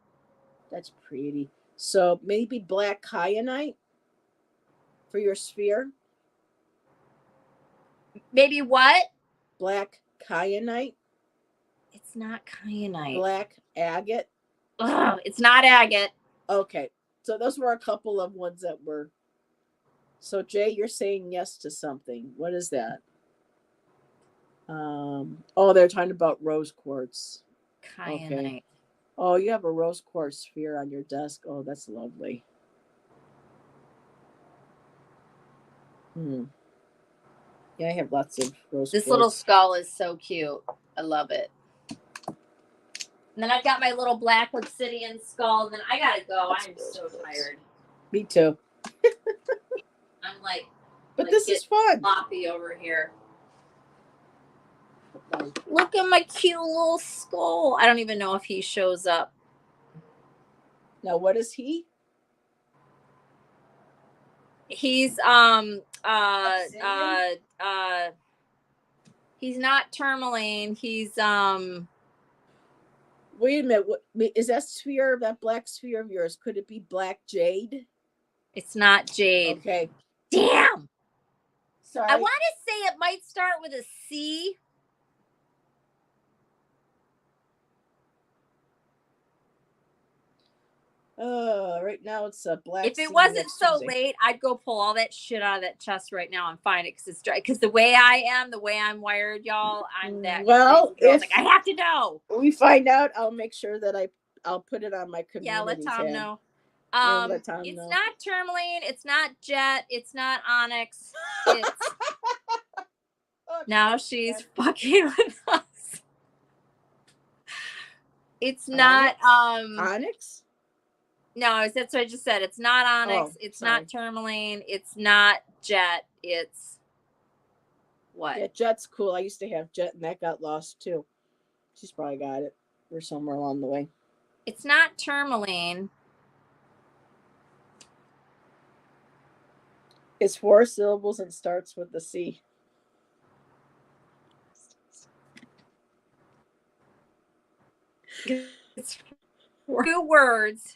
That's pretty. So maybe black kyanite for your sphere. Maybe what? Black kyanite. It's not kyanite. Black agate. Ugh, it's not agate. Okay. So those were a couple of ones that were. So Jay, you're saying yes to something. What is that? Oh, they're talking about rose quartz. Kyanite. Okay. Oh, you have a rose quartz sphere on your desk. Oh, that's lovely. Yeah, I have lots of rose This quartz. little skull is so cute. I love it. And then I've got my little black obsidian skull. And then I gotta go. I'm so tired. Me too. I'm like, but this is fun. Floppy over here. Look at my cute little skull. I don't even know if he shows up. Now, what is he? He's he's not tourmaline. He's Wait a minute. What is that sphere? That black sphere of yours? Could it be black jade? It's not jade. Okay. Damn. Sorry. I want to say it might start with a C. Right now it's a black. If it wasn't so late, I'd go pull all that shit out of that chest right now and find it because it's dry. Because the way I am, the way I'm wired, y'all, I'm that. Well, if like, I have to know. We find out. I'll make sure that I'll put it on my community. Yeah, let Tom know. Let Tom it's know. not tourmaline. It's not jet. It's not onyx. It's now she's fucking with us. It's not onyx. No, that's what I just said. It's not onyx. It's not tourmaline. It's not jet. It's what? Yeah, jet's cool. I used to have jet, and that got lost too. She's probably got it or somewhere along the way. It's not tourmaline. It's 4 syllables and starts with the C. It's 2 words.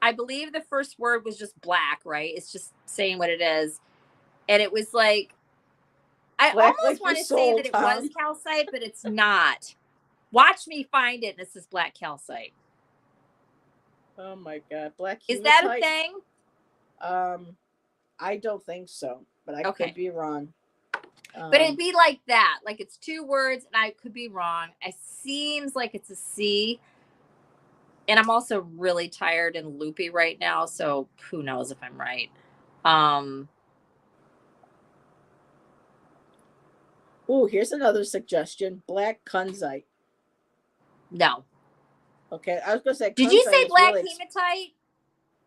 I believe the first word was just black, right? It's just saying what it is. And it was like, I black almost want to say that it was calcite, but it's not. Watch me find it. And this is black calcite. Oh my God. Black hematite. Is that a thing? I don't think so, but I could be wrong. But it'd be like that. Like it's 2 words and I could be wrong. It seems like it's a C. And I'm also really tired and loopy right now, so who knows if I'm right. Oh, here's another suggestion. Black kunzite. No. Okay, I was going to say... Did you say black hematite?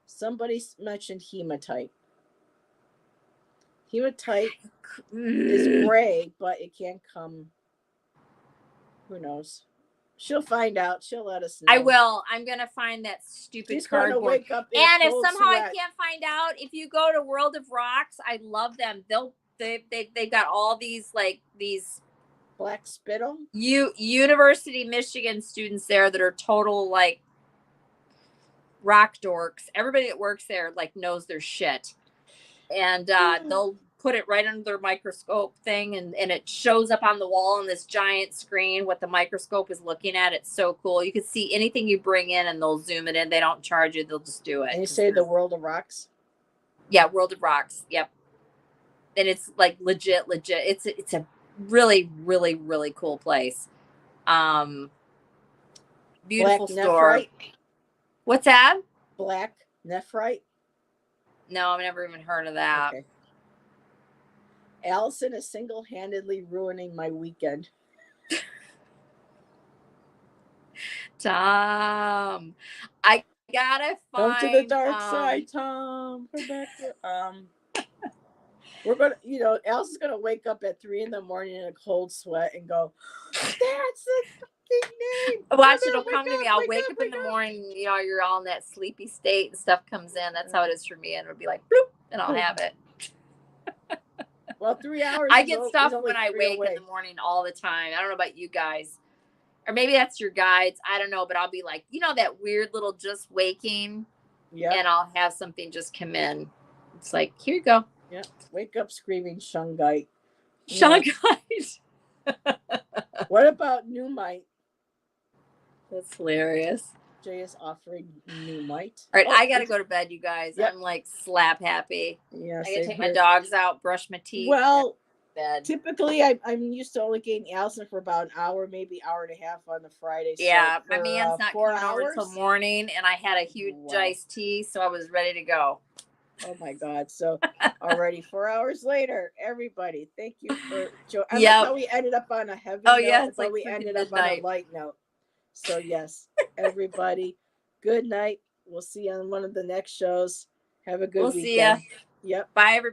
Somebody mentioned hematite. Hematite is gray, but it can come... Who knows? She'll find out. She'll let us know. I will. I'm going to find that stupid cardboard. Wake up and if somehow I can't find out, if you go to World of Rocks, I love them. They've got all these black spittle. University Michigan students there that are total like rock dorks. Everybody that works there like knows their shit. And they'll put it right under their microscope thing and it shows up on the wall on this giant screen what the microscope is looking at. It's so cool. You can see anything you bring in and they'll zoom it in. They don't charge you. They'll just do it. And you say the World of Rocks? Yeah, World of Rocks. Yep. And it's like legit. It's a really, really, really cool place. Beautiful Black store. nephrite. What's that? Black nephrite. No, I've never even heard of that. Okay. Allyson is single-handedly ruining my weekend. Tom, I gotta Come to the find. dark side, Tom. Come back to we're gonna, Allison's gonna wake up at 3 a.m. in a cold sweat and go, "That's the fucking name." Watch, Mother, it'll come to me. I'll wake up in the morning. You know, you're all in that sleepy state, and stuff comes in. That's how it is for me, and it'll be like bloop, and I'll have it. Well, 3 hours. I get stuff only when I 3 wake away. in the morning all the time. I don't know about you guys, or maybe that's your guides. I don't know, but I'll be like, that weird little just waking, and I'll have something just come in. It's like, here you go. Yeah. Wake up screaming Shungite. Shungite. What about Newmite? That's hilarious. Jay is offering Newmite. All right, I gotta go to bed, you guys. Yep. I'm like slap happy. Yeah, I gotta take my dogs out, brush my teeth. Well, bed. Typically I'm used to only getting Allyson for about an hour, maybe hour and a half on the Friday. Yeah, so my man's not coming over until morning, and I had a huge iced tea, so I was ready to go. Oh my God! So already 4 hours later, everybody, thank you for joining. I like how we ended up on a heavy note, it's but like we ended midnight. up on a light note. So yes, everybody, good night. We'll see you on one of the next shows. Have a good weekend. See ya. Yep. Bye, everybody.